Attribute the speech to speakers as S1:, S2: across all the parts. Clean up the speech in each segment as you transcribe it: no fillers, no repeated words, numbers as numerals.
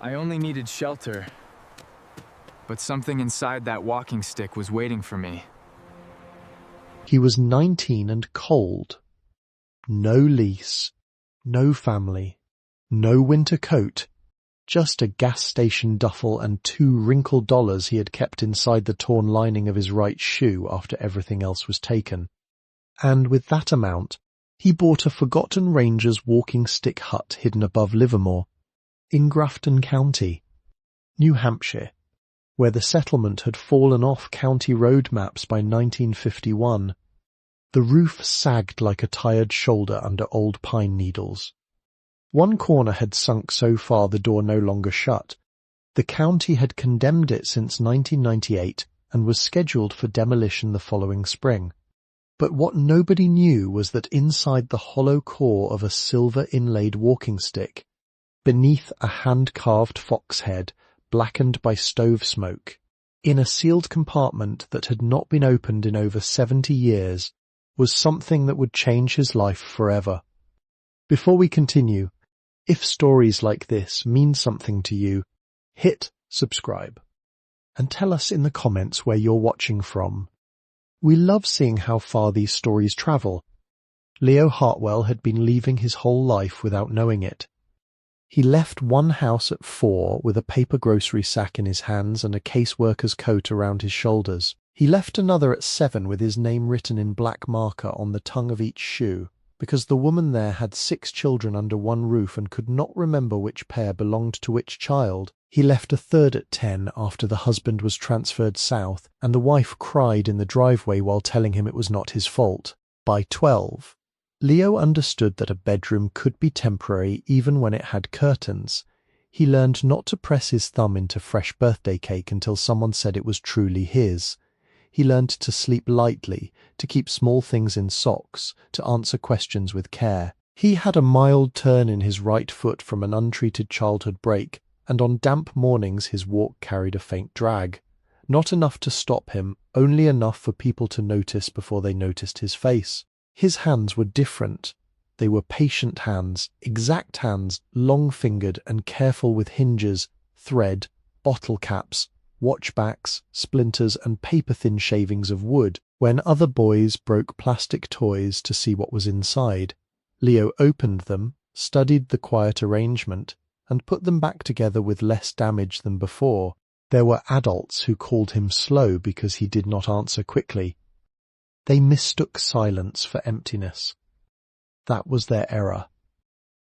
S1: I only needed shelter, but something inside that walking stick was waiting for me.
S2: He was 19 and cold. No lease, no family, no winter coat, just a gas station duffel and 2 wrinkled dollars he had kept inside the torn lining of his right shoe after everything else was taken. And with that amount, he bought a forgotten ranger's walking stick hut hidden above Livermore, in Grafton County, New Hampshire, where the settlement had fallen off county road maps by 1951. The roof sagged like a tired shoulder under old pine needles. One corner had sunk so far the door no longer shut. The county had condemned it since 1998 and was scheduled for demolition the following spring. But what nobody knew was that inside the hollow core of a silver-inlaid walking stick, beneath a hand-carved fox head blackened by stove smoke, in a sealed compartment that had not been opened in over 70 years, was something that would change his life forever. Before we continue, if stories like this mean something to you, hit subscribe and tell us in the comments where you're watching from. We love seeing how far these stories travel. Leo Hartwell had been leaving his whole life without knowing it. He left one house at 4 with a paper grocery sack in his hands and a caseworker's coat around his shoulders. He left another at 7 with his name written in black marker on the tongue of each shoe, because the woman there had 6 children under one roof and could not remember which pair belonged to which child. He left a third at 10 after the husband was transferred south, and the wife cried in the driveway while telling him it was not his fault. By 12, Leo understood that a bedroom could be temporary even when it had curtains. He learned not to press his thumb into fresh birthday cake until someone said it was truly his. He learned to sleep lightly, to keep small things in socks, to answer questions with care. He had a mild turn in his right foot from an untreated childhood break, and on damp mornings his walk carried a faint drag. Not enough to stop him, only enough for people to notice before they noticed his face. His hands were different. They were patient hands, exact hands, long-fingered and careful with hinges, thread, bottle caps, watchbacks, splinters and paper-thin shavings of wood. When other boys broke plastic toys to see what was inside, Leo opened them, studied the quiet arrangement, and put them back together with less damage than before. There were adults who called him slow because he did not answer quickly. They mistook silence for emptiness. That was their error.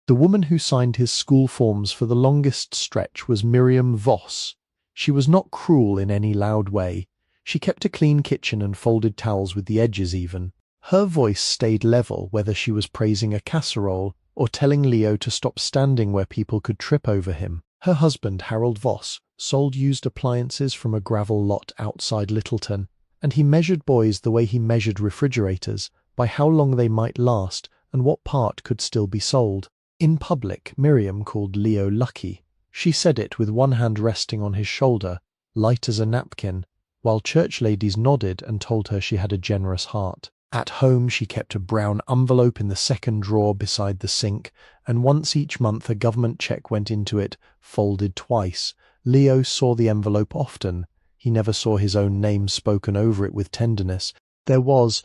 S2: The woman who signed his school forms for the longest stretch was Miriam Voss. She was not cruel in any loud way. She kept a clean kitchen and folded towels with the edges even. Her voice stayed level whether she was praising a casserole or telling Leo to stop standing where people could trip over him. Her husband, Harold Voss, sold used appliances from a gravel lot outside Littleton, and he measured boys the way he measured refrigerators, by how long they might last and what part could still be sold. In public, Miriam called Leo lucky. She said it with one hand resting on his shoulder, light as a napkin, while church ladies nodded and told her she had a generous heart. At home she kept a brown envelope in the second drawer beside the sink, and once each month a government cheque went into it, folded twice. Leo saw the envelope often. He never saw his own name spoken over it with tenderness. There was,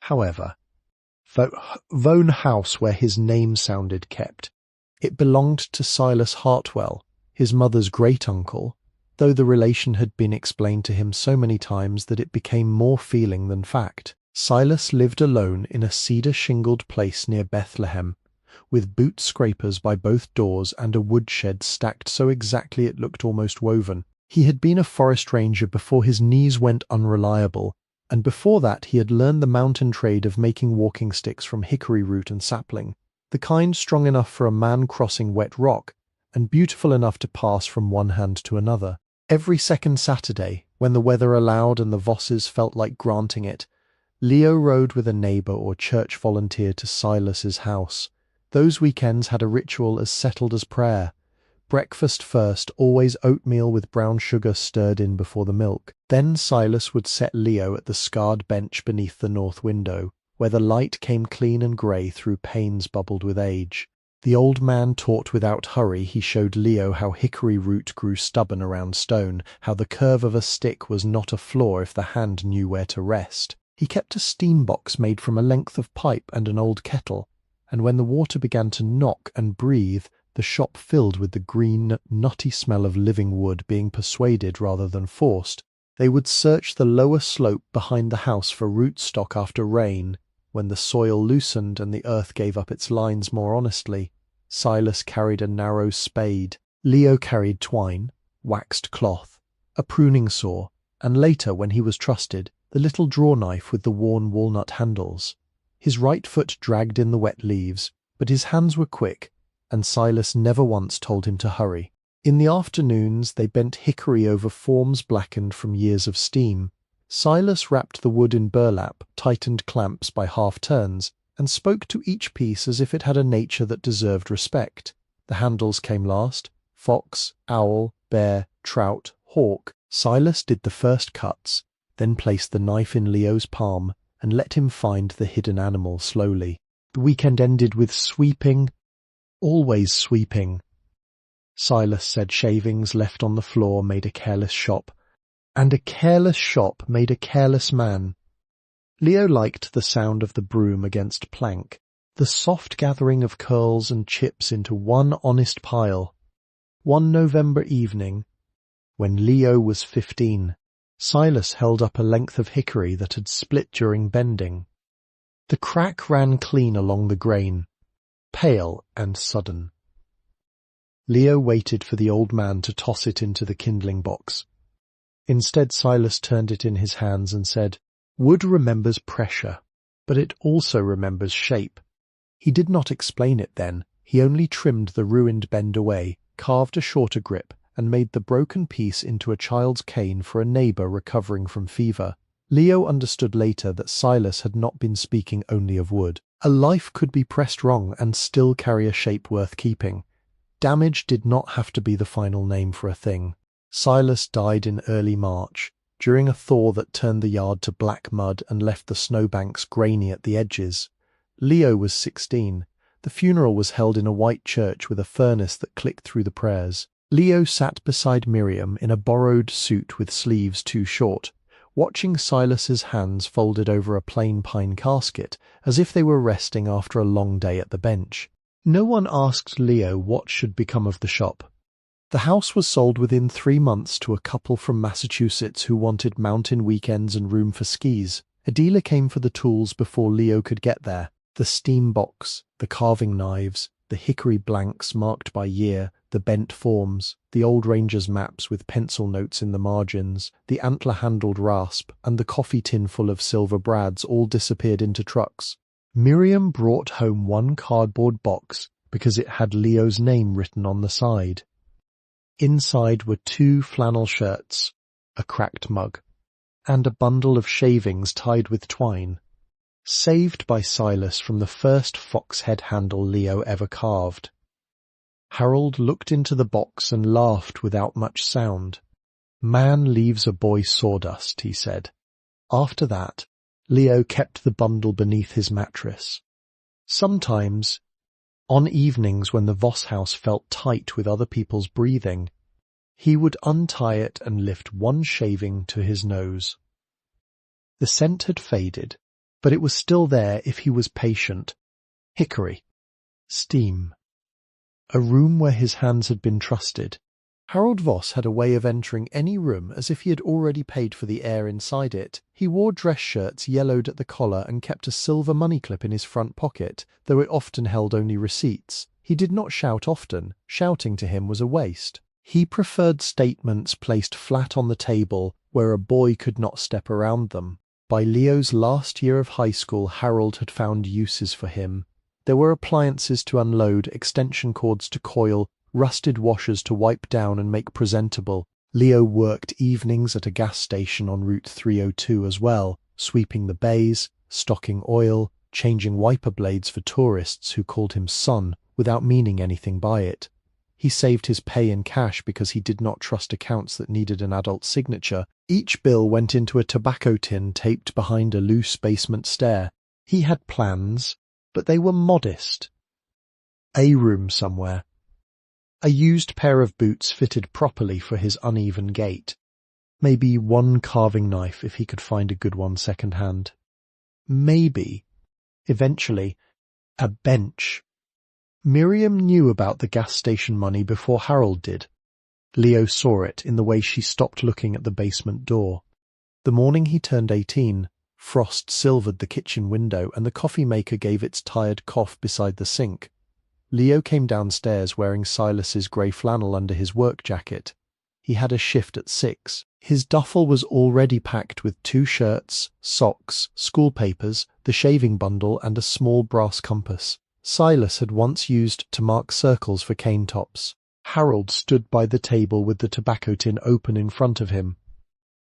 S2: however, one house where his name sounded kept. It belonged to Silas Hartwell, his mother's great-uncle, though the relation had been explained to him so many times that it became more feeling than fact. Silas lived alone in a cedar-shingled place near Bethlehem, with boot scrapers by both doors and a woodshed stacked so exactly it looked almost woven. He had been a forest ranger before his knees went unreliable, and before that he had learned the mountain trade of making walking sticks from hickory root and sapling, the kind strong enough for a man crossing wet rock, and beautiful enough to pass from one hand to another. Every second Saturday, when the weather allowed and the Vosses felt like granting it, Leo rode with a neighbour or church volunteer to Silas's house. Those weekends had a ritual as settled as prayer. Breakfast first, always oatmeal with brown sugar stirred in before the milk. Then Silas would set Leo at the scarred bench beneath the north window, where the light came clean and grey through panes bubbled with age. The old man taught without hurry. He showed Leo how hickory root grew stubborn around stone, how the curve of a stick was not a flaw if the hand knew where to rest. He kept a steam box made from a length of pipe and an old kettle, and when the water began to knock and breathe, the shop filled with the green, nutty smell of living wood, being persuaded rather than forced. They would search the lower slope behind the house for rootstock after rain. When the soil loosened and the earth gave up its lines more honestly, Silas carried a narrow spade. Leo carried twine, waxed cloth, a pruning saw, and later, when he was trusted, the little draw knife with the worn walnut handles. His right foot dragged in the wet leaves, but his hands were quick, and Silas never once told him to hurry. In the afternoons they bent hickory over forms blackened from years of steam. Silas wrapped the wood in burlap, tightened clamps by half-turns, and spoke to each piece as if it had a nature that deserved respect. The handles came last: fox, owl, bear, trout, hawk. Silas did the first cuts, then placed the knife in Leo's palm and let him find the hidden animal slowly. The weekend ended with sweeping, always sweeping. Silas said shavings left on the floor made a careless shop, and a careless shop made a careless man. Leo liked the sound of the broom against plank, the soft gathering of curls and chips into one honest pile. One November evening, when Leo was 15, Silas held up a length of hickory that had split during bending. The crack ran clean along the grain, pale and sudden. Leo waited for the old man to toss it into the kindling box. Instead, Silas turned it in his hands and said, "Wood remembers pressure, but it also remembers shape." He did not explain it then. He only trimmed the ruined bend away, carved a shorter grip, and made the broken piece into a child's cane for a neighbour recovering from fever. Leo understood later that Silas had not been speaking only of wood. A life could be pressed wrong and still carry a shape worth keeping. Damage did not have to be the final name for a thing. Silas died in early March, during a thaw that turned the yard to black mud and left the snowbanks grainy at the edges. Leo was 16. The funeral was held in a white church with a furnace that clicked through the prayers. Leo sat beside Miriam in a borrowed suit with sleeves too short, watching Silas's hands folded over a plain pine casket, as if they were resting after a long day at the bench. No one asked Leo what should become of the shop. The house was sold within 3 months to a couple from Massachusetts who wanted mountain weekends and room for skis. A dealer came for the tools before Leo could get there: the steam box, the carving knives, the hickory blanks marked by year, the bent forms, the old ranger's maps with pencil notes in the margins, the antler-handled rasp, and the coffee tin full of silver brads all disappeared into trucks. Miriam brought home one cardboard box because it had Leo's name written on the side. Inside were 2 flannel shirts, a cracked mug, and a bundle of shavings tied with twine, saved by Silas from the first fox head handle Leo ever carved. Harold looked into the box and laughed without much sound. "Man leaves a boy sawdust," he said. After that, Leo kept the bundle beneath his mattress. Sometimes, on evenings when the Voss house felt tight with other people's breathing, he would untie it and lift one shaving to his nose. The scent had faded, but it was still there if he was patient. Hickory. Steam. A room where his hands had been trusted. Harold Voss had a way of entering any room as if he had already paid for the air inside it. He wore dress shirts yellowed at the collar and kept a silver money clip in his front pocket, though it often held only receipts. He did not shout often. Shouting to him was a waste. He preferred statements placed flat on the table where a boy could not step around them. By Leo's last year of high school, Harold had found uses for him. There were appliances to unload, extension cords to coil, rusted washers to wipe down and make presentable. Leo worked evenings at a gas station on Route 302 as well, sweeping the bays, stocking oil, changing wiper blades for tourists who called him son without meaning anything by it. He saved his pay in cash because he did not trust accounts that needed an adult signature. Each bill went into a tobacco tin taped behind a loose basement stair. He had plans, but they were modest. A room somewhere. A used pair of boots fitted properly for his uneven gait. Maybe one carving knife if he could find a good one second-hand. Maybe, eventually, a bench. Miriam knew about the gas station money before Harold did. Leo saw it in the way she stopped looking at the basement door. The morning he turned 18, frost silvered the kitchen window and the coffee maker gave its tired cough beside the sink. Leo came downstairs wearing Silas's grey flannel under his work jacket. He had a shift at 6. His duffel was already packed with 2 shirts, socks, school papers, the shaving bundle and a small brass compass. Silas had once used to mark circles for cane tops. Harold stood by the table with the tobacco tin open in front of him.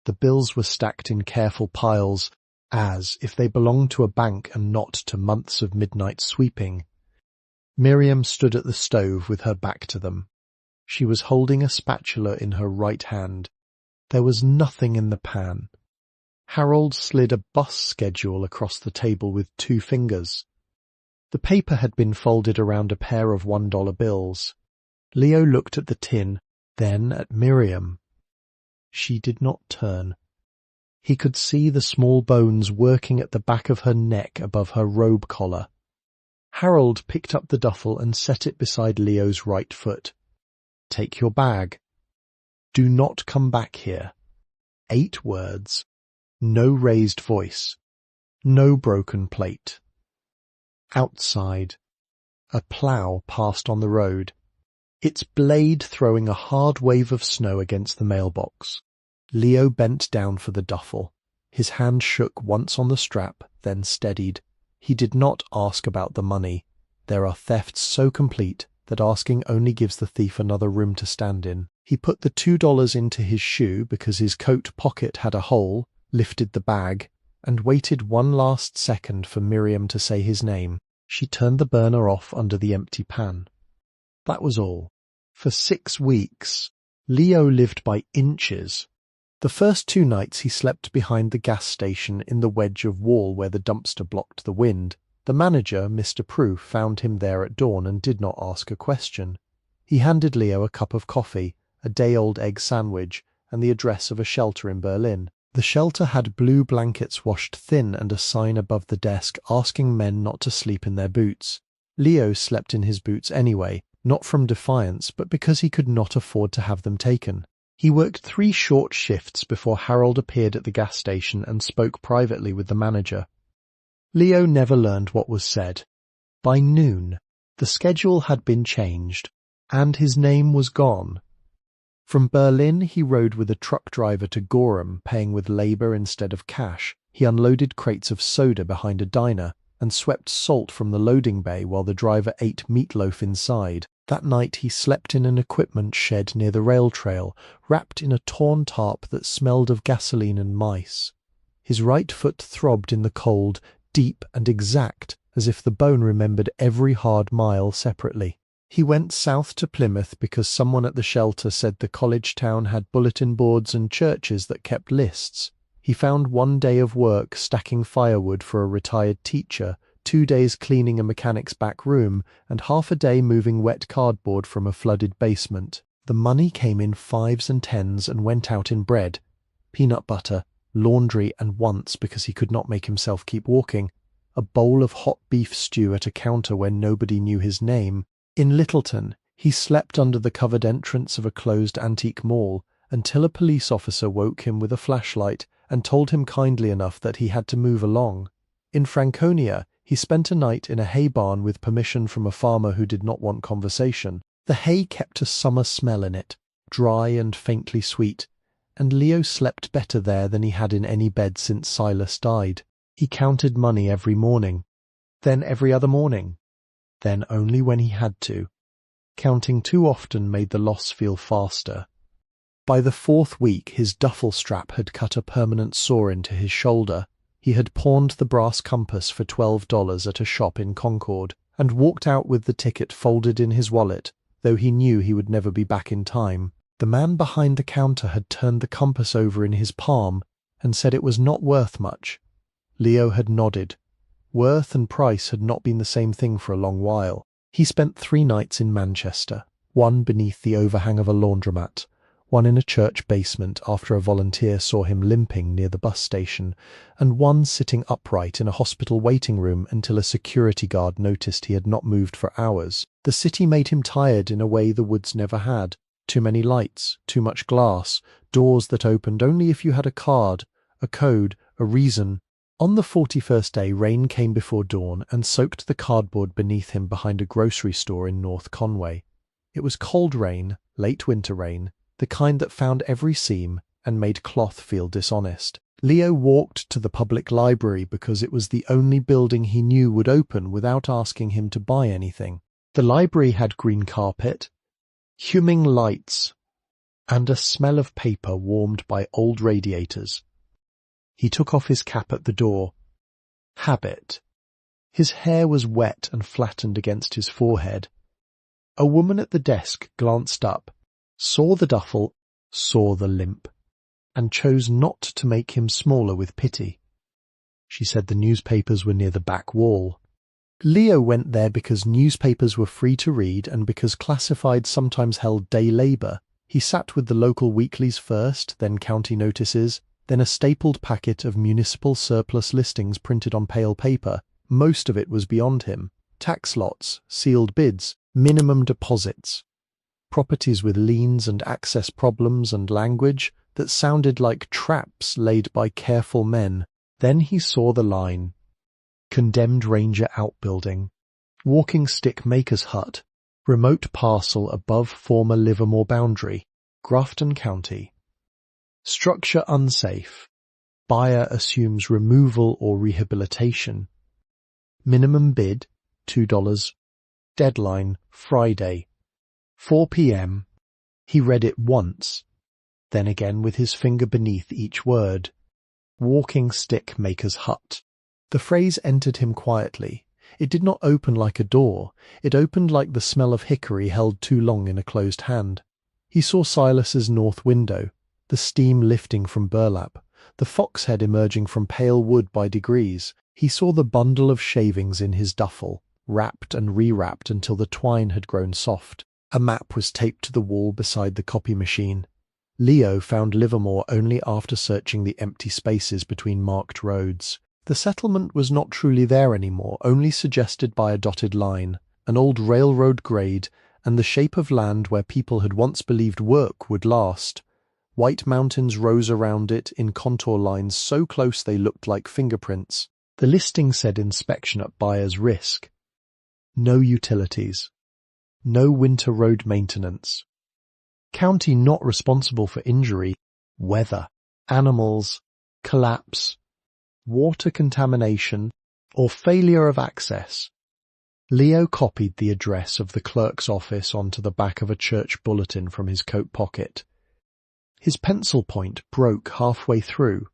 S2: The bills were stacked in careful piles, as if they belonged to a bank and not to months of midnight sweeping. Miriam stood at the stove with her back to them. She was holding a spatula in her right hand. There was nothing in the pan. Harold slid a bus schedule across the table with 2 fingers. The paper had been folded around a pair of $1 bills. Leo looked at the tin, then at Miriam. She did not turn. He could see the small bones working at the back of her neck above her robe collar. Harold picked up the duffel and set it beside Leo's right foot. "Take your bag. Do not come back here." 8 words. No raised voice. No broken plate. Outside. A plough passed on the road, its blade throwing a hard wave of snow against the mailbox. Leo bent down for the duffel. His hand shook once on the strap, then steadied. He did not ask about the money. There are thefts so complete that asking only gives the thief another room to stand in. He put the $2 into his shoe because his coat pocket had a hole, lifted the bag, and waited one last second for Miriam to say his name. She turned the burner off under the empty pan. That was all. For 6 weeks, Leo lived by inches. The first 2 nights he slept behind the gas station in the wedge of wall where the dumpster blocked the wind. The manager, Mr. Prue, found him there at dawn and did not ask a question. He handed Leo a cup of coffee, a day-old egg sandwich, and the address of a shelter in Berlin. The shelter had blue blankets washed thin and a sign above the desk asking men not to sleep in their boots. Leo slept in his boots anyway, not from defiance, but because he could not afford to have them taken. He worked 3 short shifts before Harold appeared at the gas station and spoke privately with the manager. Leo never learned what was said. By noon, the schedule had been changed, and his name was gone. From Berlin he rode with a truck driver to Gorham, paying with labour instead of cash. He unloaded crates of soda behind a diner, and swept salt from the loading bay while the driver ate meatloaf inside. That night he slept in an equipment shed near the rail trail, wrapped in a torn tarp that smelled of gasoline and mice. His right foot throbbed in the cold, deep and exact, as if the bone remembered every hard mile separately. He went south to Plymouth because someone at the shelter said the college town had bulletin boards and churches that kept lists. He found 1 day of work stacking firewood for a retired teacher, 2 days cleaning a mechanic's back room, and half a day moving wet cardboard from a flooded basement. The money came in 5s and 10s and went out in bread, peanut butter, laundry, and once, because he could not make himself keep walking, a bowl of hot beef stew at a counter where nobody knew his name. In Littleton, he slept under the covered entrance of a closed antique mall until a police officer woke him with a flashlight and told him kindly enough that he had to move along. In Franconia, he spent a night in a hay barn with permission from a farmer who did not want conversation. The hay kept a summer smell in it, dry and faintly sweet, and Leo slept better there than he had in any bed since Silas died. He counted money every morning, then every other morning, then only when he had to. Counting too often made the loss feel faster. By the 4th week his duffel strap had cut a permanent sore into his shoulder. He had pawned the brass compass for $12 at a shop in Concord, and walked out with the ticket folded in his wallet, though he knew he would never be back in time. The man behind the counter had turned the compass over in his palm and said it was not worth much. Leo had nodded. Worth and price had not been the same thing for a long while. He spent 3 nights in Manchester, one beneath the overhang of a laundromat, one in a church basement after a volunteer saw him limping near the bus station, and one sitting upright in a hospital waiting room until a security guard noticed he had not moved for hours. The city made him tired in a way the woods never had. Too many lights, too much glass, doors that opened only if you had a card, a code, a reason. On the 41st day, rain came before dawn and soaked the cardboard beneath him behind a grocery store in North Conway. It was cold rain, late winter rain, the kind that found every seam and made cloth feel dishonest. Leo walked to the public library because it was the only building he knew would open without asking him to buy anything. The library had green carpet, humming lights, and a smell of paper warmed by old radiators. He took off his cap at the door. Habit. His hair was wet and flattened against his forehead. A woman at the desk glanced up, saw the duffel, saw the limp, and chose not to make him smaller with pity. She said the newspapers were near the back wall. Leo went there because newspapers were free to read and because classifieds sometimes held day labour. He sat with the local weeklies first, then county notices, then a stapled packet of municipal surplus listings printed on pale paper. Most of it was beyond him. Tax lots, sealed bids, minimum deposits. Properties with liens and access problems and language that sounded like traps laid by careful men. Then he saw the line. Condemned Ranger Outbuilding. Walking Stick Maker's Hut. Remote parcel above former Livermore boundary. Grafton County. Structure unsafe. Buyer assumes removal or rehabilitation. Minimum bid, $2. Deadline, Friday, 4 p.m. He read it once, then again with his finger beneath each word. Walking Stick Maker's Hut. The phrase entered him quietly. It did not open like a door. It opened like the smell of hickory held too long in a closed hand. He saw Silas's north window, the steam lifting from burlap, the fox head emerging from pale wood by degrees. He saw the bundle of shavings in his duffel, wrapped and rewrapped until the twine had grown soft. A map was taped to the wall beside the copy machine. Leo found Livermore only after searching the empty spaces between marked roads. The settlement was not truly there anymore, only suggested by a dotted line, an old railroad grade, and the shape of land where people had once believed work would last. White mountains rose around it in contour lines so close they looked like fingerprints. The listing said inspection at buyer's risk. No utilities. No winter road maintenance. County not responsible for injury. Weather. Animals. Collapse. Water contamination. Or failure of access. Leo copied the address of the clerk's office onto the back of a church bulletin from his coat pocket. His pencil point broke halfway through,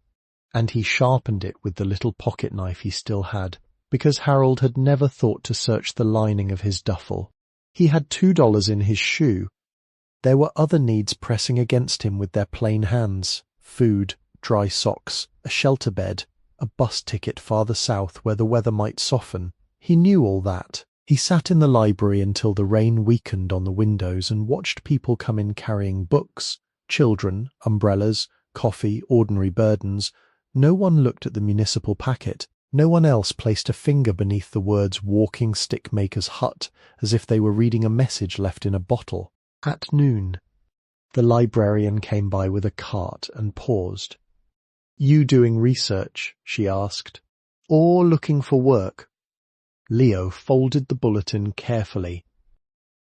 S2: and he sharpened it with the little pocket knife he still had, because Harold had never thought to search the lining of his duffel. He had $2 in his shoe. There were other needs pressing against him with their plain hands: food, dry socks, a shelter bed, a bus ticket farther south where the weather might soften. He knew all that. He sat in the library until the rain weakened on the windows and watched people come in carrying books, children, umbrellas, coffee, ordinary burdens. No one looked at the municipal packet. No one else placed a finger beneath the words Walking Stick Maker's Hut, as if they were reading a message left in a bottle. At noon, the librarian came by with a cart and paused. "You doing research?" she asked. "Or looking for work?" Leo folded the bulletin carefully.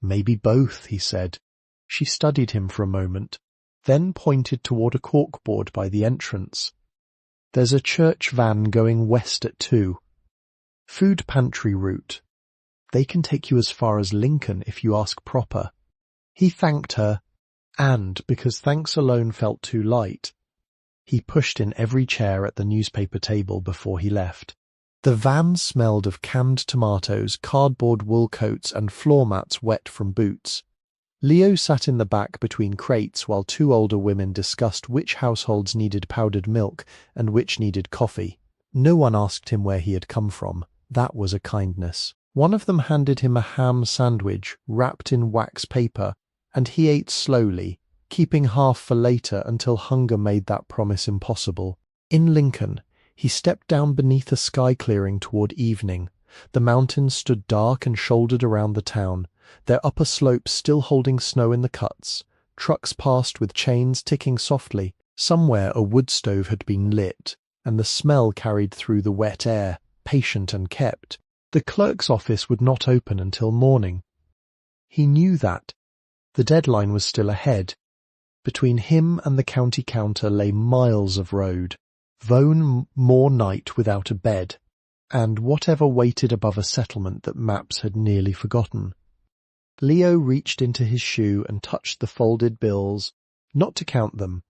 S2: "Maybe both," he said. She studied him for a moment, then pointed toward a corkboard by the entrance. "There's a church van going west at 2. Food pantry route. They can take you as far as Lincoln if you ask proper." He thanked her, and, because thanks alone felt too light, he pushed in every chair at the newspaper table before he left. The van smelled of canned tomatoes, cardboard wool coats, and floor mats wet from boots. Leo sat in the back between crates while 2 older women discussed which households needed powdered milk and which needed coffee. No one asked him where he had come from. That was a kindness. One of them handed him a ham sandwich wrapped in wax paper, and he ate slowly, keeping half for later until hunger made that promise impossible. In Lincoln, he stepped down beneath a sky clearing toward evening. The mountains stood dark and shouldered around the town, their upper slopes still holding snow in the cuts. Trucks passed with chains ticking softly. Somewhere a wood stove had been lit, and the smell carried through the wet air, patient and kept. The clerk's office would not open until morning. He knew that. The deadline was still ahead. Between him and the county counter lay miles of road. One more night without a bed, and whatever waited above a settlement that maps had nearly forgotten. Leo reached into his shoe and touched the folded bills, not to count them,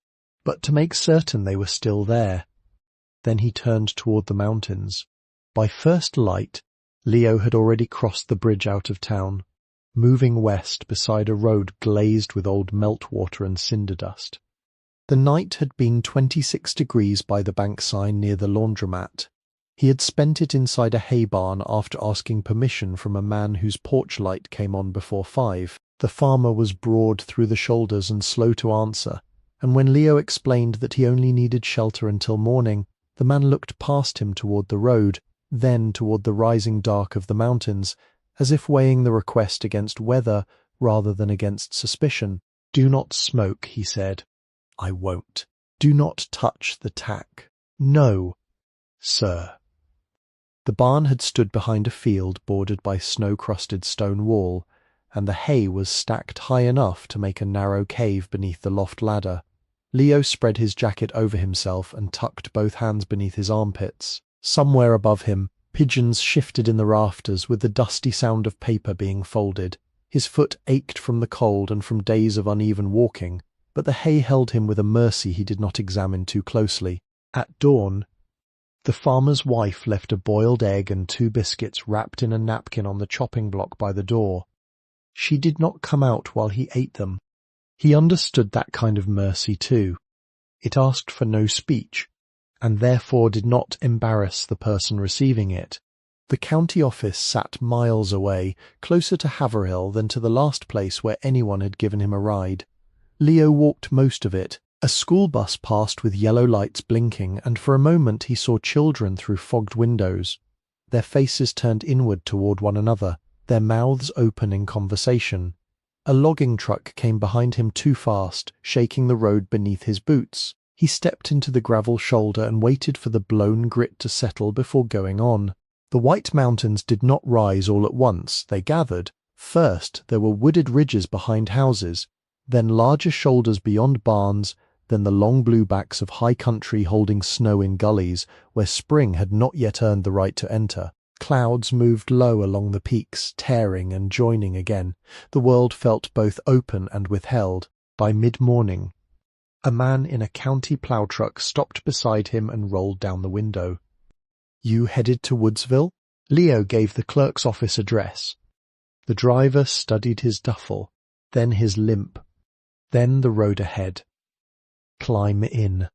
S2: but to make certain they were still there. Then he turned toward the mountains. By first light, Leo had already crossed the bridge out of town, moving west beside a road glazed with old meltwater and cinder dust. The night had been 26 degrees by the bank sign near the laundromat. He had spent it inside a hay barn after asking permission from a man whose porch light came on before 5. The farmer was broad through the shoulders and slow to answer, and when Leo explained that he only needed shelter until morning, the man looked past him toward the road, then toward the rising dark of the mountains, as if weighing the request against weather rather than against suspicion. "Do not smoke," he said. "I won't. Do not touch the tack." "No, sir." The barn had stood behind a field bordered by snow-crusted stone wall, and the hay was stacked high enough to make a narrow cave beneath the loft ladder. Leo spread his jacket over himself and tucked both hands beneath his armpits. Somewhere above him, pigeons shifted in the rafters with the dusty sound of paper being folded. His foot ached from the cold and from days of uneven walking, but the hay held him with a mercy he did not examine too closely. At dawn, the farmer's wife left a boiled egg and 2 biscuits wrapped in a napkin on the chopping block by the door. She did not come out while he ate them. He understood that kind of mercy too. It asked for no speech, and therefore did not embarrass the person receiving it. The county office sat miles away, closer to Haverhill than to the last place where anyone had given him a ride. Leo walked most of it. A school bus passed with yellow lights blinking, and for a moment he saw children through fogged windows, their faces turned inward toward one another, their mouths open in conversation. A logging truck came behind him too fast, shaking the road beneath his boots. He stepped into the gravel shoulder and waited for the blown grit to settle before going on. The White Mountains did not rise all at once, they gathered. First there were wooded ridges behind houses, then larger shoulders beyond barns, then the long blue backs of high country holding snow in gullies where spring had not yet earned the right to enter. Clouds moved low along the peaks, tearing and joining again. The world felt both open and withheld. By mid-morning, a man in a county plough truck stopped beside him and rolled down the window. "You headed to Woodsville?" Leo gave the clerk's office address. The driver studied his duffel, then his limp, then the road ahead. "Climb in.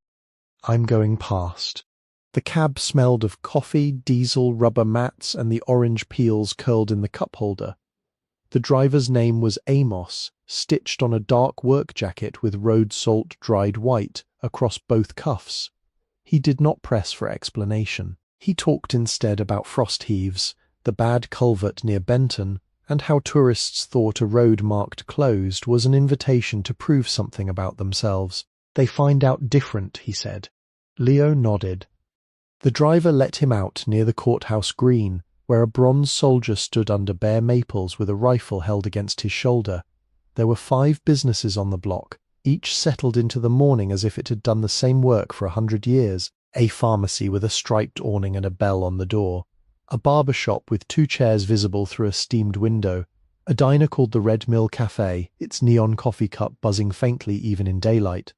S2: I'm going past." The cab smelled of coffee, diesel, rubber mats, and the orange peels curled in the cup holder. The driver's name was Amos, stitched on a dark work jacket with road salt dried white across both cuffs. He did not press for explanation. He talked instead about frost heaves, the bad culvert near Benton, and how tourists thought a road marked closed was an invitation to prove something about themselves. "They find out different," he said. Leo nodded. The driver let him out near the courthouse green, where a bronze soldier stood under bare maples with a rifle held against his shoulder. There were 5 businesses on the block, each settled into the morning as if it had done the same work for 100 years. A pharmacy with a striped awning and a bell on the door. A barber shop with 2 chairs visible through a steamed window. A diner called the Red Mill Cafe, its neon coffee cup buzzing faintly even in daylight.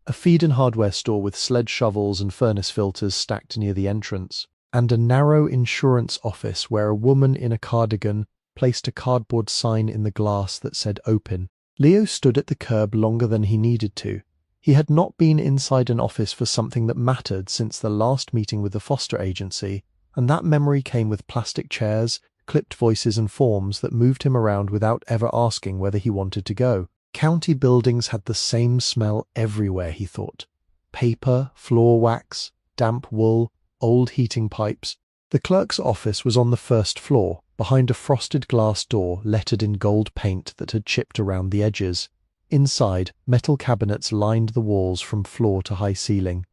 S2: A feed and hardware store with sledge shovels and furnace filters stacked near the entrance, and a narrow insurance office where a woman in a cardigan placed a cardboard sign in the glass that said "Open." Leo stood at the curb longer than he needed to. He had not been inside an office for something that mattered since the last meeting with the foster agency, and that memory came with plastic chairs, clipped voices and forms that moved him around without ever asking whether he wanted to go. County buildings had the same smell everywhere, he thought. Paper, floor wax, damp wool, old heating pipes. The clerk's office was on the first floor, behind a frosted glass door lettered in gold paint that had chipped around the edges. Inside, metal cabinets lined the walls from floor to high ceiling.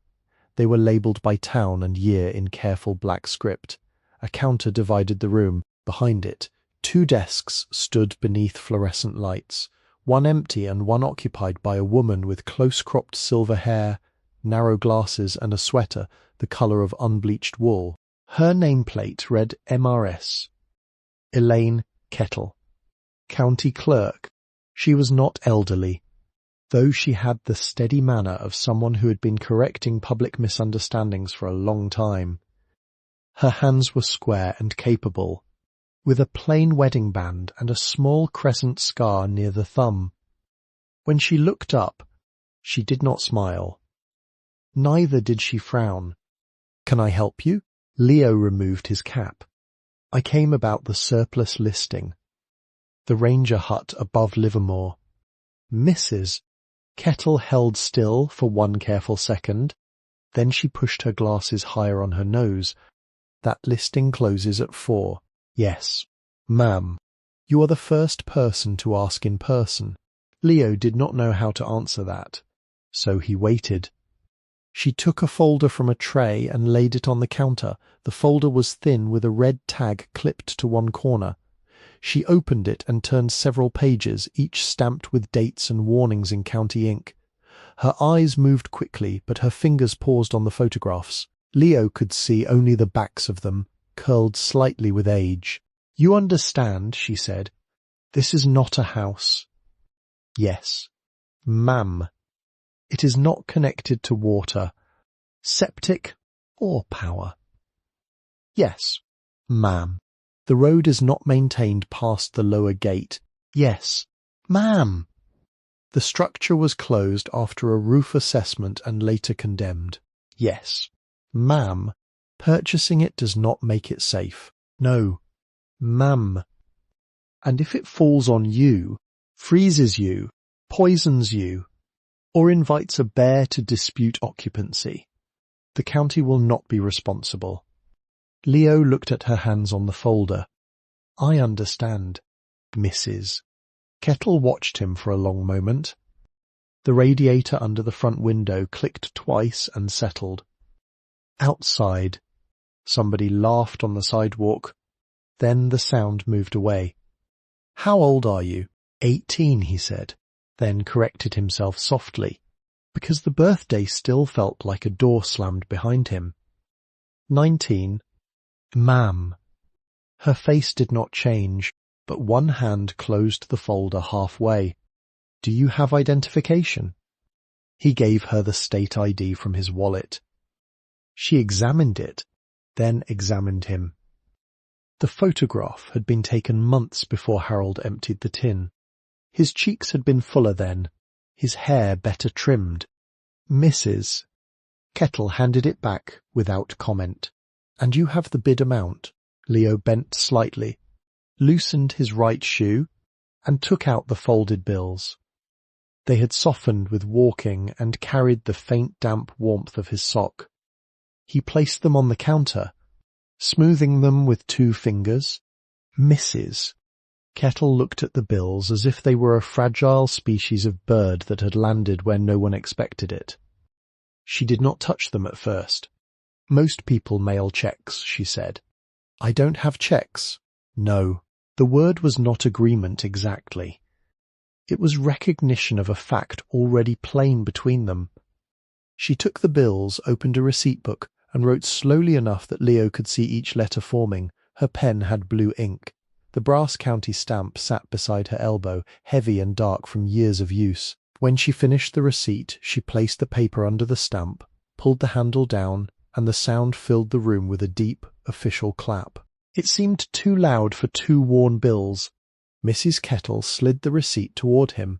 S2: They were labelled by town and year in careful black script. A counter divided the room. Behind it, 2 desks stood beneath fluorescent lights, one empty and one occupied by a woman with close-cropped silver hair, narrow glasses and a sweater the colour of unbleached wool. Her nameplate read MRS. Elaine Kettle. County Clerk. She was not elderly, though she had the steady manner of someone who had been correcting public misunderstandings for a long time. Her hands were square and capable, with a plain wedding band and a small crescent scar near the thumb. When she looked up, she did not smile. Neither did she frown. "Can I help you?" Leo removed his cap. "I came about the surplus listing. The ranger hut above Livermore." "Mrs." Kettle held still for one careful second. Then she pushed her glasses higher on her nose. "That listing closes at 4. "Yes, ma'am. You are the first person to ask in person." Leo did not know how to answer that, so he waited. She took a folder from a tray and laid it on the counter. The folder was thin with a red tag clipped to one corner. She opened it and turned several pages, each stamped with dates and warnings in county ink. Her eyes moved quickly, but her fingers paused on the photographs. Leo could see only the backs of them, curled slightly with age. "You understand," she said. "This is not a house." "Yes, ma'am. It is not connected to water, septic, or power." "Yes, ma'am. The road is not maintained past the lower gate." "Yes, ma'am." The structure was closed after a roof assessment and later condemned. "Yes, ma'am. Purchasing it does not make it safe." "No, ma'am. And if it falls on you, freezes you, poisons you, or invites a bear to dispute occupancy, the county will not be responsible." Leo looked at her hands on the folder. "I understand, Mrs." Kettle watched him for a long moment. The radiator under the front window clicked twice and settled. Outside, somebody laughed on the sidewalk. Then the sound moved away. "How old are you?" 18, he said, then corrected himself softly, because the birthday still felt like a door slammed behind him. 19. "Ma'am." Her face did not change, but one hand closed the folder halfway. "Do you have identification?" He gave her the state ID from his wallet. She examined it, then examined him. The photograph had been taken months before Harold emptied the tin. His cheeks had been fuller then, his hair better trimmed. "Mrs." Kettle handed it back without comment. "And you have the bid amount?" Leo bent slightly, loosened his right shoe, and took out the folded bills. They had softened with walking and carried the faint damp warmth of his sock. He placed them on the counter, smoothing them with 2 fingers. "Mrs." Kettle looked at the bills as if they were a fragile species of bird that had landed where no one expected it. She did not touch them at first. "Most people mail checks," she said. "I don't have checks." "No." The word was not agreement exactly. It was recognition of a fact already plain between them. She took the bills, opened a receipt book, and wrote slowly enough that Leo could see each letter forming. Her pen had blue ink. The brass county stamp sat beside her elbow, heavy and dark from years of use. When she finished the receipt, she placed the paper under the stamp, pulled the handle down, and the sound filled the room with a deep, official clap. It seemed too loud for 2 worn bills. Mrs. Kettle slid the receipt toward him.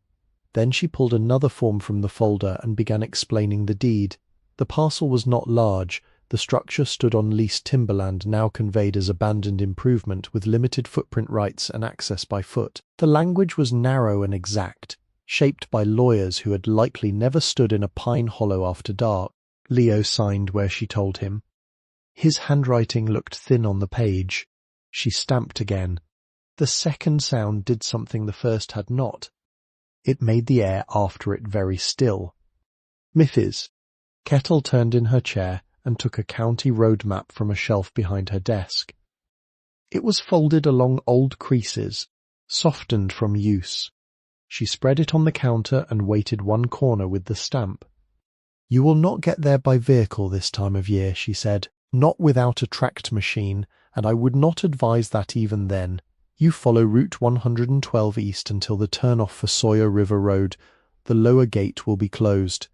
S2: Then she pulled another form from the folder and began explaining the deed. The parcel was not large, The structure stood on leased timberland now conveyed as abandoned improvement with limited footprint rights and access by foot. The language was narrow and exact, shaped by lawyers who had likely never stood in a pine hollow after dark. Leo signed where she told him. His handwriting looked thin on the page. She stamped again. The second sound did something the first had not. It made the air after it very still. Mrs. Kettle turned in her chair and took a county road map from a shelf behind her desk. It was folded along old creases, softened from use. She spread it on the counter and weighted one corner with the stamp. "You will not get there by vehicle this time of year," she said. "Not without a tracked machine, and I would not advise that even then. You follow Route 112 east until the turn-off for Sawyer River Road. The lower gate will be closed.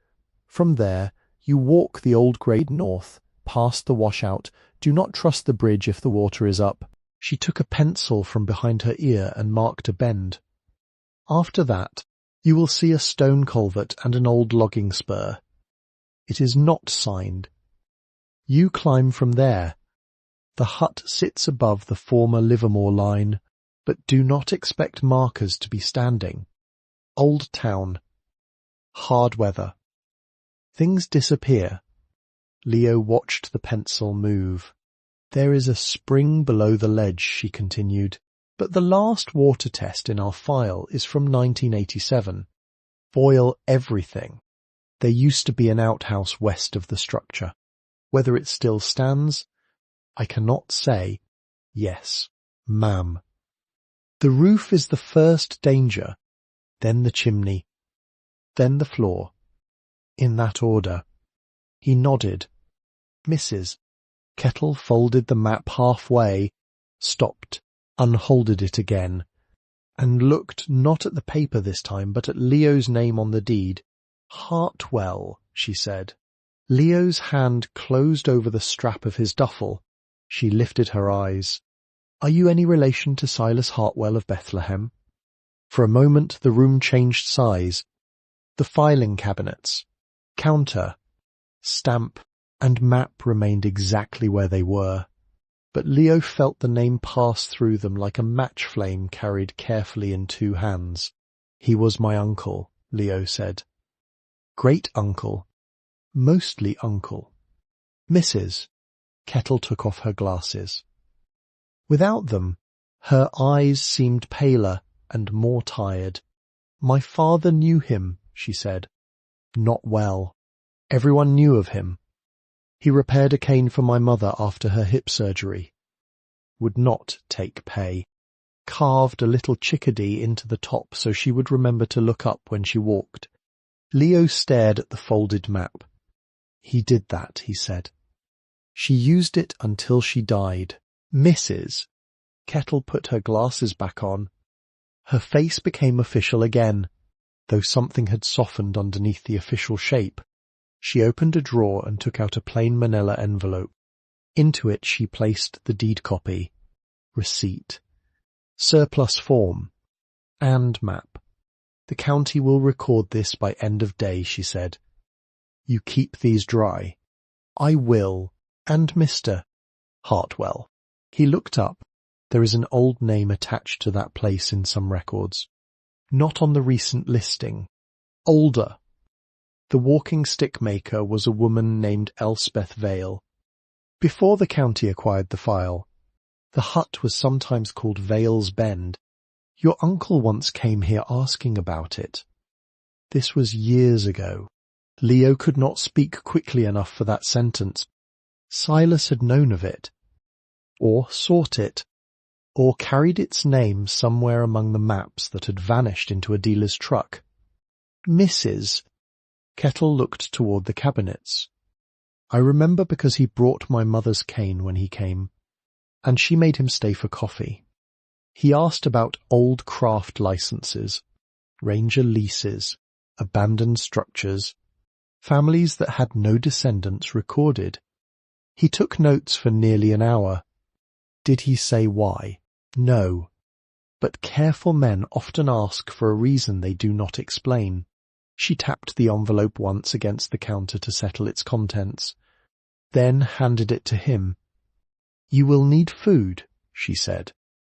S2: From there, you walk the old grade north, past the washout. Do not trust the bridge if the water is up." She took a pencil from behind her ear and marked a bend. "After that, you will see a stone culvert and an old logging spur. It is not signed. You climb from there. The hut sits above the former Livermore line, but do not expect markers to be standing. Old town. Hard weather. Things disappear." Leo watched the pencil move. "There is a spring below the ledge," she continued, "but the last water test in our file is from 1987. Boil everything. There used to be an outhouse west of the structure. Whether it still stands, I cannot say. Yes, ma'am. The roof is the first danger, then the chimney, then the floor. In that order." He nodded. Mrs. Kettle folded the map halfway, stopped, unfolded it again, and looked not at the paper this time, but at Leo's name on the deed. "Hartwell," she said. Leo's hand closed over the strap of his duffel. She lifted her eyes. "Are you any relation to Silas Hartwell of Bethlehem?" For a moment the room changed size. The filing cabinets, counter, stamp, and map remained exactly where they were, but Leo felt the name pass through them like a match flame carried carefully in two hands. "He was my uncle," Leo said. "Great-uncle. Mostly uncle." Mrs. Kettle took off her glasses. Without them, her eyes seemed paler and more tired. "My father knew him," she said. "Not well. Everyone knew of him. He repaired a cane for my mother after her hip surgery. Would not take pay. Carved a little chickadee into the top so she would remember to look up when she walked." Leo stared at the folded map. "He did that," he said. "She used it until she died." Mrs. Kettle put her glasses back on. Her face became official again, though something had softened underneath the official shape. She opened a drawer and took out a plain manila envelope. Into it she placed the deed copy, receipt, surplus form, and map. "The county will record this by end of day," she said. "You keep these dry." "I will. And Mr. Hartwell." He looked up. "There is an old name attached to that place in some records. Not on the recent listing. Older. The walking stick maker was a woman named Elspeth Vale. Before the county acquired the file, the hut was sometimes called Vale's Bend. Your uncle once came here asking about it. This was years ago." Leo could not speak quickly enough for that sentence. Silas had known of it, or sought it, or carried its name somewhere among the maps that had vanished into a dealer's truck. "Mrs. Kettle looked toward the cabinets. "I remember because he brought my mother's cane when he came, and she made him stay for coffee. He asked about old craft licenses, ranger leases, abandoned structures, families that had no descendants recorded. He took notes for nearly an hour. Did he say why? No. But careful men often ask for a reason they do not explain." She tapped the envelope once against the counter to settle its contents. then handed it to him. "You will need food," she said.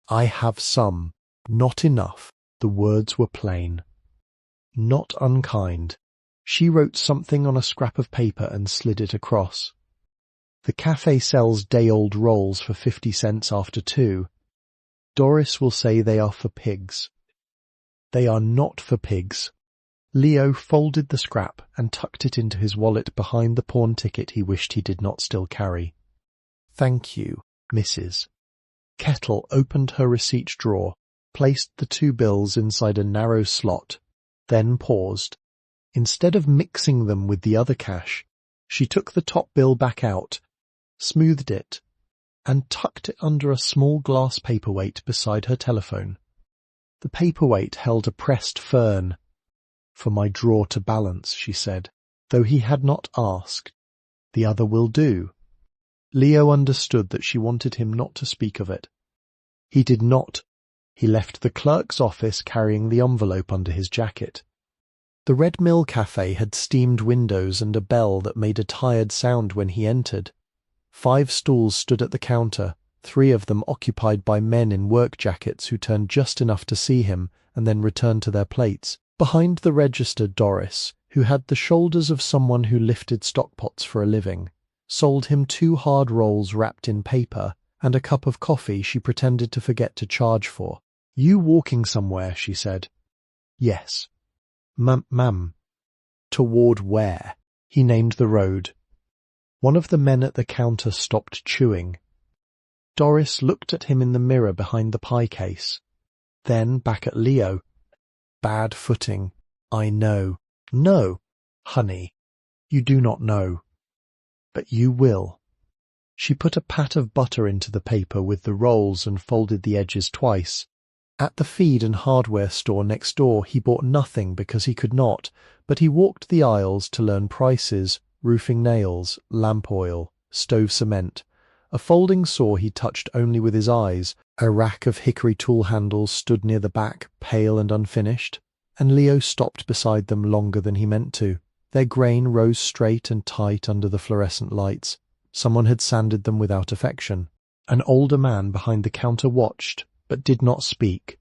S2: "I have some. Not enough." The words were plain. Not unkind. She wrote something on a scrap of paper and slid it across. "The cafe sells day-old rolls for 50 cents after 2. Doris will say they are for pigs." "They are not for pigs." Leo folded the scrap and tucked it into his wallet behind the pawn ticket he wished he did not still carry. "Thank you, Mrs." Kettle opened her receipt drawer, placed the 2 bills inside a narrow slot, then paused. Instead of mixing them with the other cash, she took the top bill back out, smoothed it, and tucked it under a small glass paperweight beside her telephone. The paperweight held a pressed fern. "For my drawer to balance," she said, though he had not asked. "The other will do." Leo understood that she wanted him not to speak of it. He did not. He left the clerk's office carrying the envelope under his jacket. The Red Mill Cafe had steamed windows and a bell that made a tired sound when he entered. 5 stools stood at the counter, 3 of them occupied by men in work jackets who turned just enough to see him and then returned to their plates. Behind the register, Doris, who had the shoulders of someone who lifted stockpots for a living, sold him 2 hard rolls wrapped in paper and a cup of coffee she pretended to forget to charge for. "You walking somewhere?" she said. "Yes." Ma'am. "Toward where?" He named the road. One of the men at the counter stopped chewing. Doris looked at him in the mirror behind the pie case, then back at Leo. "Bad footing. I know." "No, honey, you do not know. But you will." She put a pat of butter into the paper with the rolls and folded the edges twice. At the feed and hardware store next door he bought nothing because he could not, but he walked the aisles to learn prices, roofing nails, lamp oil, stove cement. A folding saw he touched only with his eyes. A rack of hickory tool handles stood near the back, pale and unfinished, and Leo stopped beside them longer than he meant to. Their grain rose straight and tight under the fluorescent lights. Someone had sanded them without affection. An older man behind the counter watched, but did not speak.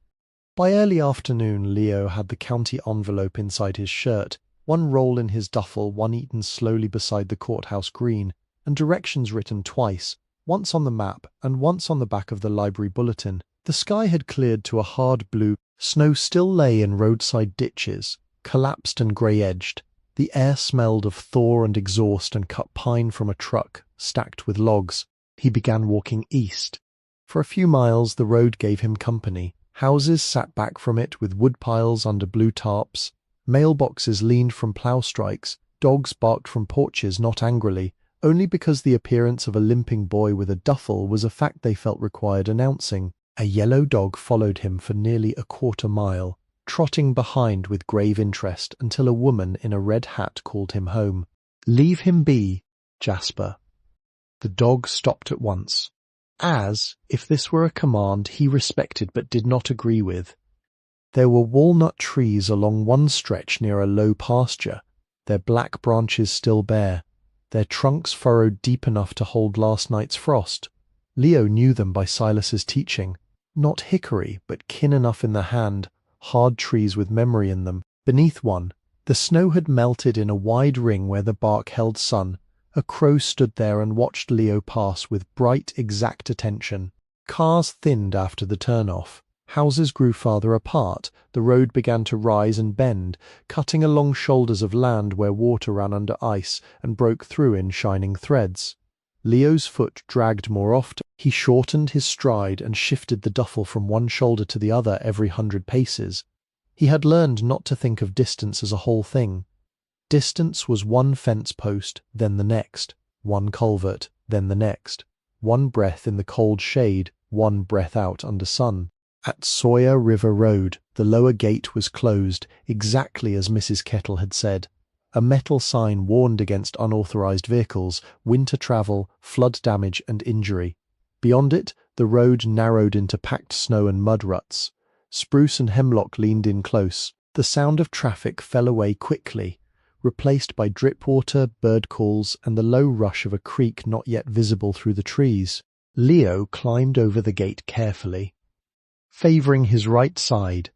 S2: By early afternoon, Leo had the county envelope inside his shirt, 1 roll in his duffel, 1 eaten slowly beside the courthouse green, and directions written twice, once on the map and once on the back of the library bulletin. The sky had cleared to a hard blue. Snow still lay in roadside ditches, collapsed and grey-edged. The air smelled of thaw and exhaust and cut pine from a truck, stacked with logs. He began walking east. For a few miles the road gave him company. Houses sat back from it with wood piles under blue tarps. Mailboxes leaned from plough strikes. Dogs barked from porches, not angrily, only because the appearance of a limping boy with a duffel was a fact they felt required announcing. A yellow dog followed him for nearly a quarter mile, trotting behind with grave interest until a woman in a red hat called him home. "Leave him be, Jasper." The dog stopped at once, as if this were a command he respected but did not agree with. There were walnut trees along one stretch near a low pasture, their black branches still bare, their trunks furrowed deep enough to hold last night's frost. Leo knew them by Silas's teaching. Not hickory, but kin enough in the hand, hard trees with memory in them. Beneath one, the snow had melted in a wide ring where the bark held sun. A crow stood there and watched Leo pass with bright, exact attention. Cars thinned after the turn-off. Houses grew farther apart. The road began to rise and bend, cutting along shoulders of land where water ran under ice and broke through in shining threads. Leo's foot dragged more often. He shortened his stride and shifted the duffel from one shoulder to the other every 100 paces. He had learned not to think of distance as a whole thing. Distance was 1 fence post, then the next, 1 culvert, then the next, 1 breath in the cold shade, 1 breath out under sun. At Sawyer River Road, the lower gate was closed, exactly as Mrs. Kettle had said. A metal sign warned against unauthorized vehicles, winter travel, flood damage and injury. Beyond it, the road narrowed into packed snow and mud ruts. Spruce and hemlock leaned in close. The sound of traffic fell away quickly. replaced by drip water, bird calls, and the low rush of a creek not yet visible through the trees. Leo climbed over the gate carefully, favouring his right side,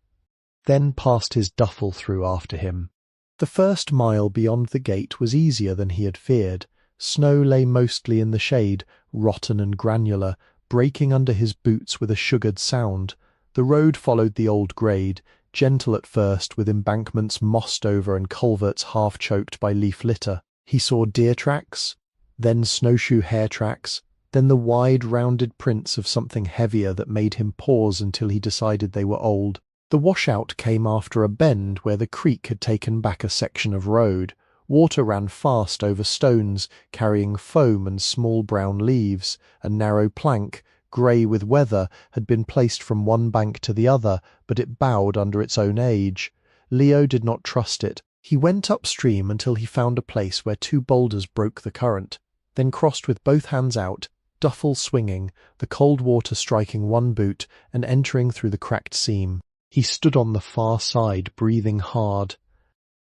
S2: then passed his duffel through after him. The first mile beyond the gate was easier than he had feared. Snow lay mostly in the shade, rotten and granular, breaking under his boots with a sugared sound. The road followed the old grade, gentle at first, with embankments mossed over and culverts half-choked by leaf litter. He saw deer tracks, then snowshoe hare tracks, then the wide, rounded prints of something heavier that made him pause until he decided they were old. The washout came after a bend where the creek had taken back a section of road. Water ran fast over stones, carrying foam and small brown leaves. A narrow plank, grey with weather, had been placed from one bank to the other, but it bowed under its own age. Leo did not trust it. He went upstream until he found a place where two boulders broke the current, then crossed with both hands out, duffel swinging, the cold water striking one boot and entering through the cracked seam. He stood on the far side, breathing hard.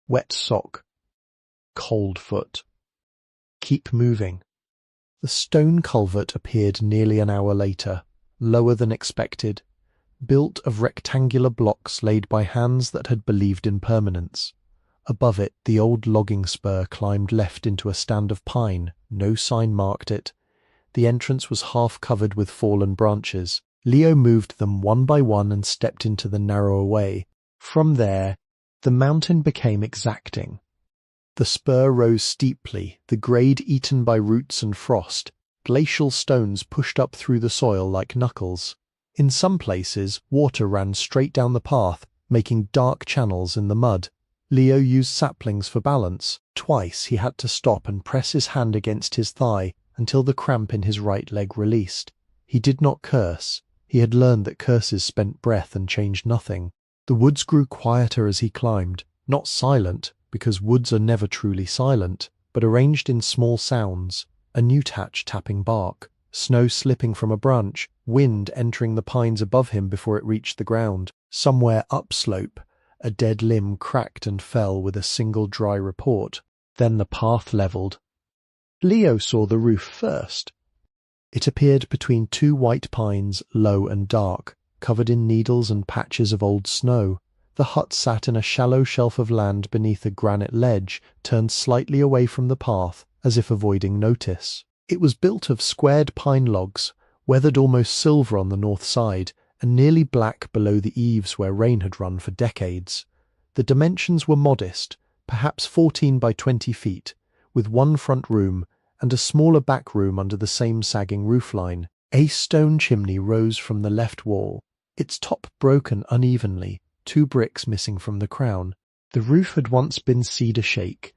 S2: Wet sock. Cold foot. Keep moving. The stone culvert appeared nearly an hour later, lower than expected, built of rectangular blocks laid by hands that had believed in permanence. Above it, the old logging spur climbed left into a stand of pine. No sign marked it. The entrance was half covered with fallen branches. Leo moved them one by one and stepped into the narrower way. From there, the mountain became exacting. The spur rose steeply, the grade eaten by roots and frost. Glacial stones pushed up through the soil like knuckles. In some places, water ran straight down the path, making dark channels in the mud. Leo used saplings for balance. Twice he had to stop and press his hand against his thigh until the cramp in his right leg released. He did not curse. He had learned that curses spent breath and changed nothing. The woods grew quieter as he climbed, not silent, because woods are never truly silent, but arranged in small sounds, a newtatch tapping bark, snow slipping from a branch, wind entering the pines above him before it reached the ground. Somewhere upslope, a dead limb cracked and fell with a single dry report. Then the path levelled. Leo saw the roof first. It appeared between two white pines, low and dark, covered in needles and patches of old snow. The hut sat in a shallow shelf of land beneath a granite ledge, turned slightly away from the path, as if avoiding notice. It was built of squared pine logs, weathered almost silver on the north side, and nearly black below the eaves where rain had run for decades. The dimensions were modest, perhaps 14 by 20 feet, with one front room and a smaller back room under the same sagging roofline. A stone chimney rose from the left wall, its top broken unevenly, 2 bricks missing from the crown. The roof had once been cedar shake,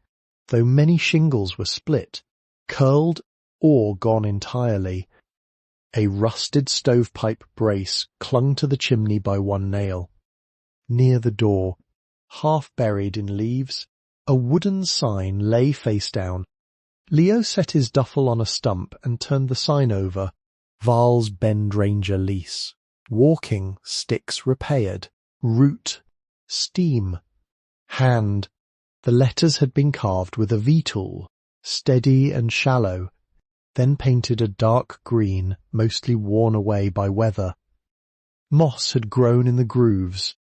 S2: though many shingles were split, curled, or gone entirely. A rusted stovepipe brace clung to the chimney by one nail. Near the door, half buried in leaves, a wooden sign lay face down. Leo set his duffel on a stump and turned the sign over. Vale's Bend Ranger lease. Walking sticks repaired. Root. Steam. Hand. The letters had been carved with a V-tool, steady and shallow, then painted a dark green, mostly worn away by weather. Moss had grown in the grooves.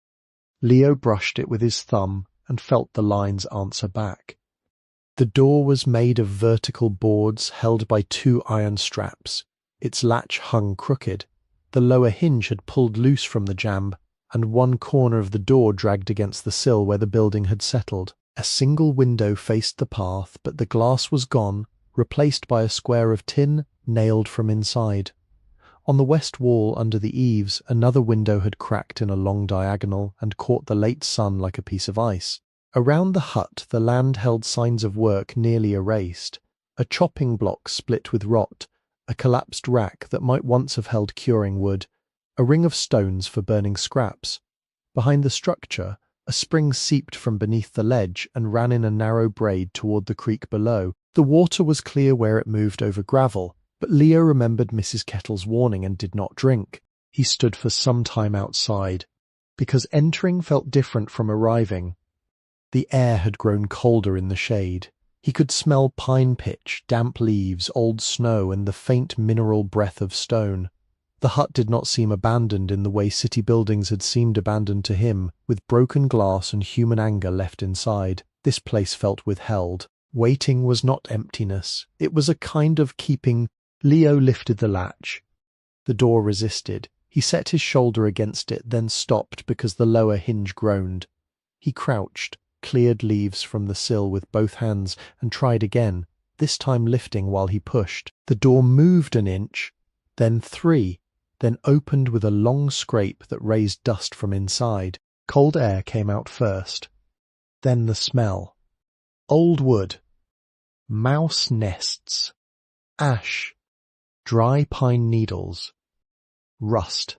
S2: Leo brushed it with his thumb and felt the lines answer back. The door was made of vertical boards held by 2 iron straps. Its latch hung crooked. The lower hinge had pulled loose from the jamb, and one corner of the door dragged against the sill where the building had settled. A single window faced the path, but the glass was gone, replaced by a square of tin nailed from inside. On the west wall under the eaves, another window had cracked in a long diagonal and caught the late sun like a piece of ice. Around the hut the land held signs of work nearly erased. A chopping block split with rot, a collapsed rack that might once have held curing wood, a ring of stones for burning scraps. Behind the structure, a spring seeped from beneath the ledge and ran in a narrow braid toward the creek below. The water was clear where it moved over gravel, but Leo remembered Mrs. Kettle's warning and did not drink. He stood for some time outside, because entering felt different from arriving. The air had grown colder in the shade. He could smell pine pitch, damp leaves, old snow, and the faint mineral breath of stone. The hut did not seem abandoned in the way city buildings had seemed abandoned to him, with broken glass and human anger left inside. This place felt withheld. Waiting was not emptiness. It was a kind of keeping. Leo lifted the latch. The door resisted. He set his shoulder against it, then stopped because the lower hinge groaned. He crouched, cleared leaves from the sill with both hands, and tried again, this time lifting while he pushed. The door moved an inch, then 3, then opened with a long scrape that raised dust from inside. Cold air came out first. Then the smell. Old wood. Mouse nests. Ash. Dry pine needles. Rust.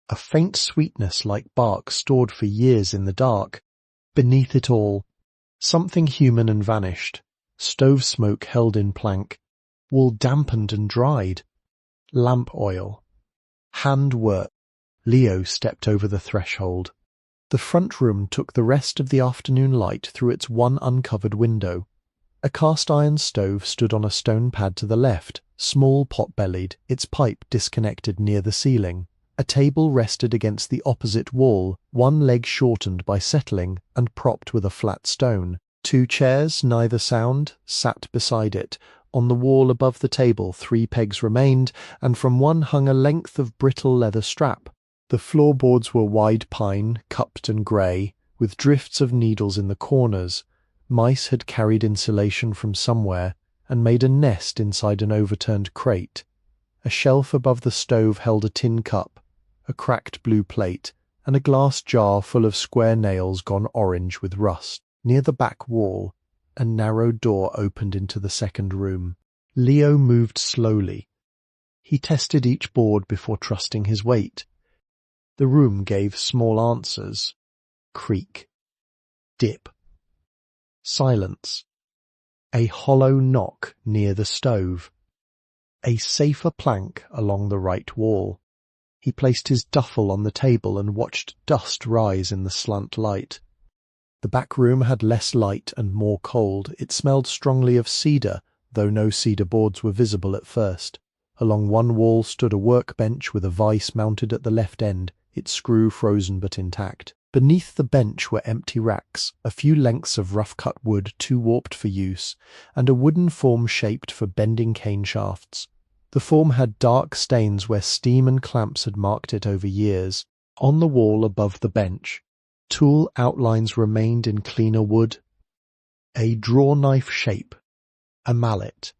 S2: A faint sweetness like bark stored for years in the dark. Beneath it all, something human and vanished. Stove smoke held in plank. Wool dampened and dried. Lamp oil. Hand work. Leo stepped over the threshold. The front room took the rest of the afternoon light through its one uncovered window. A cast-iron stove stood on a stone pad to the left, small pot-bellied, its pipe disconnected near the ceiling. A table rested against the opposite wall, one leg shortened by settling and propped with a flat stone. 2 chairs, neither sound, sat beside it. On the wall above the table 3 pegs remained, and from one hung a length of brittle leather strap. The floorboards were wide pine, cupped and grey, with drifts of needles in the corners. Mice had carried insulation from somewhere and made a nest inside an overturned crate. A shelf above the stove held a tin cup, a cracked blue plate, and a glass jar full of square nails gone orange with rust. Near the back wall, a narrow door opened into the second room. Leo moved slowly. He tested each board before trusting his weight. The room gave small answers. Creak. Dip. Silence. A hollow knock near the stove. A safer plank along the right wall. He placed his duffel on the table and watched dust rise in the slant light. The back room had less light and more cold. It smelled strongly of cedar, though no cedar boards were visible at first. Along one wall stood a workbench with a vice mounted at the left end, its screw frozen but intact. Beneath the bench were empty racks, a few lengths of rough-cut wood too warped for use, and a wooden form shaped for bending cane shafts. The form had dark stains where steam and clamps had marked it over years. On the wall above the bench, tool outlines remained in cleaner wood. A draw-knife shape, a mallet,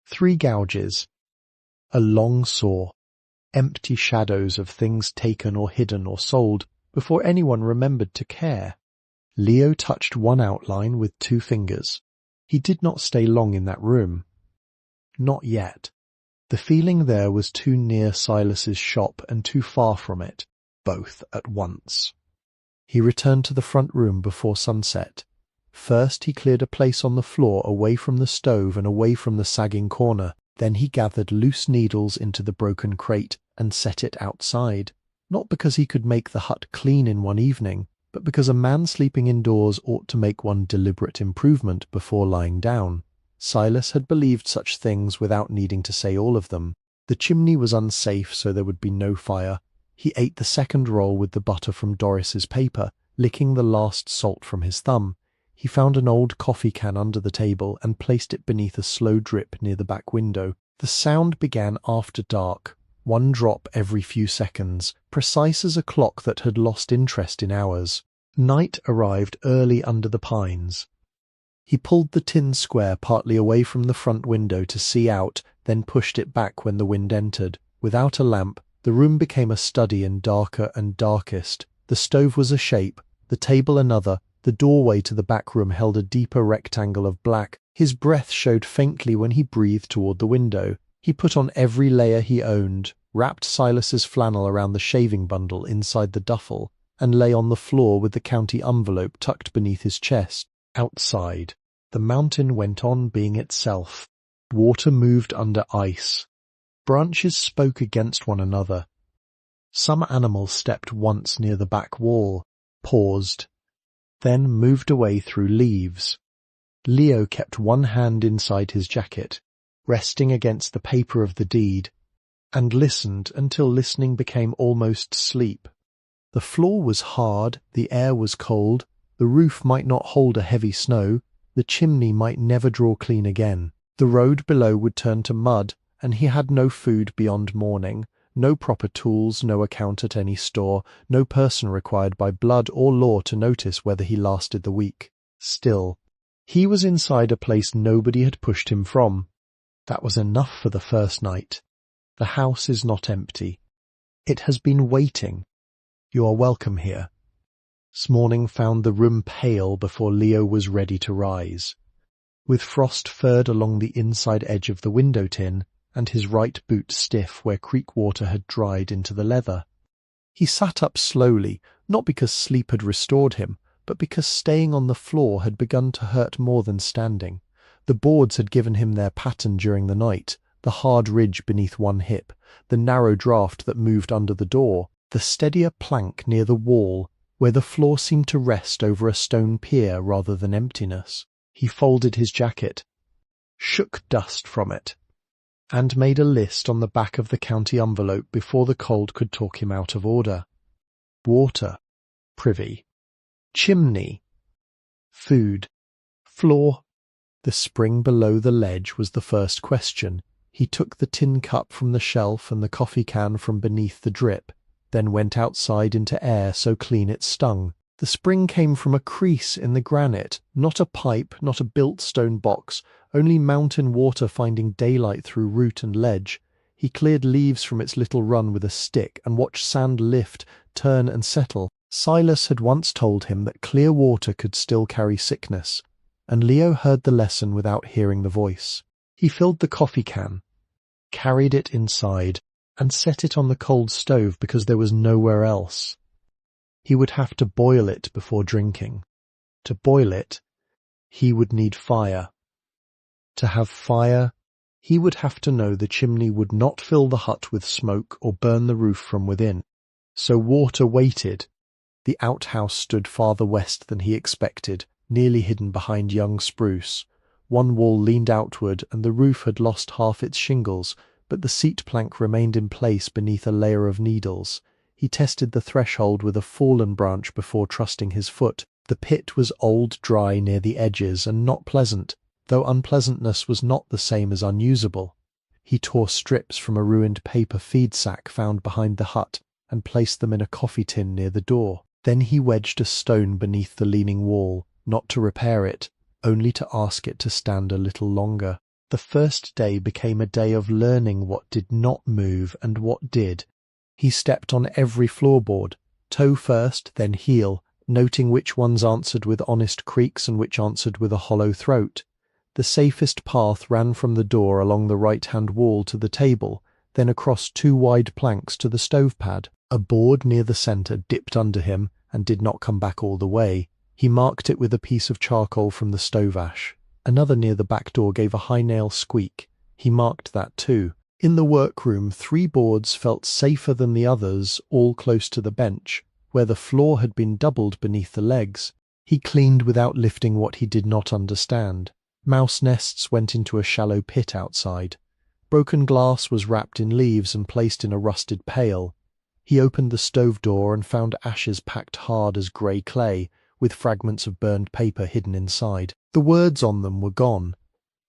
S2: 3 gouges, a long saw, empty shadows of things taken or hidden or sold before anyone remembered to care. Leo touched one outline with 2 fingers. He did not stay long in that room. Not yet. The feeling there was too near Silas's shop and too far from it, both at once. He returned to the front room before sunset. First he cleared a place on the floor away from the stove and away from the sagging corner. Then he gathered loose needles into the broken crate and set it outside. Not because he could make the hut clean in one evening, but because a man sleeping indoors ought to make one deliberate improvement before lying down. Silas had believed such things without needing to say all of them. The chimney was unsafe, so there would be no fire. He ate the second roll with the butter from Doris's paper, licking the last salt from his thumb. He found an old coffee can under the table and placed it beneath a slow drip near the back window. The sound began after dark, 1 drop every few seconds, precise as a clock that had lost interest in hours. Night arrived early under the pines. He pulled the tin square partly away from the front window to see out, then pushed it back when the wind entered. Without a lamp, the room became a study in darker and darkest. The stove was a shape, the table another, the doorway to the back room held a deeper rectangle of black. His breath showed faintly when he breathed toward the window. He put on every layer he owned, wrapped Silas's flannel around the shaving bundle inside the duffel, and lay on the floor with the county envelope tucked beneath his chest. Outside, the mountain went on being itself. Water moved under ice. Branches spoke against one another. Some animal stepped once near the back wall, paused, then moved away through leaves. Leo kept one hand inside his jacket, resting against the paper of the deed, and listened until listening became almost sleep. The floor was hard, the air was cold, the roof might not hold a heavy snow, the chimney might never draw clean again. The road below would turn to mud, and he had no food beyond morning, no proper tools, no account at any store, no person required by blood or law to notice whether he lasted the week. Still, he was inside a place nobody had pushed him from. That was enough for the first night. The house is not empty. It has been waiting. You are welcome here. Morning found the room pale before Leo was ready to rise. With frost furred along the inside edge of the window tin, and his right boot stiff where creek water had dried into the leather. He sat up slowly, not because sleep had restored him, but because staying on the floor had begun to hurt more than standing. The boards had given him their pattern during the night, the hard ridge beneath one hip, the narrow draught that moved under the door, the steadier plank near the wall, where the floor seemed to rest over a stone pier rather than emptiness. He folded his jacket, shook dust from it, and made a list on the back of the county envelope before the cold could talk him out of order. Water, privy. Chimney, food. Floor. The spring below the ledge was the first question. He took the tin cup from the shelf and the coffee can from beneath the drip, then went outside into air so clean it stung. The spring came from a crease in the granite, not a pipe, not a built stone box, only mountain water finding daylight through root and ledge. He cleared leaves from its little run with a stick and watched sand lift, turn and settle. Silas had once told him that clear water could still carry sickness, and Leo heard the lesson without hearing the voice. He filled the coffee can, carried it inside, and set it on the cold stove because there was nowhere else. He would have to boil it before drinking. To boil it, he would need fire. To have fire, he would have to know the chimney would not fill the hut with smoke or burn the roof from within. So water waited. The outhouse stood farther west than he expected, nearly hidden behind young spruce. One wall leaned outward and the roof had lost half its shingles, but the seat plank remained in place beneath a layer of needles. He tested the threshold with a fallen branch before trusting his foot. The pit was old, dry near the edges and not pleasant, though unpleasantness was not the same as unusable. He tore strips from a ruined paper feed sack found behind the hut and placed them in a coffee tin near the door. Then he wedged a stone beneath the leaning wall, not to repair it, only to ask it to stand a little longer. The first day became a day of learning what did not move and what did. He stepped on every floorboard, toe first, then heel, noting which ones answered with honest creaks and which answered with a hollow throat. The safest path ran from the door along the right-hand wall to the table, then across two wide planks to the stove pad. A board near the centre dipped under him and did not come back all the way. He marked it with a piece of charcoal from the stove ash. Another near the back door gave a high nail squeak. He marked that too. In the workroom, 3 boards felt safer than the others, all close to the bench, where the floor had been doubled beneath the legs. He cleaned without lifting what he did not understand. Mouse nests went into a shallow pit outside. Broken glass was wrapped in leaves and placed in a rusted pail. He opened the stove door and found ashes packed hard as grey clay, with fragments of burned paper hidden inside. The words on them were gone.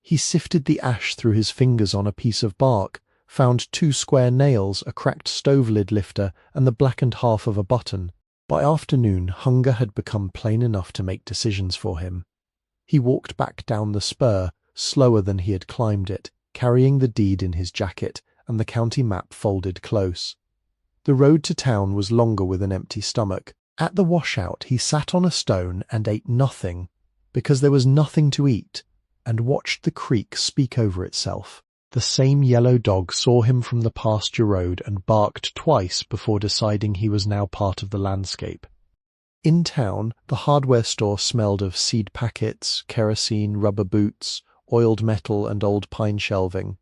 S2: He sifted the ash through his fingers on a piece of bark, found 2 square nails, a cracked stove lid lifter, and the blackened half of a button. By afternoon, hunger had become plain enough to make decisions for him. He walked back down the spur, slower than he had climbed it, carrying the deed in his jacket and the county map folded close. The road to town was longer with an empty stomach. At the washout he sat on a stone and ate nothing, because there was nothing to eat, and watched the creek speak over itself. The same yellow dog saw him from the pasture road and barked twice before deciding he was now part of the landscape. In town, the hardware store smelled of seed packets, kerosene, rubber boots, oiled metal and old pine shelving.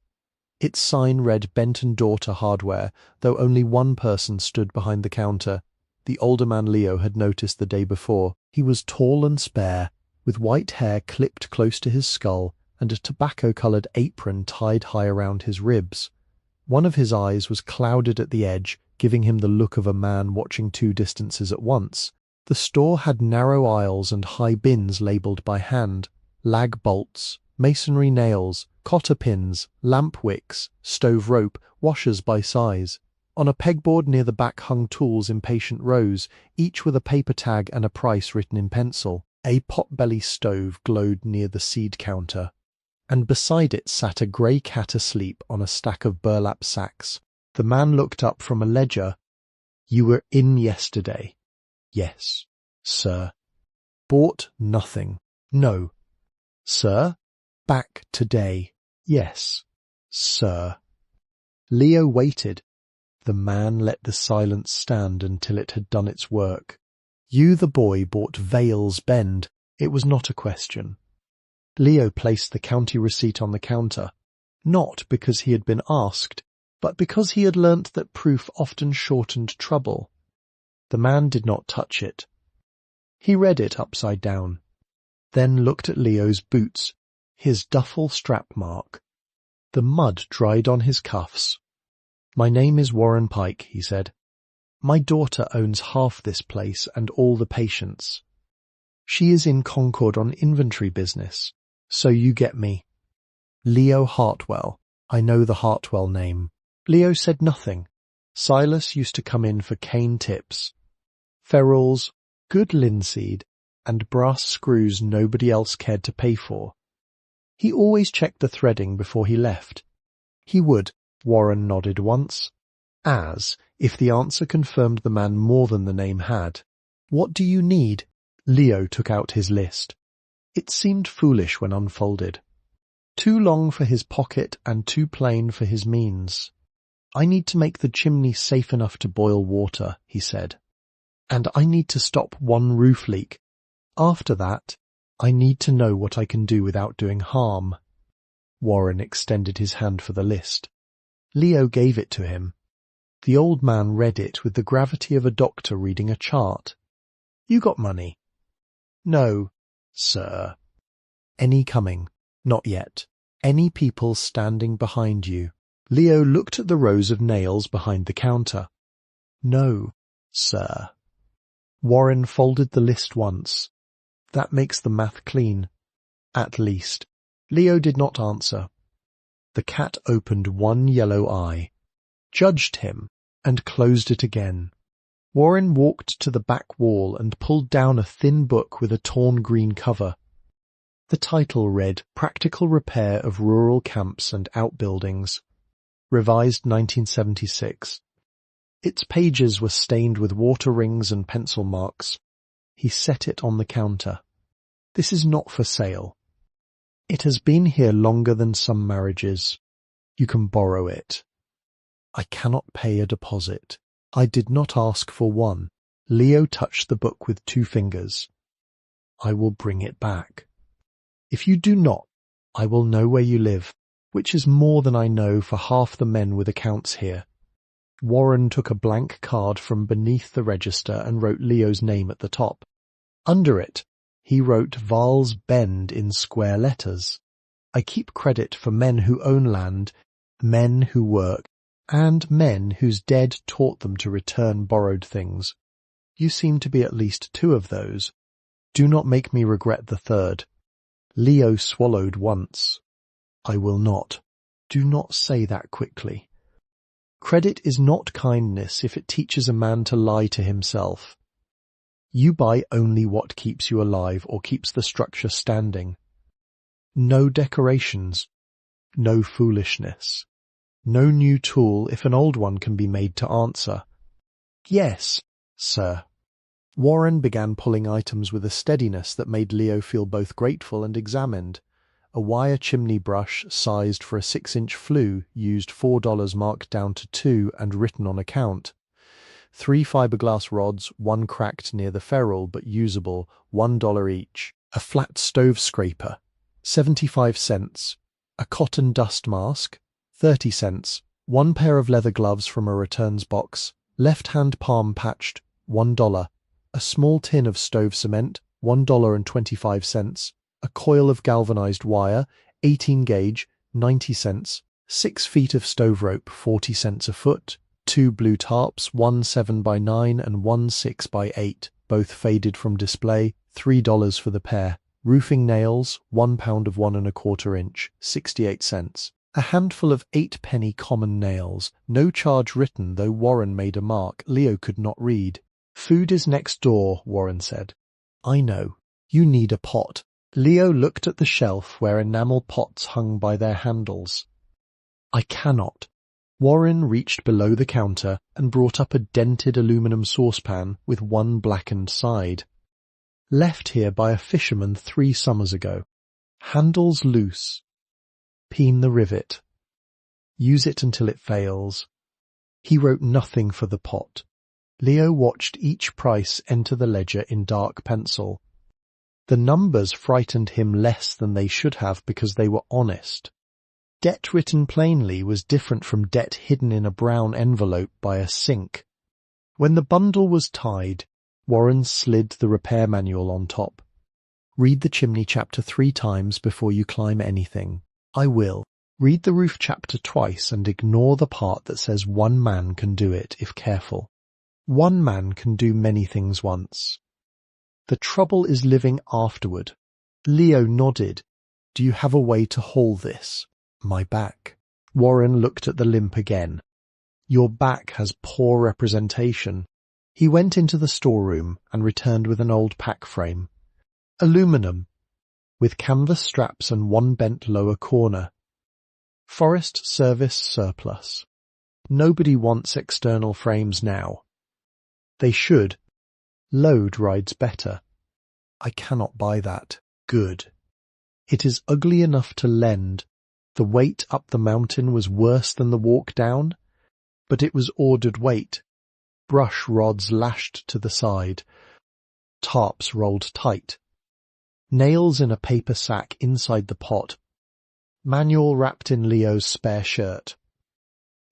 S2: Its sign read Benton Daughter Hardware, though only one person stood behind the counter. the older man Leo had noticed the day before. He was tall and spare, with white hair clipped close to his skull and a tobacco-coloured apron tied high around his ribs. One of his eyes was clouded at the edge, giving him the look of a man watching two distances at once. The store had narrow aisles and high bins labelled by hand, lag bolts, masonry nails, cotter pins, lamp wicks, stove rope, washers by size. On a pegboard near the back hung tools in patient rows, each with a paper tag and a price written in pencil. A potbelly stove glowed near the seed counter, and beside it sat a grey cat asleep on a stack of burlap sacks. The man looked up from a ledger. "You were in yesterday?" "Yes, sir." "Bought nothing?" "No." "Sir?" "Back today?" "Yes, sir." Leo waited. The man let the silence stand until it had done its work. "You, the boy, bought Vale's Bend." It was not a question. Leo placed the county receipt on the counter, not because he had been asked, but because he had learnt that proof often shortened trouble. The man did not touch it. He read it upside down, then looked at Leo's boots, his duffel strap mark. The mud dried on his cuffs. "My name is Warren Pike," he said. "My daughter owns half this place and all the patients. She is in Concord on inventory business, so you get me. Leo Hartwell. I know the Hartwell name." Leo said nothing. Silas used to come in for cane tips, ferrules, good linseed, and brass screws nobody else cared to pay for. He always checked the threading before he left. He would, Warren nodded once, as if the answer confirmed the man more than the name had. "What do you need?" Leo took out his list. It seemed foolish when unfolded. Too long for his pocket and too plain for his means. "I need to make the chimney safe enough to boil water," he said. "And I need to stop one roof leak. After that, I need to know what I can do without doing harm." Warren extended his hand for the list. Leo gave it to him. The old man read it with the gravity of a doctor reading a chart. "You got money?" "No, sir." "Any coming?" "Not yet." "Any people standing behind you?" Leo looked at the rows of nails behind the counter. "No, sir." Warren folded the list once. "That makes the math clean. At least." Leo did not answer. The cat opened one yellow eye, judged him, and closed it again. Warren walked to the back wall and pulled down a thin book with a torn green cover. The title read Practical Repair of Rural Camps and Outbuildings, revised 1976. Its pages were stained with water rings and pencil marks. He set it on the counter. "This is not for sale. It has been here longer than some marriages. You can borrow it." "I cannot pay a deposit." "I did not ask for one." Leo touched the book with 2 fingers. "I will bring it back. If you do not, I will know where you live, which is more than I know for half the men with accounts here." Warren took a blank card from beneath the register and wrote Leo's name at the top. Under it, he wrote Vale's Bend in square letters. "I keep credit for men who own land, men who work, and men whose dead taught them to return borrowed things. You seem to be at least 2 of those. Do not make me regret the 3rd. Leo swallowed once. "I will not. Do not say that quickly. Credit is not kindness if it teaches a man to lie to himself. You buy only what keeps you alive or keeps the structure standing. No decorations, no foolishness, no new tool if an old one can be made to answer." "Yes, sir." Warren began pulling items with a steadiness that made Leo feel both grateful and examined. A wire chimney brush sized for a 6-inch flue used $4 marked down to 2 and written on account. 3 fiberglass rods, 1 cracked near the ferrule but usable, $1 each. A flat stove scraper, 75 cents. A cotton dust mask, 30 cents. 1 pair of leather gloves from a returns box, left hand palm patched, $1. A small tin of stove cement, $1.25. A coil of galvanized wire, 18 gauge, 90 cents. 6 feet of stove rope, 40 cents a foot. 2 blue tarps, one 7x9 and one 6x8, both faded from display, $3 for the pair. Roofing nails, 1 pound of 1 1/4 inch, 68 cents. A handful of 8-penny common nails, no charge written, though Warren made a mark Leo could not read. Food is next door, Warren said. I know. You need a pot. Leo looked at the shelf where enamel pots hung by their handles. I cannot. Warren reached below the counter and brought up a dented aluminum saucepan with one blackened side. Left here by a fisherman 3 summers ago. Handles loose. Peen the rivet. Use it until it fails. He wrote nothing for the pot. Leo watched each price enter the ledger in dark pencil. The numbers frightened him less than they should have because they were honest. Debt written plainly was different from debt hidden in a brown envelope by a sink. When the bundle was tied, Warren slid the repair manual on top. Read the chimney chapter 3 times before you climb anything. I will. Read the roof chapter twice and ignore the part that says one man can do it if careful. One man can do many things once. The trouble is living afterward. Leo nodded. Do you have a way to haul this? My back. Warren looked at the limp again. Your back has poor representation. He went into the storeroom and returned with an old pack frame. Aluminum, with canvas straps and one bent lower corner. Forest Service surplus. Nobody wants external frames now. They should. Load rides better. I cannot buy that. Good. It is ugly enough to lend. The weight up the mountain was worse than the walk down, but it was ordered weight. Brush rods lashed to the side. Tarps rolled tight. Nails in a paper sack inside the pot. Manual wrapped in Leo's spare shirt.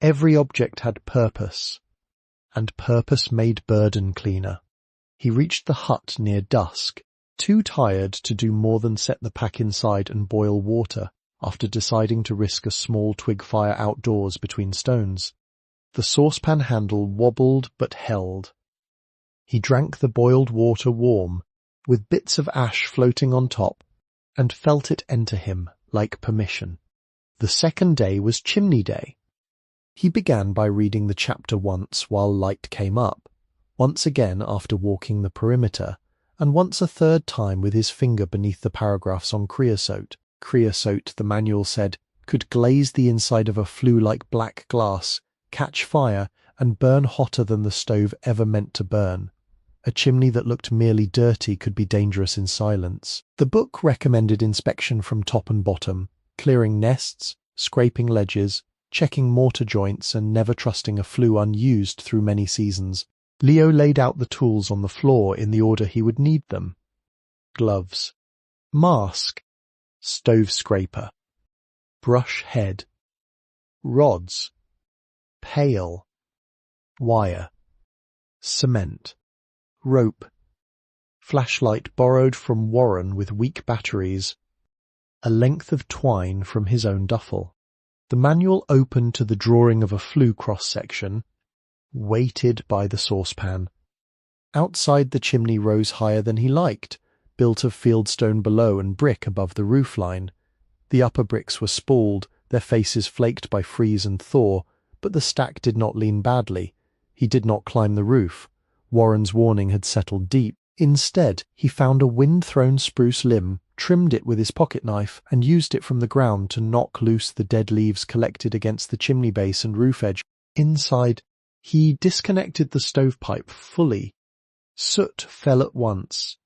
S2: Every object had purpose, and purpose made burden cleaner. He reached the hut near dusk, too tired to do more than set the pack inside and boil water, after deciding to risk a small twig fire outdoors between stones. The saucepan handle wobbled but held. He drank the boiled water warm, with bits of ash floating on top, and felt it enter him like permission. The second day was chimney day. He began by reading the chapter once while light came up, once again after walking the perimeter, and once a third time with his finger beneath the paragraphs on creosote. Creosote, the manual said, could glaze the inside of a flue like black glass, catch fire, and burn hotter than the stove ever meant to burn. A chimney that looked merely dirty could be dangerous in silence. The book recommended inspection from top and bottom, clearing nests, scraping ledges, checking mortar joints, and never trusting a flue unused through many seasons. Leo laid out the tools on the floor in the order he would need them. Gloves. Mask. Stove scraper. Brush head. Rods. Pail. Wire. Cement. Rope. Flashlight borrowed from Warren with weak batteries. A length of twine from his own duffel. The manual opened to the drawing of a flue cross-section, weighted by the saucepan. Outside the chimney rose higher than he liked, built of fieldstone below and brick above the roof line. The upper bricks were spalled, their faces flaked by freeze and thaw, but the stack did not lean badly. He did not climb the roof. Warren's warning had settled deep. Instead, he found a wind-thrown spruce limb, trimmed it with his pocket-knife, and used it from the ground to knock loose the dead leaves collected against the chimney base and roof edge. Inside, he disconnected the stovepipe fully. Soot fell at once,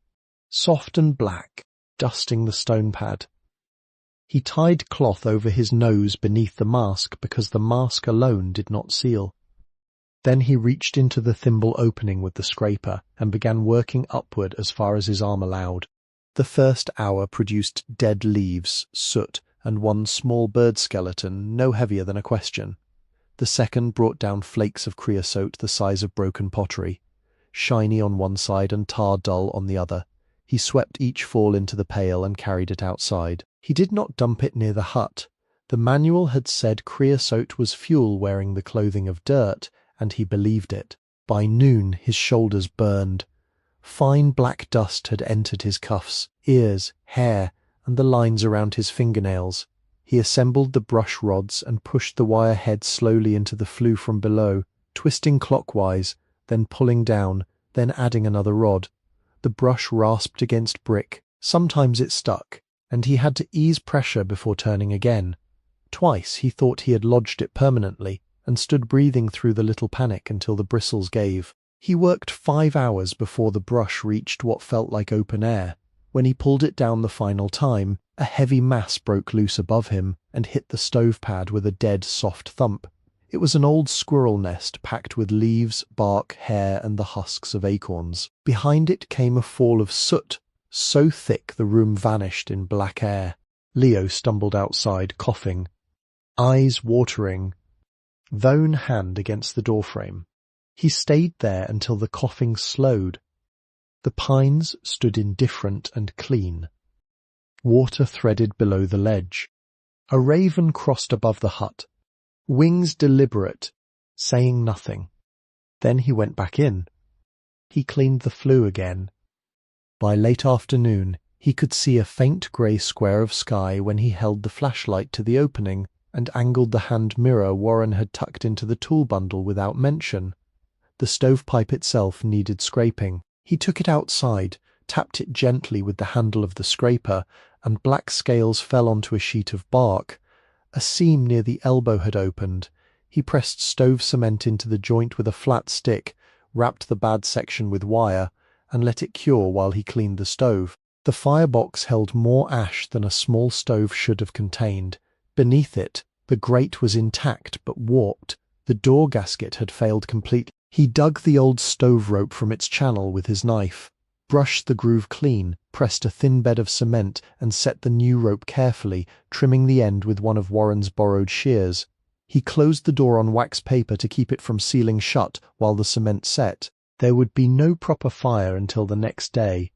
S2: soft and black, dusting the stone pad. He tied cloth over his nose beneath the mask because the mask alone did not seal. Then he reached into the thimble opening with the scraper and began working upward as far as his arm allowed. The first hour produced dead leaves, soot, and one small bird skeleton no heavier than a question. The second brought down flakes of creosote the size of broken pottery. shiny on one side and tar dull on the other. He swept each fall into the pail and carried it outside. He did not dump it near the hut. The manual had said creosote was fuel wearing the clothing of dirt, and he believed it. By noon his shoulders burned. Fine black dust had entered his cuffs, ears, hair, and the lines around his fingernails. He assembled the brush rods and pushed the wire head slowly into the flue from below, twisting clockwise, then pulling down, then adding another rod. The brush rasped against brick. Sometimes it stuck, and he had to ease pressure before turning again. Twice he thought he had lodged it permanently, and stood breathing through the little panic until the bristles gave. He worked 5 hours before the brush reached what felt like open air. When he pulled it down the final time, a heavy mass broke loose above him and hit the stove pad with a dead, soft thump. It was an old squirrel nest packed with leaves, bark, hair, and the husks of acorns. Behind it came a fall of soot, so thick the room vanished in black air. Leo stumbled outside, coughing, eyes watering, lone hand against the doorframe. He stayed there until the coughing slowed. The pines stood indifferent and clean. Water threaded below the ledge. A raven crossed above the hut, wings deliberate, saying nothing. Then he went back in. He cleaned the flue again. By late afternoon, he could see a faint grey square of sky when he held the flashlight to the opening and angled the hand mirror Warren had tucked into the tool bundle without mention. The stovepipe itself needed scraping. He took it outside, tapped it gently with the handle of the scraper, and black scales fell onto a sheet of bark. A seam near the elbow had opened. He pressed stove cement into the joint with a flat stick, wrapped the bad section with wire, and let it cure while he cleaned the stove. The firebox held more ash than a small stove should have contained. Beneath it, the grate was intact but warped. The door gasket had failed completely. He dug the old stove rope from its channel with his knife, brushed the groove clean, pressed a thin bed of cement, and set the new rope carefully, trimming the end with one of Warren's borrowed shears. He closed the door on wax paper to keep it from sealing shut while the cement set. There would be no proper fire until the next day.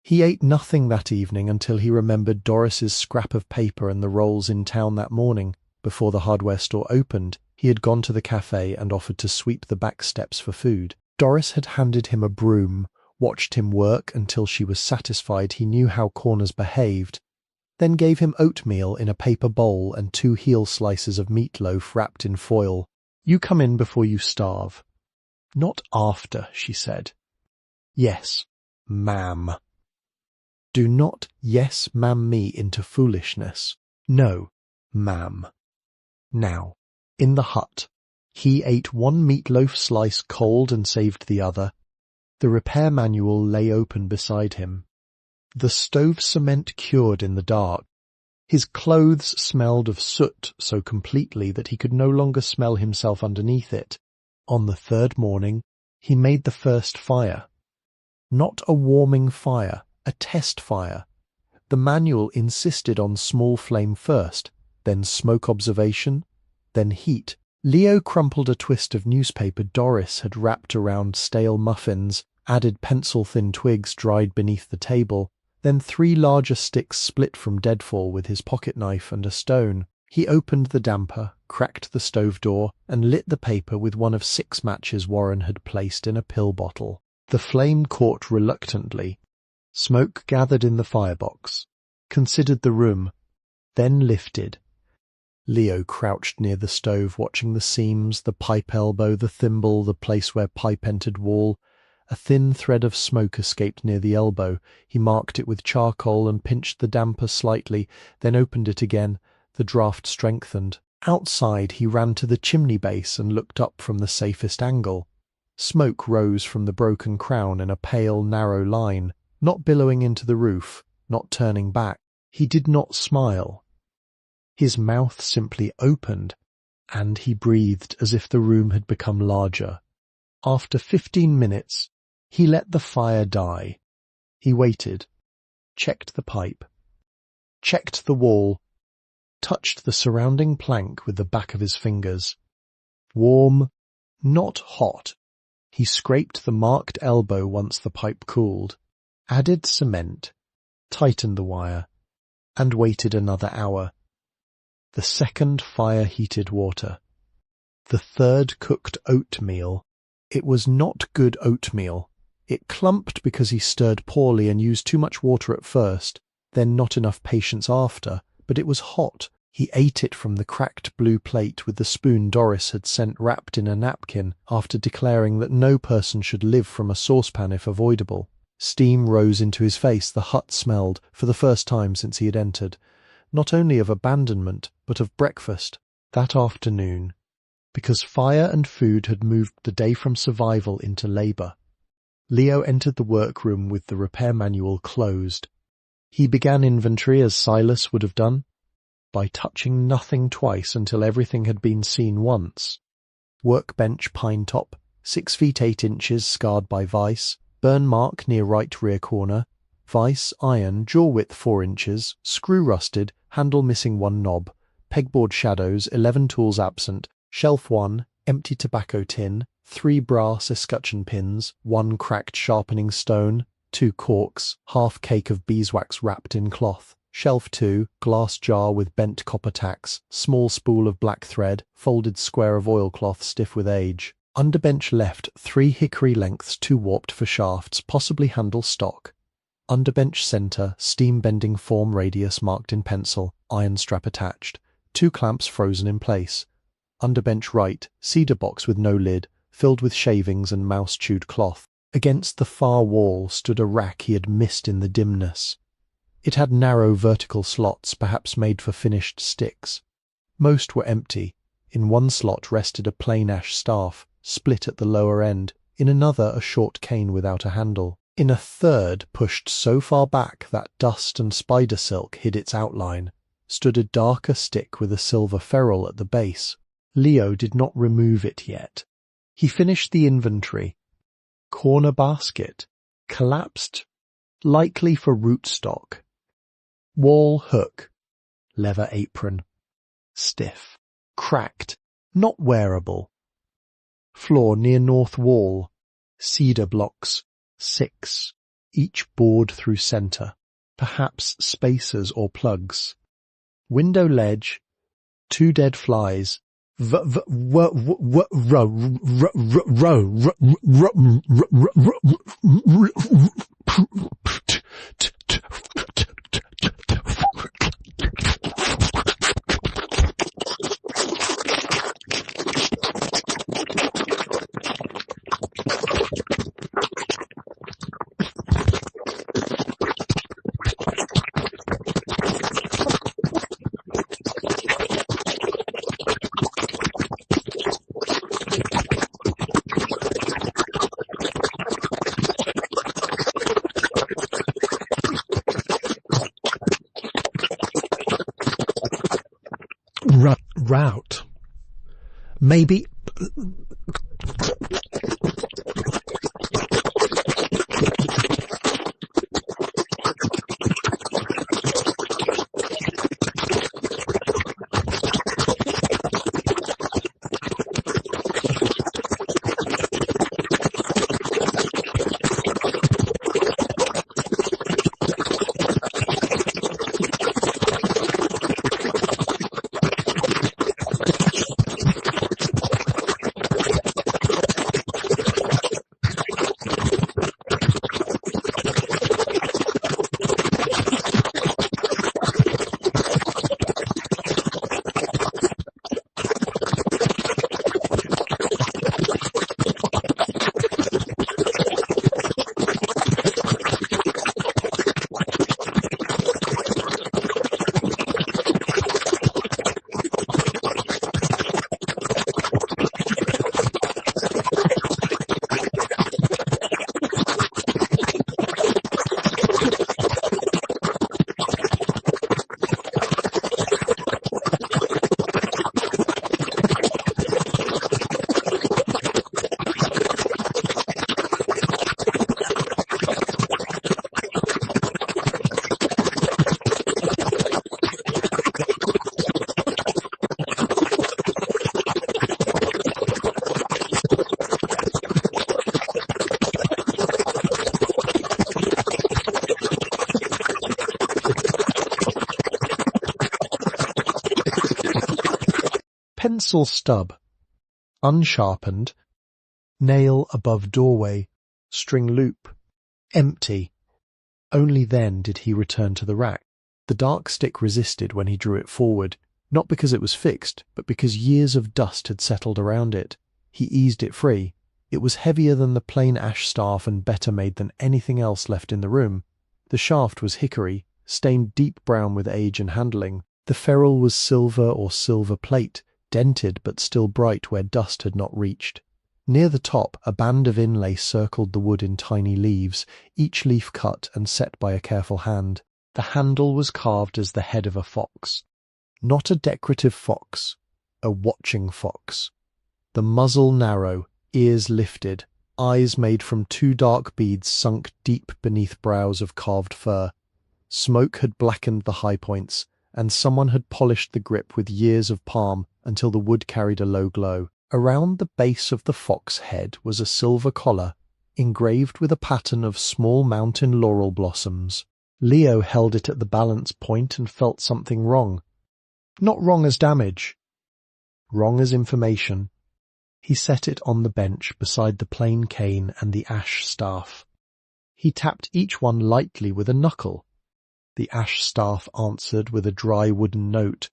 S2: He ate nothing that evening until he remembered Doris's scrap of paper and the rolls in town that morning. Before the hardware store opened, he had gone to the cafe and offered to sweep the back steps for food. Doris had handed him a broom, watched him work until she was satisfied he knew how corners behaved, then gave him oatmeal in a paper bowl and 2 heel slices of meatloaf wrapped in foil. "You come in before you starve." "Not after," she said. "Yes, ma'am." "Do not yes, ma'am me into foolishness." "No, ma'am." Now, in the hut, he ate 1 meatloaf slice cold and saved the other. The repair manual lay open beside him. The stove cement cured in the dark. His clothes smelled of soot so completely that he could no longer smell himself underneath it. On the 3rd morning, he made the first fire. Not a warming fire, a test fire. The manual insisted on small flame first, then smoke observation, then heat. Leo crumpled a twist of newspaper Doris had wrapped around stale muffins, added pencil-thin twigs dried beneath the table, then 3 larger sticks split from deadfall with his pocket-knife and a stone. He opened the damper, cracked the stove door, and lit the paper with one of 6 matches Warren had placed in a pill bottle. The flame caught reluctantly. Smoke gathered in the firebox, considered the room, then lifted. Leo crouched near the stove, watching the seams, the pipe elbow, the thimble, the place where pipe entered wall. A thin thread of smoke escaped near the elbow. He marked it with charcoal and pinched the damper slightly, then opened it again. The draught strengthened. Outside, he ran to the chimney base and looked up from the safest angle. Smoke rose from the broken crown in a pale, narrow line, not billowing into the roof, not turning back. He did not smile. His mouth simply opened, and he breathed as if the room had become larger. After 15 minutes, he let the fire die. He waited, checked the pipe, checked the wall, touched the surrounding plank with the back of his fingers. Warm, not hot. He scraped the marked elbow once the pipe cooled, added cement, tightened the wire, and waited another hour. The second fire heated water. The third cooked oatmeal. It was not good oatmeal. It clumped because he stirred poorly and used too much water at first, then not enough patience after, but it was hot. He ate it from the cracked blue plate with the spoon Doris had sent wrapped in a napkin after declaring that no person should live from a saucepan if avoidable. Steam rose into his face. The hut smelled, for the first time since he had entered, not only of abandonment, but of breakfast. That afternoon, because fire and food had moved the day from survival into labour, Leo entered the workroom with the repair manual closed. He began inventory as Silas would have done, by touching nothing twice until everything had been seen once. Workbench pine top, 6 feet 8 inches scarred by vice, burn mark near right rear corner, vice, iron, jaw width 4 inches, screw rusted, handle missing 1 knob, pegboard shadows, 11 tools absent, shelf 1, empty tobacco tin, 3 brass escutcheon pins, 1 cracked sharpening stone, 2 corks, half cake of beeswax wrapped in cloth. Shelf 2, glass jar with bent copper tacks, small spool of black thread, folded square of oilcloth stiff with age. Underbench left, 3 hickory lengths too warped for shafts, possibly handle stock. Underbench centre, steam bending form radius marked in pencil, iron strap attached. 2 clamps frozen in place. Underbench right, cedar box with no lid, filled with shavings and mouse-chewed cloth. Against the far wall stood a rack he had missed in the dimness. It had narrow vertical slots, perhaps made for finished sticks. Most were empty. In one slot rested a plain ash staff, split at the lower end, in another a short cane without a handle. In a third, pushed so far back that dust and spider silk hid its outline, stood a darker stick with a silver ferrule at the base. Leo did not remove it yet. He finished the inventory. Corner basket, collapsed, likely for rootstock. Wall hook, leather apron, stiff, cracked, not wearable. Floor near north wall, cedar blocks, 6, each bored through centre, perhaps spacers or plugs. Window ledge, 2 dead flies, route. Maybe pencil stub, unsharpened, nail above doorway, string loop, empty. Only then did he return to the rack. The dark stick resisted when he drew it forward, not because it was fixed, but because years of dust had settled around it. He eased it free. It was heavier than the plain ash staff and better made than anything else left in the room. The shaft was hickory, stained deep brown with age and handling. The ferrule was silver or silver plate, dented but still bright where dust had not reached. Near the top, a band of inlay circled the wood in tiny leaves, each leaf cut and set by a careful hand. The handle was carved as the head of a fox. Not a decorative fox, a watching fox. The muzzle narrow, ears lifted, eyes made from 2 dark beads sunk deep beneath brows of carved fur. Smoke had blackened the high points, and someone had polished the grip with years of palm until the wood carried a low glow. Around the base of the fox head was a silver collar, engraved with a pattern of small mountain laurel blossoms. Leo held it at the balance point and felt something wrong. Not wrong as damage. Wrong as information. He set it on the bench beside the plain cane and the ash staff. He tapped each one lightly with a knuckle. The ash staff answered with a dry wooden note.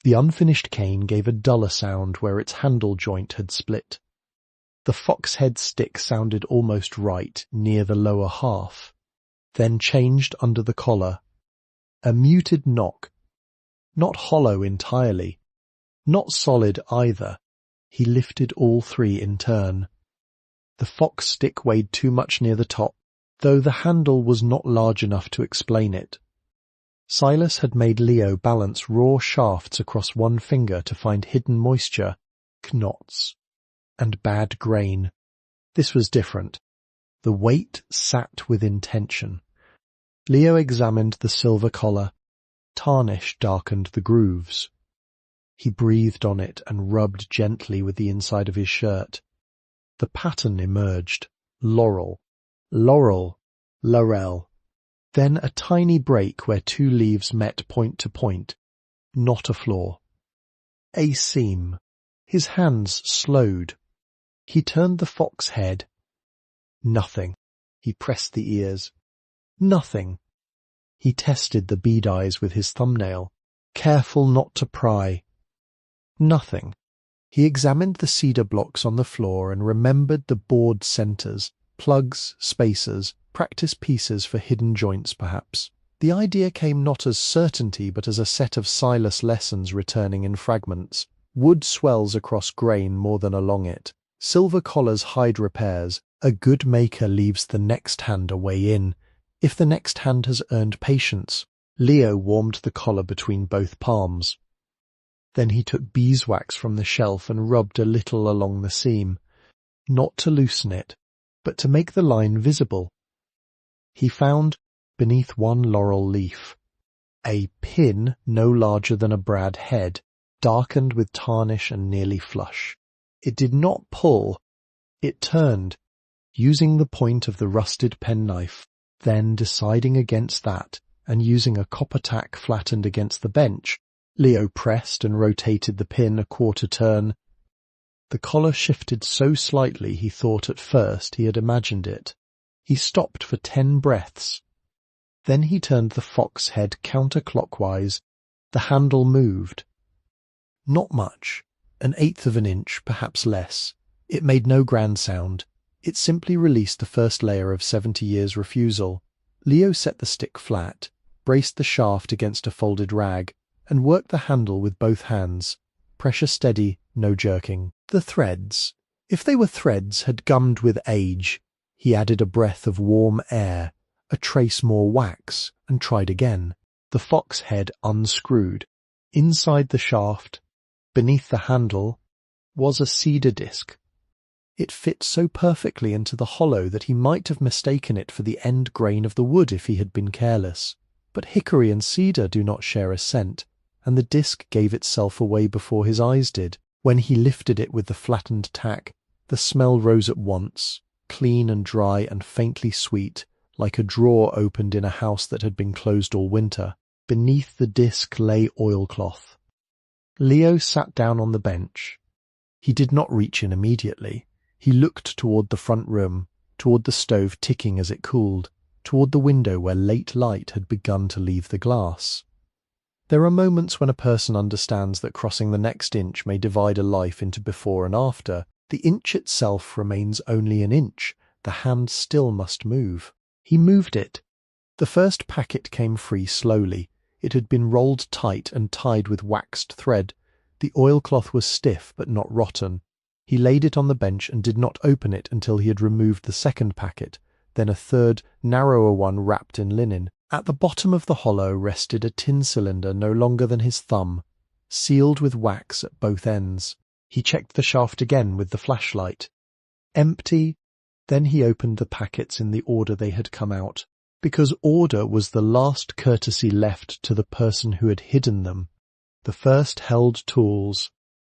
S2: The unfinished cane gave a duller sound where its handle joint had split. The fox head stick sounded almost right, near the lower half, then changed under the collar. A muted knock. Not hollow entirely. Not solid either. He lifted all 3 in turn. The fox stick weighed too much near the top, though the handle was not large enough to explain it. Silas had made Leo balance raw shafts across one finger to find hidden moisture, knots, and bad grain. This was different. The weight sat with intention. Leo examined the silver collar. Tarnish darkened the grooves. He breathed on it and rubbed gently with the inside of his shirt. The pattern emerged. Laurel, laurel, laurel. Then a tiny break where 2 leaves met point to point. Not a flaw. A seam. His hands slowed. He turned the fox head. Nothing. He pressed the ears. Nothing. He tested the bead eyes with his thumbnail, careful not to pry. Nothing. He examined the cedar blocks on the floor and remembered the board centers, plugs, spacers, practice pieces for hidden joints perhaps. The idea came not as certainty but as a set of Silas lessons returning in fragments. Wood swells across grain more than along it. Silver collars hide repairs. A good maker leaves the next hand a way in, if the next hand has earned patience. Leo warmed the collar between both palms. Then he took beeswax from the shelf and rubbed a little along the seam, not to loosen it, but to make the line visible. He found, beneath one laurel leaf, a pin no larger than a brad head, darkened with tarnish and nearly flush. It did not pull. It turned, using the point of the rusted penknife. Then, deciding against that, and using a copper tack flattened against the bench, Leo pressed and rotated the pin a quarter turn. The collar shifted so slightly he thought at first he had imagined it. He stopped for 10 breaths. Then he turned the fox head counterclockwise. The handle moved. Not much, 1/8 of an inch, perhaps less. It made no grand sound. It simply released the first layer of 70 years' refusal. Leo set the stick flat, braced the shaft against a folded rag, and worked the handle with both hands. Pressure steady, no jerking. The threads, if they were threads, had gummed with age. He added a breath of warm air, a trace more wax, and tried again. The fox head unscrewed. Inside the shaft, beneath the handle, was a cedar disc. It fit so perfectly into the hollow that he might have mistaken it for the end grain of the wood if he had been careless. But hickory and cedar do not share a scent, and the disc gave itself away before his eyes did. When he lifted it with the flattened tack, the smell rose at once, clean and dry and faintly sweet, like a drawer opened in a house that had been closed all winter. Beneath the disc lay oilcloth. Leo sat down on the bench. He did not reach in immediately. He looked toward the front room, toward the stove ticking as it cooled, toward the window where late light had begun to leave the glass. There are moments when a person understands that crossing the next inch may divide a life into before and after. The inch itself remains only an inch. The hand still must move. He moved it. The first packet came free slowly. It had been rolled tight and tied with waxed thread. The oilcloth was stiff but not rotten. He laid it on the bench and did not open it until he had removed the second packet, then a third, narrower one wrapped in linen. At the bottom of the hollow rested a tin cylinder no longer than his thumb, sealed with wax at both ends. He checked the shaft again with the flashlight. Empty. Then he opened the packets in the order they had come out, because order was the last courtesy left to the person who had hidden them. The first held tools.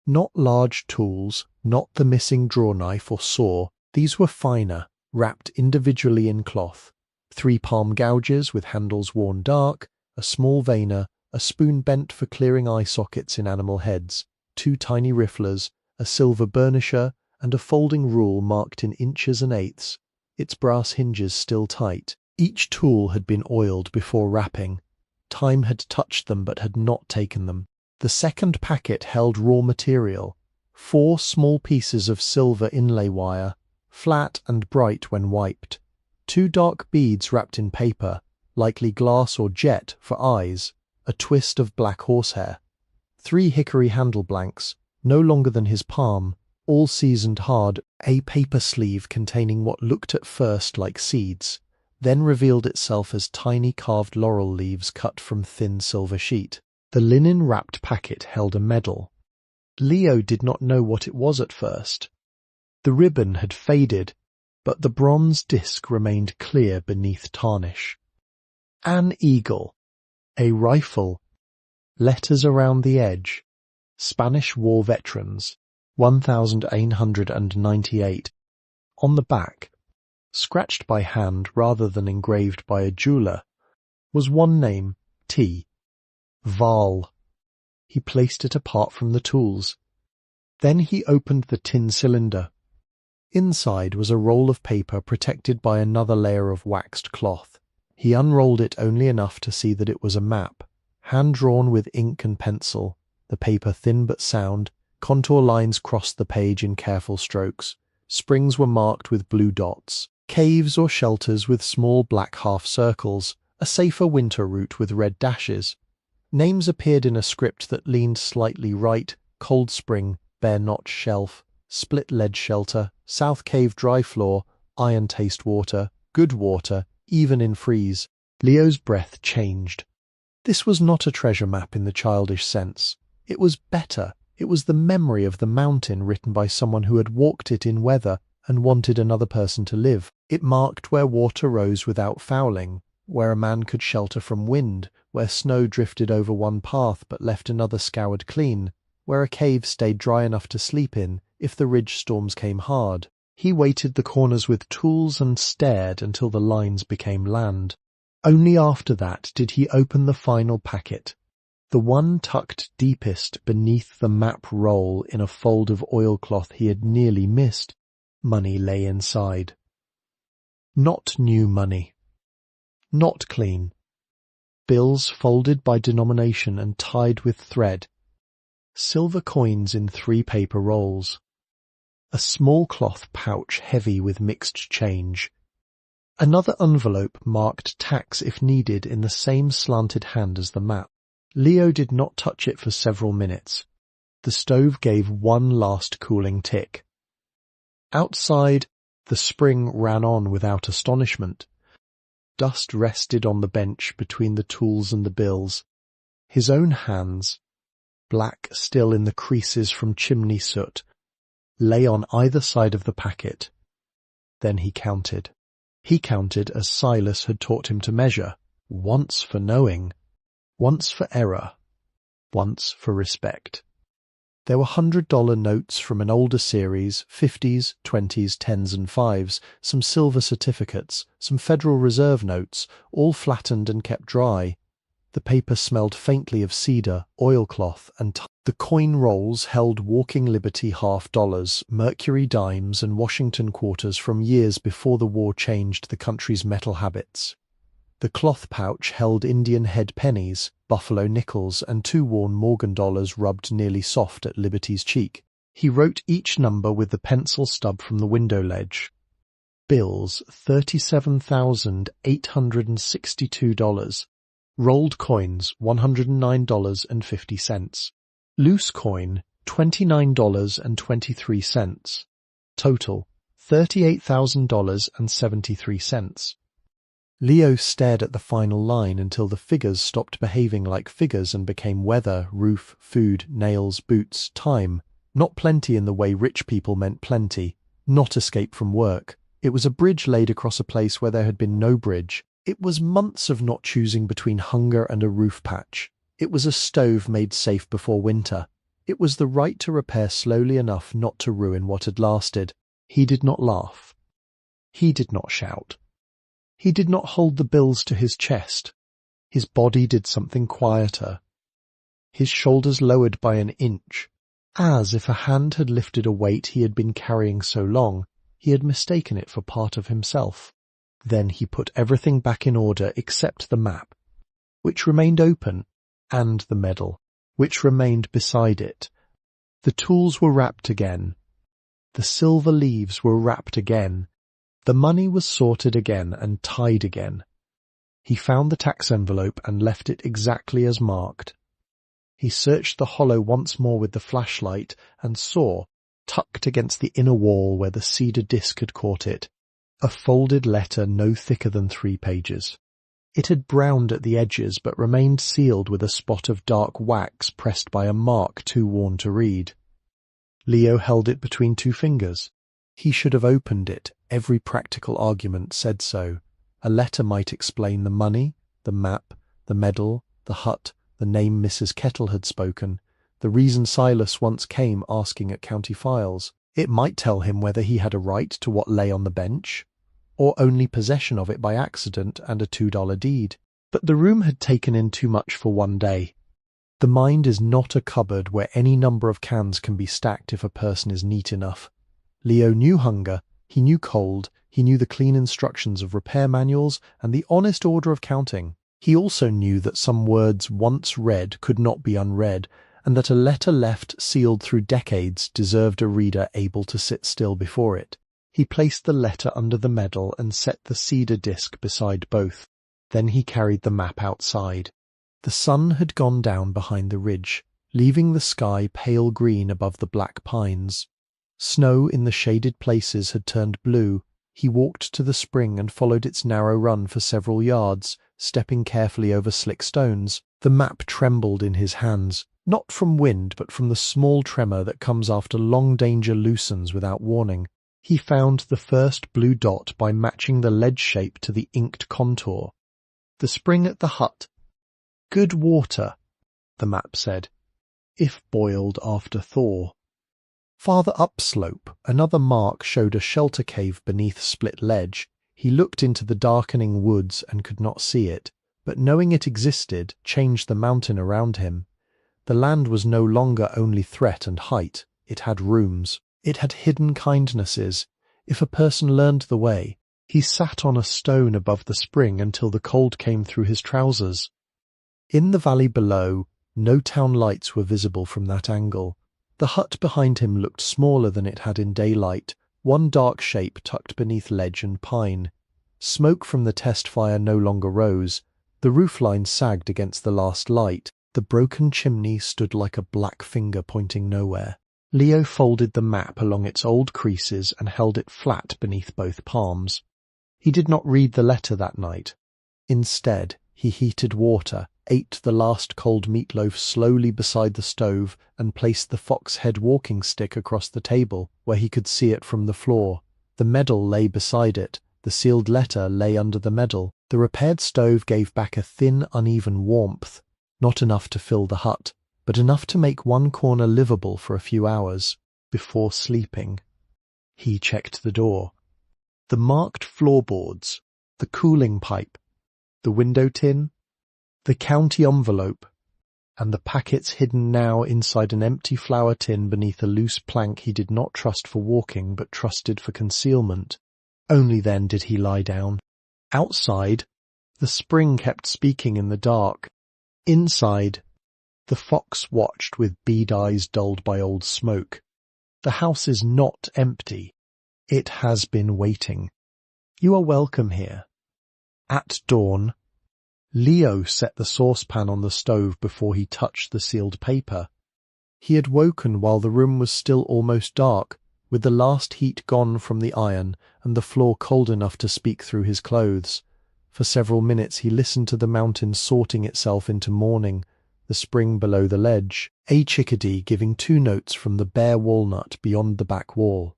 S2: Not large tools, not the missing draw knife or saw. These were finer, wrapped individually in cloth. 3 palm gouges with handles worn dark, a small veiner, a spoon bent for clearing eye sockets in animal heads, 2 tiny rifflers, a silver burnisher, and a folding rule marked in inches and eighths, its brass hinges still tight. Each tool had been oiled before wrapping. Time had touched them but had not taken them. The second packet held raw material, 4 small pieces of silver inlay wire, flat and bright when wiped, 2 dark beads wrapped in paper, likely glass or jet for eyes, a twist of black horsehair, 3 hickory handle blanks, no longer than his palm, all seasoned hard, a paper sleeve containing what looked at first like seeds, then revealed itself as tiny carved laurel leaves cut from thin silver sheet. The linen-wrapped packet held a medal. Leo did not know what it was at first. The ribbon had faded, but the bronze disc remained clear beneath tarnish. An eagle, a rifle, letters around the edge, Spanish War Veterans, 1898. On the back, scratched by hand rather than engraved by a jeweller, was one name, T. Vale. He placed it apart from the tools. Then he opened the tin cylinder. Inside was a roll of paper protected by another layer of waxed cloth. He unrolled it only enough to see that it was a map, hand-drawn with ink and pencil, the paper thin but sound, contour lines crossed the page in careful strokes, springs were marked with blue dots, caves or shelters with small black half-circles, a safer winter route with red dashes. Names appeared in a script that leaned slightly right: Cold Spring, Bare Notch Shelf, Split Ledge Shelter, South Cave Dry Floor, Iron Taste Water, Good Water, Even in Freeze. Leo's breath changed. This was not a treasure map in the childish sense. It was better. It was the memory of the mountain written by someone who had walked it in weather and wanted another person to live. It marked where water rose without fouling, where a man could shelter from wind, where snow drifted over one path but left another scoured clean, where a cave stayed dry enough to sleep in if the ridge storms came hard. He weighted the corners with tools and stared until the lines became land. Only after that did he open the final packet, the one tucked deepest beneath the map roll in a fold of oilcloth he had nearly missed. Money lay inside. Not new money. Not clean. Bills folded by denomination and tied with thread. Silver coins in 3 paper rolls. A small cloth pouch heavy with mixed change. Another envelope marked tax if needed in the same slanted hand as the map. Leo did not touch it for several minutes. The stove gave one last cooling tick. Outside, the spring ran on without astonishment. Dust rested on the bench between the tools and the bills. His own hands, black still in the creases from chimney soot, lay on either side of the packet. Then he counted. He counted as Silas had taught him to measure, once for knowing, once for error, once for respect. There were $100 notes from an older series, 50s, 20s, 10s and 5s, some silver certificates, some Federal Reserve notes, all flattened and kept dry. The paper smelled faintly of cedar, oilcloth, and the coin rolls held Walking Liberty $50, Mercury dimes, and Washington quarters from years before the war changed the country's metal habits. The cloth pouch held Indian head pennies, buffalo nickels, and 2 worn Morgan dollars rubbed nearly soft at Liberty's cheek. He wrote each number with the pencil stub from the window ledge. Bills, $37,862. Rolled coins, $109.50. Loose coin, $29.23. Total, $38,000.73. Leo stared at the final line until the figures stopped behaving like figures and became weather, roof, food, nails, boots, time. Not plenty in the way rich people meant plenty, not escape from work. It was a bridge laid across a place where there had been no bridge. It was months of not choosing between hunger and a roof patch. It was a stove made safe before winter. It was the right to repair slowly enough not to ruin what had lasted. He did not laugh. He did not shout. He did not hold the bills to his chest. His body did something quieter. His shoulders lowered by an inch, as if a hand had lifted a weight he had been carrying so long, he had mistaken it for part of himself. Then he put everything back in order except the map, which remained open, and the medal, which remained beside it. The tools were wrapped again. The silver leaves were wrapped again. The money was sorted again and tied again. He found the tax envelope and left it exactly as marked. He searched the hollow once more with the flashlight and saw, tucked against the inner wall where the cedar disc had caught it, a folded letter no thicker than 3 pages. It had browned at the edges but remained sealed with a spot of dark wax pressed by a mark too worn to read. Leo held it between 2 fingers. He should have opened it. Every practical argument said so. A letter might explain the money, the map, the medal, the hut, the name Mrs. Kettle had spoken, the reason Silas once came asking at county files. It might tell him whether he had a right to what lay on the bench, or only possession of it by accident and a $2 deed. But the room had taken in too much for one day. The mind is not a cupboard where any number of cans can be stacked if a person is neat enough. Leo knew hunger, he knew cold, he knew the clean instructions of repair manuals and the honest order of counting. He also knew that some words once read could not be unread, and that a letter left sealed through decades deserved a reader able to sit still before it. He placed the letter under the medal and set the cedar disc beside both. Then he carried the map outside. The sun had gone down behind the ridge, leaving the sky pale green above the black pines. Snow in the shaded places had turned blue. He walked to the spring and followed its narrow run for several yards, stepping carefully over slick stones. The map trembled in his hands, not from wind but from the small tremor that comes after long danger loosens without warning. He found the first blue dot by matching the ledge shape to the inked contour. The spring at the hut. Good water, the map said, if boiled after thaw. Farther upslope, another mark showed a shelter cave beneath split ledge. He looked into the darkening woods and could not see it, but knowing it existed changed the mountain around him. The land was no longer only threat and height. It had rooms. It had hidden kindnesses. If a person learned the way, he sat on a stone above the spring until the cold came through his trousers. In the valley below, no town lights were visible from that angle. The hut behind him looked smaller than it had in daylight, one dark shape tucked beneath ledge and pine. Smoke from the test fire no longer rose. The roofline sagged against the last light. The broken chimney stood like a black finger pointing nowhere. Leo folded the map along its old creases and held it flat beneath both palms. He did not read the letter that night. Instead, he heated water, ate the last cold meatloaf slowly beside the stove, and placed the fox head walking stick across the table, where he could see it from the floor. The medal lay beside it. The sealed letter lay under the medal. The repaired stove gave back a thin, uneven warmth, not enough to fill the hut, but enough to make one corner livable for a few hours. Before sleeping, he checked the door. The marked floorboards, the cooling pipe, the window tin, The county envelope, and the packets hidden now inside an empty flour tin beneath a loose plank he did not trust for walking but trusted for concealment. Only then did he lie down. Outside, the spring kept speaking in the dark. Inside, the fox watched with bead eyes dulled by old smoke. The house is not empty. It has been waiting. You are welcome here. At dawn, Leo set the saucepan on the stove before he touched the sealed paper. He had woken while the room was still almost dark, with the last heat gone from the iron and the floor cold enough to speak through his clothes. For several minutes he listened to the mountain sorting itself into morning, the spring below the ledge, a chickadee giving 2 notes from the bare walnut beyond the back wall,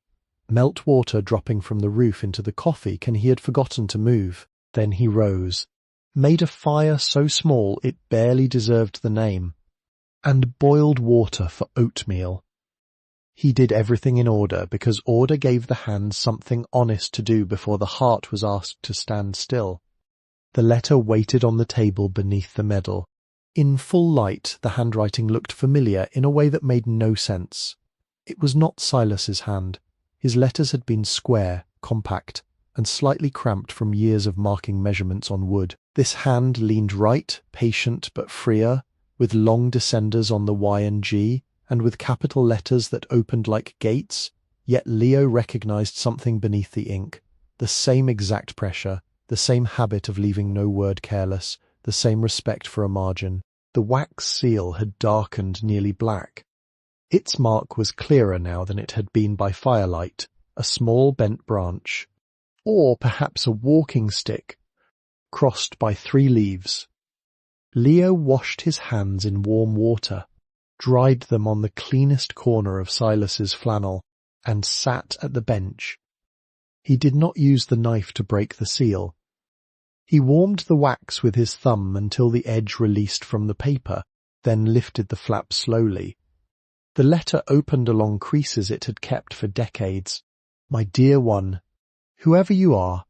S2: meltwater dropping from the roof into the coffee can he had forgotten to move. Then he rose, made a fire so small it barely deserved the name, and boiled water for oatmeal. He did everything in order because order gave the hand something honest to do before the heart was asked to stand still. The letter waited on the table beneath the medal. In full light, the handwriting looked familiar in a way that made no sense. It was not Silas's hand. His letters had been square, compact, and slightly cramped from years of marking measurements on wood. This hand leaned right, patient but freer, with long descenders on the Y and G, and with capital letters that opened like gates, yet Leo recognized something beneath the ink. The same exact pressure, the same habit of leaving no word careless, the same respect for a margin. The wax seal had darkened nearly black. Its mark was clearer now than it had been by firelight, a small bent branch, or perhaps a walking stick, crossed by 3 leaves. Leo washed his hands in warm water, dried them on the cleanest corner of Silas's flannel, and sat at the bench. He did not use the knife to break the seal. He warmed the wax with his thumb until the edge released from the paper, then lifted the flap slowly. The letter opened along creases it had kept for decades. My dear one, whoever you are,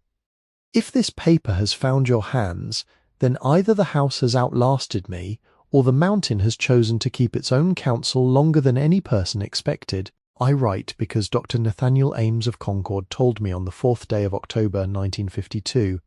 S2: if this paper has found your hands, then either the house has outlasted me, or the mountain has chosen to keep its own counsel longer than any person expected. I write because Dr. Nathaniel Ames of Concord told me on the 4th day of October 1952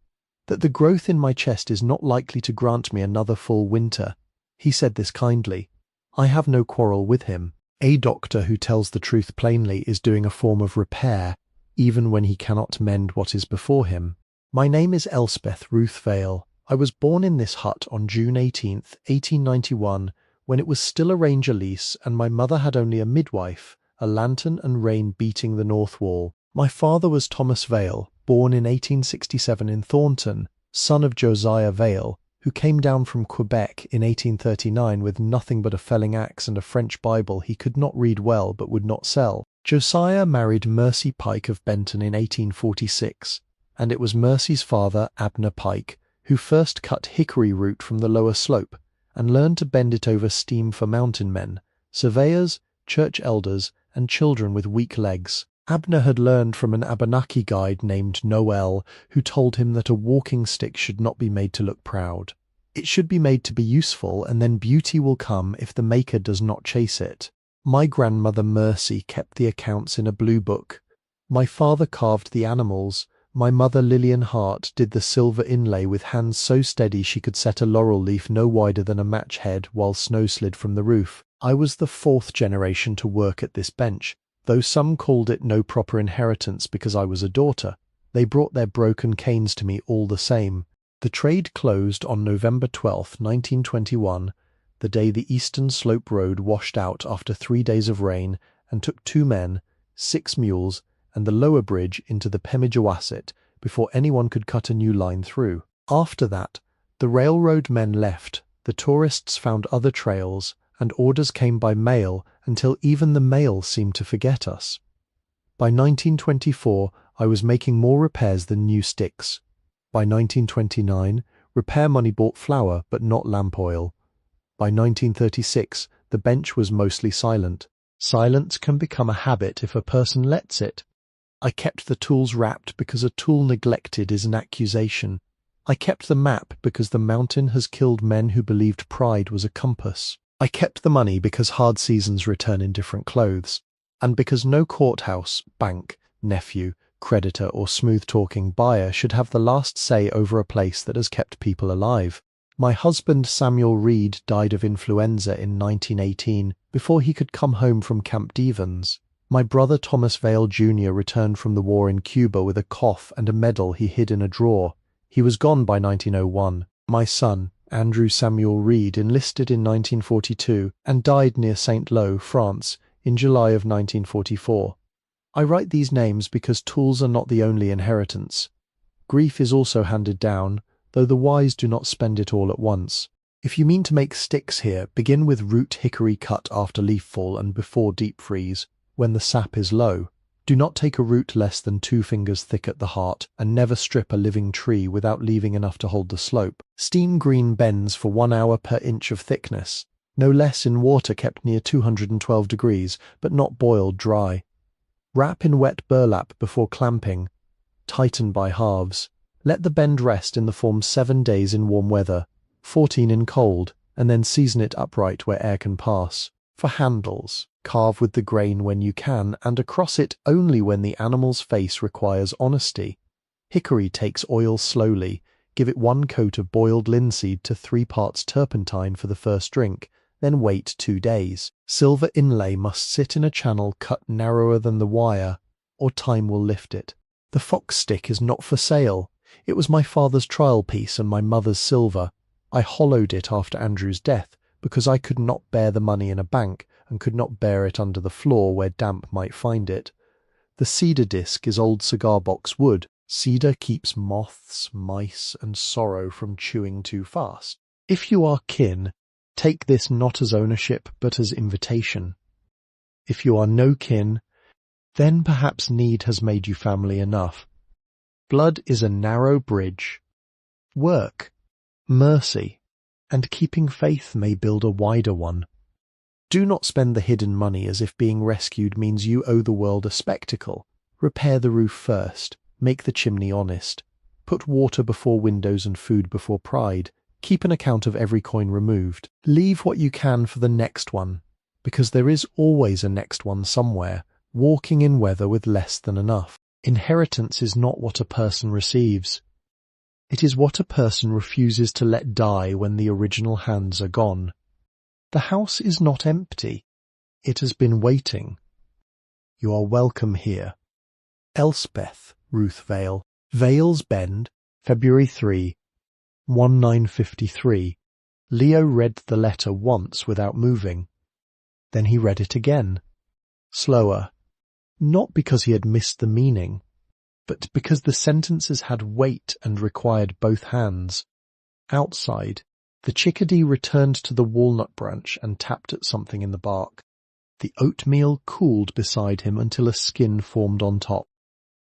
S2: that the growth in my chest is not likely to grant me another full winter. He said this kindly. I have no quarrel with him. A doctor who tells the truth plainly is doing a form of repair, even when he cannot mend what is before him. My name is Elspeth Ruth Vale. I was born in this hut on June 18th, 1891, when it was still a Ranger lease and my mother had only a midwife, a lantern and rain beating the north wall. My father was Thomas Vale, born in 1867 in Thornton, son of Josiah Vale, who came down from Quebec in 1839 with nothing but a felling axe and a French Bible he could not read well but would not sell. Josiah married Mercy Pike of Benton in 1846, and it was Mercy's father, Abner Pike, who first cut hickory root from the lower slope and learned to bend it over steam for mountain men, surveyors, church elders, and children with weak legs. Abner had learned from an Abenaki guide named Noel, who told him that a walking stick should not be made to look proud. It should be made to be useful, and then beauty will come if the maker does not chase it. My grandmother Mercy kept the accounts in a blue book. My father carved the animals. My mother Lillian Hart did the silver inlay with hands so steady she could set a laurel leaf no wider than a match head while snow slid from the roof. I was the 4th generation to work at this bench. Though some called it no proper inheritance because I was a daughter, they brought their broken canes to me all the same. The trade closed on November 12, 1921, the day the Eastern Slope Road washed out after 3 days of rain and took 2 men, 6 mules, and the lower bridge into the Pemigewasset before anyone could cut a new line through. After that, the railroad men left, the tourists found other trails, and orders came by mail until even the mail seemed to forget us. By 1924, I was making more repairs than new sticks. By 1929, repair money bought flour but not lamp oil. By 1936, the bench was mostly silent. Silence can become a habit if a person lets it. I kept the tools wrapped because a tool neglected is an accusation. I kept the map because the mountain has killed men who believed pride was a compass. I kept the money because hard seasons return in different clothes, and because no courthouse, bank, nephew, creditor or smooth-talking buyer should have the last say over a place that has kept people alive. My husband Samuel Reed died of influenza in 1918 before he could come home from Camp Devens. My brother Thomas Vale Jr. returned from the war in Cuba with a cough and a medal he hid in a drawer. He was gone by 1901. My son, Andrew Samuel Reed, enlisted in 1942 and died near St. Lo, France, in July of 1944. I write these names because tools are not the only inheritance. Grief is also handed down, though the wise do not spend it all at once. If you mean to make sticks here, begin with root hickory cut after leaf fall and before deep freeze, when the sap is low. Do not take a root less than 2 fingers thick at the heart, and never strip a living tree without leaving enough to hold the slope. Steam green bends for 1 hour per inch of thickness, no less in water kept near 212 degrees, but not boiled dry. Wrap in wet burlap before clamping. Tighten by halves. Let the bend rest in the form 7 days in warm weather, 14 in cold, and then season it upright where air can pass. For handles, carve with the grain when you can, and across it only when the animal's face requires honesty. Hickory takes oil slowly. Give it 1 coat of boiled linseed to 3 parts turpentine for the first drink, then wait 2 days. Silver inlay must sit in a channel cut narrower than the wire, or time will lift it. The fox stick is not for sale. It was my father's trial piece and my mother's silver. I hollowed it after Andrew's death, because I could not bear the money in a bank, and could not bear it under the floor where damp might find it. The cedar disc is old cigar box wood. Cedar keeps moths, mice, and sorrow from chewing too fast. If you are kin, take this not as ownership, but as invitation. If you are no kin, then perhaps need has made you family enough. Blood is a narrow bridge. Work, mercy, and keeping faith may build a wider one. Do not spend the hidden money as if being rescued means you owe the world a spectacle. Repair the roof first. Make the chimney honest. Put water before windows and food before pride. Keep an account of every coin removed. Leave what you can for the next one, because there is always a next one somewhere, walking in weather with less than enough. Inheritance is not what a person receives. It is what a person refuses to let die when the original hands are gone. The house is not empty. It has been waiting. You are welcome here. Elspeth Ruth Vale. Vale's Bend, February 3, 1953. Leo read the letter once without moving. Then he read it again, slower, not because he had missed the meaning, but because the sentences had weight and required both hands. Outside, the chickadee returned to the walnut branch and tapped at something in the bark. The oatmeal cooled beside him until a skin formed on top.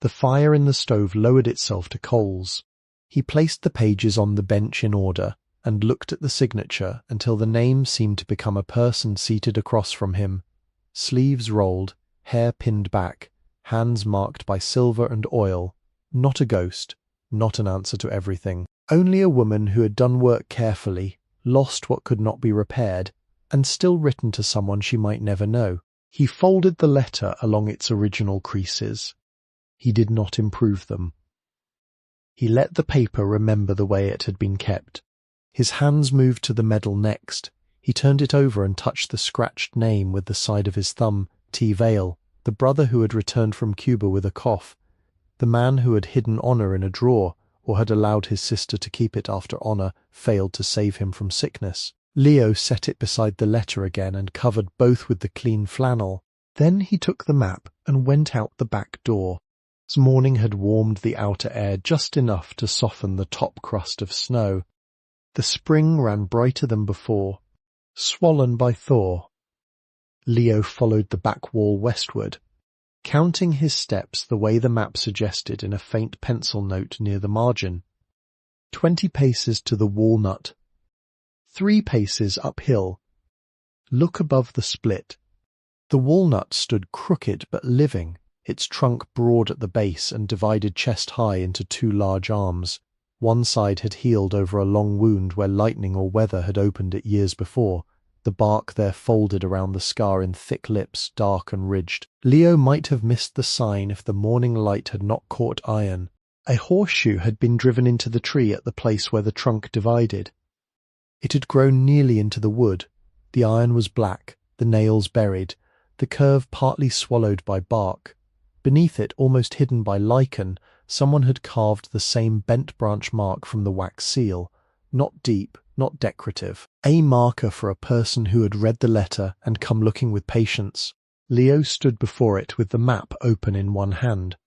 S2: The fire in the stove lowered itself to coals. He placed the pages on the bench in order and looked at the signature until the name seemed to become a person seated across from him. Sleeves rolled, hair pinned back, hands marked by silver and oil. Not a ghost, not an answer to everything. Only a woman who had done work carefully, lost what could not be repaired, and still written to someone she might never know. He folded the letter along its original creases. He did not improve them. He let the paper remember the way it had been kept. His hands moved to the medal next. He turned it over and touched the scratched name with the side of his thumb, T. Vale, the brother who had returned from Cuba with a cough, the man who had hidden honor in a drawer, or had allowed his sister to keep it after honor failed to save him from sickness. Leo set it beside the letter again and covered both with the clean flannel. Then he took the map and went out the back door. Morning had warmed the outer air just enough to soften the top crust of snow. The spring ran brighter than before, swollen by thaw. Leo followed the back wall westward, counting his steps the way the map suggested in a faint pencil note near the margin. 20 paces to the walnut. 3 paces uphill. Look above the split. The walnut stood crooked but living, its trunk broad at the base and divided chest-high into 2 large arms. One side had healed over a long wound where lightning or weather had opened it years before. The bark there folded around the scar in thick lips, dark and ridged. Leo might have missed the sign if the morning light had not caught iron. A horseshoe had been driven into the tree at the place where the trunk divided. It had grown nearly into the wood. The iron was black, the nails buried, the curve partly swallowed by bark. Beneath it, almost hidden by lichen, someone had carved the same bent branch mark from the wax seal. Not deep, not decorative. A marker for a person who had read the letter and come looking with patience. Leo stood before it with the map open in one hand.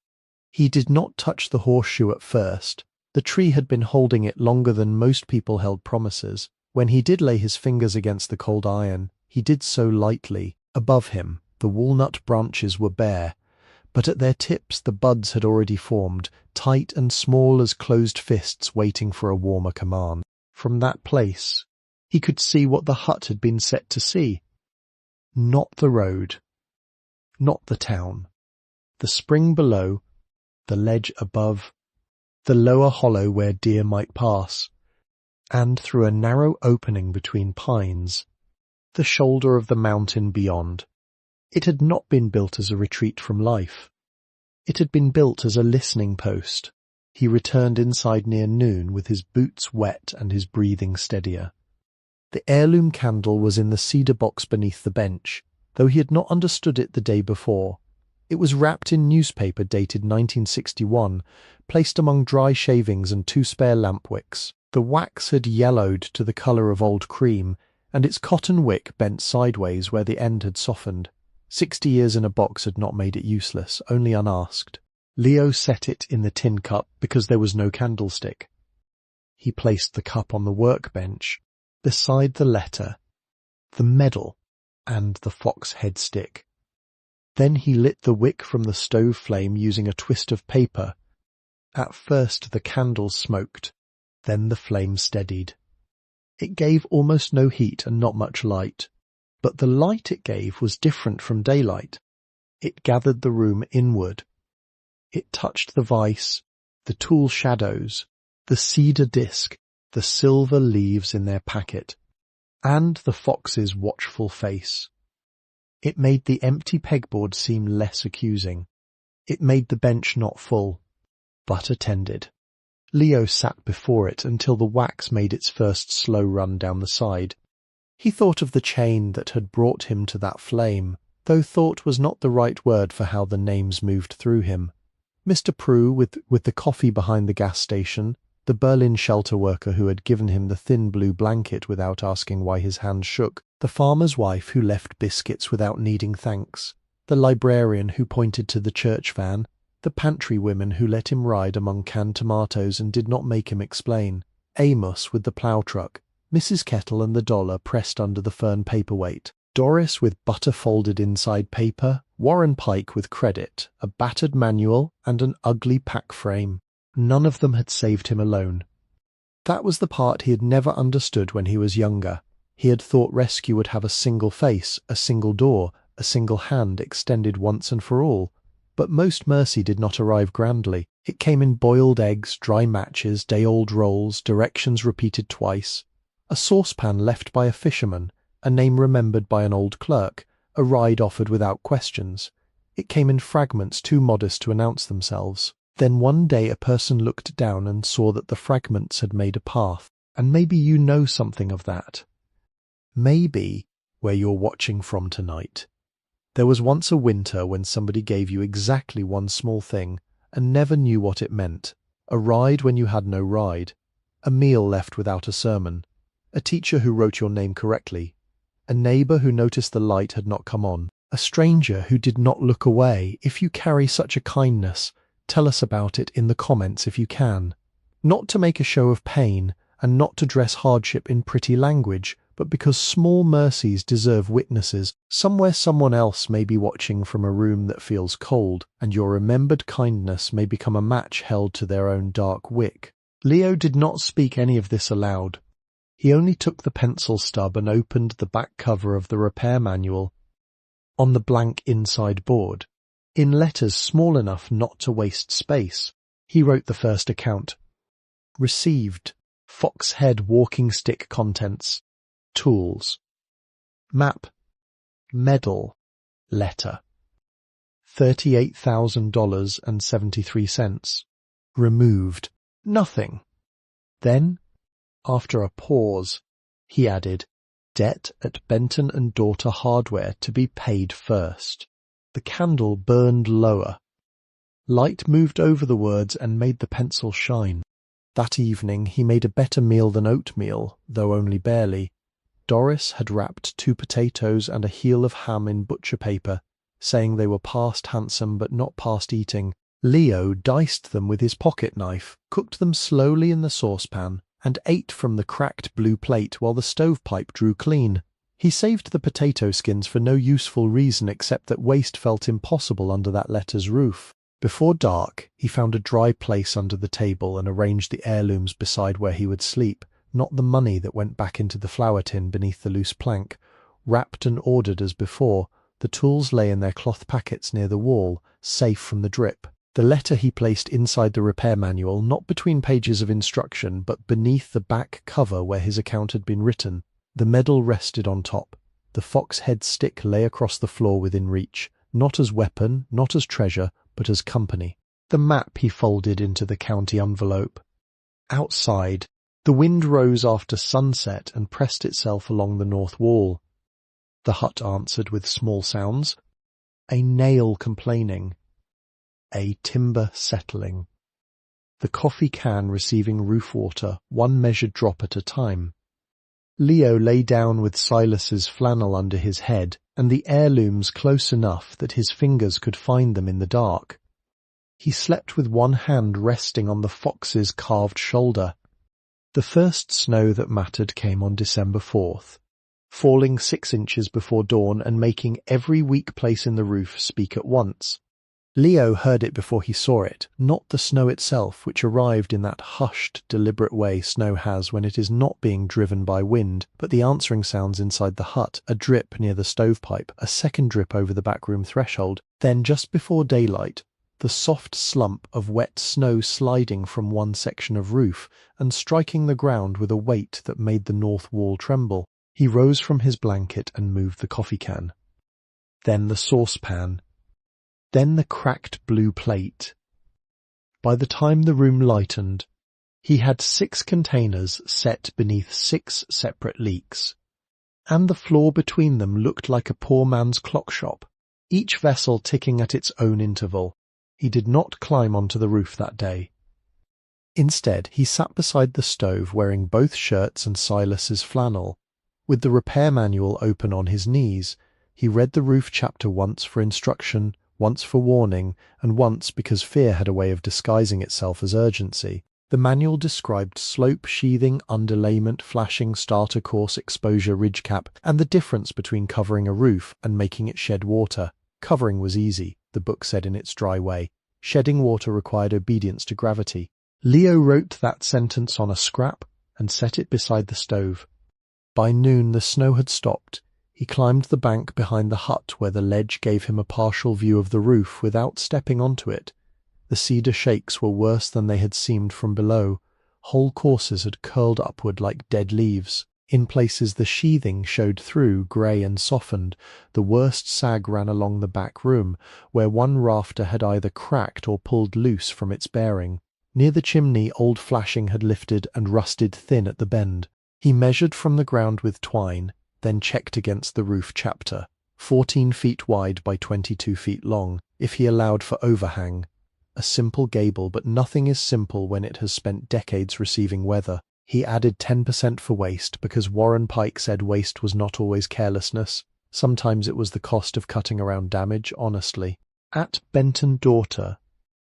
S2: He did not touch the horseshoe at first. The tree had been holding it longer than most people held promises. When he did lay his fingers against the cold iron, he did so lightly. Above him, the walnut branches were bare, but at their tips the buds had already formed, tight and small as closed fists waiting for a warmer command. From that place, he could see what the hut had been set to see. Not the road, not the town. The spring below, the ledge above, the lower hollow where deer might pass, and through a narrow opening between pines, the shoulder of the mountain beyond. It had not been built as a retreat from life. It had been built as a listening post. He returned inside near noon with his boots wet and his breathing steadier. The heirloom candle was in the cedar box beneath the bench, though he had not understood it the day before. It was wrapped in newspaper dated 1961, placed among dry shavings and 2 spare lamp wicks. The wax had yellowed to the colour of old cream, and its cotton wick bent sideways where the end had softened. 60 years in a box had not made it useless, only unasked. Leo set it in the tin cup because there was no candlestick. He placed the cup on the workbench, beside the letter, the medal, and the fox head stick. Then he lit the wick from the stove flame using a twist of paper. At first the candle smoked, then the flame steadied. It gave almost no heat and not much light, but the light it gave was different from daylight. It gathered the room inward. It touched the vice, the tool shadows, the cedar disc, the silver leaves in their packet, and the fox's watchful face. It made the empty pegboard seem less accusing. It made the bench not full, but attended. Leo sat before it until the wax made its first slow run down the side. He thought of the chain that had brought him to that flame, though thought was not the right word for how the names moved through him. Mr. Prue with the coffee behind the gas station, the Berlin shelter worker who had given him the thin blue blanket without asking why his hand shook, the farmer's wife who left biscuits without needing thanks, the librarian who pointed to the church van, the pantry women who let him ride among canned tomatoes and did not make him explain, Amos with the plough truck, Mrs. Kettle and the dollar pressed under the fern paperweight, Doris with butter folded inside paper, Warren Pike with credit, a battered manual, and an ugly pack frame. None of them had saved him alone. That was the part he had never understood when he was younger. He had thought rescue would have a single face, a single door, a single hand extended once and for all. But most mercy did not arrive grandly. It came in boiled eggs, dry matches, day-old rolls, directions repeated twice, a saucepan left by a fisherman, a name remembered by an old clerk, a ride offered without questions. It came in fragments too modest to announce themselves. Then one day a person looked down and saw that the fragments had made a path. And maybe you know something of that. Maybe where you're watching from tonight. There was once a winter when somebody gave you exactly one small thing and never knew what it meant. A ride when you had no ride. A meal left without a sermon. A teacher who wrote your name correctly. A neighbour who noticed the light had not come on. A stranger who did not look away. If you carry such a kindness, tell us about it in the comments if you can. Not to make a show of pain, and not to dress hardship in pretty language, but because small mercies deserve witnesses. Somewhere someone else may be watching from a room that feels cold, and your remembered kindness may become a match held to their own dark wick. Leo did not speak any of this aloud. He only took the pencil stub and opened the back cover of the repair manual. On the blank inside board, in letters small enough not to waste space, he wrote the first account. Received. Fox head walking stick contents. Tools. Map. Medal. Letter. $38,000.73. Removed. Nothing. Then, after a pause, he added, debt at Benton and Daughter Hardware to be paid first. The candle burned lower. Light moved over the words and made the pencil shine. That evening he made a better meal than oatmeal, though only barely. Doris had wrapped 2 potatoes and a heel of ham in butcher paper, saying they were past handsome but not past eating. Leo diced them with his pocket knife, cooked them slowly in the saucepan, and ate from the cracked blue plate while the stovepipe drew clean. He saved the potato skins for no useful reason except that waste felt impossible under that letter's roof. Before dark, he found a dry place under the table and arranged the heirlooms beside where he would sleep, not the money that went back into the flour tin beneath the loose plank. Wrapped and ordered as before, the tools lay in their cloth packets near the wall, safe from the drip. The letter he placed inside the repair manual, not between pages of instruction, but beneath the back cover where his account had been written. The medal rested on top. The fox head stick lay across the floor within reach, not as weapon, not as treasure, but as company. The map he folded into the county envelope. Outside, the wind rose after sunset and pressed itself along the north wall. The hut answered with small sounds. A nail complaining. A timber settling. The coffee can receiving roof water, 1 measured drop at a time. Leo lay down with Silas's flannel under his head, and the heirlooms close enough that his fingers could find them in the dark. He slept with one hand resting on the fox's carved shoulder. The first snow that mattered came on December 4th, falling 6 inches before dawn and making every weak place in the roof speak at once. Leo heard it before he saw it, not the snow itself, which arrived in that hushed, deliberate way snow has when it is not being driven by wind, but the answering sounds inside the hut, a drip near the stovepipe, a second drip over the back-room threshold, then just before daylight, the soft slump of wet snow sliding from one section of roof and striking the ground with a weight that made the north wall tremble. He rose from his blanket and moved the coffee can. Then the saucepan. Then the cracked blue plate. By the time the room lightened, he had 6 containers set beneath 6 separate leaks, and the floor between them looked like a poor man's clock shop, each vessel ticking at its own interval. He did not climb onto the roof that day. Instead, he sat beside the stove wearing both shirts and Silas's flannel. With the repair manual open on his knees, he read the roof chapter once for instruction, once for warning, and once because fear had a way of disguising itself as urgency. The manual described slope, sheathing, underlayment, flashing, starter course, exposure, ridge cap, and the difference between covering a roof and making it shed water. Covering was easy, the book said in its dry way. Shedding water required obedience to gravity. Leo wrote that sentence on a scrap and set it beside the stove. By noon the snow had stopped. He climbed the bank behind the hut where the ledge gave him a partial view of the roof without stepping onto it. The cedar shakes were worse than they had seemed from below. Whole courses had curled upward like dead leaves. In places the sheathing showed through, grey and softened. The worst sag ran along the back room, where one rafter had either cracked or pulled loose from its bearing. Near the chimney old flashing had lifted and rusted thin at the bend. He measured from the ground with twine, then checked against the roof chapter, 14 feet wide by 22 feet long, if he allowed for overhang. A simple gable, but nothing is simple when it has spent decades receiving weather. He added 10% for waste, because Warren Pike said waste was not always carelessness. Sometimes it was the cost of cutting around damage, honestly. At Benton Daughter,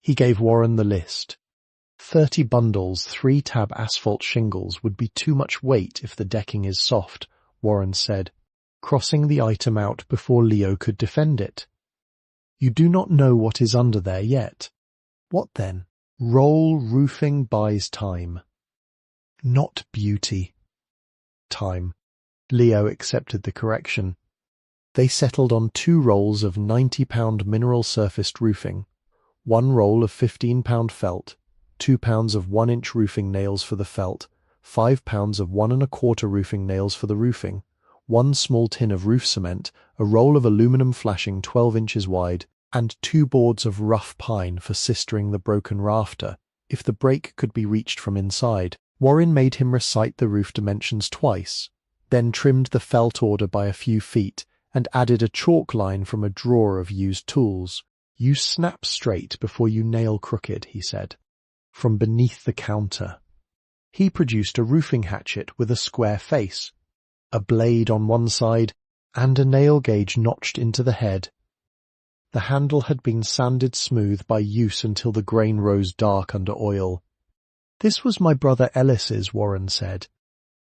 S2: he gave Warren the list. 30 bundles, 3-tab asphalt shingles would be too much weight if the decking is soft, Warren said, crossing the item out before Leo could defend it. You do not know what is under there yet. What then? Roll roofing buys time. Not beauty. Time. Leo accepted the correction. They settled on 2 rolls of 90-pound mineral surfaced roofing, 1 roll of 15-pound felt, 2 pounds of 1-inch roofing nails for the felt, 5 pounds of 1¼ roofing nails for the roofing, 1 small tin of roof cement, a roll of aluminum flashing 12 inches wide, and 2 boards of rough pine for sistering the broken rafter, if the break could be reached from inside. Warren made him recite the roof dimensions twice, then trimmed the felt order by a few feet, and added a chalk line from a drawer of used tools. "You snap straight before you nail crooked," he said. From beneath the counter, he produced a roofing hatchet with a square face, a blade on one side, and a nail gauge notched into the head. The handle had been sanded smooth by use until the grain rose dark under oil. "This was my brother Ellis's," Warren said.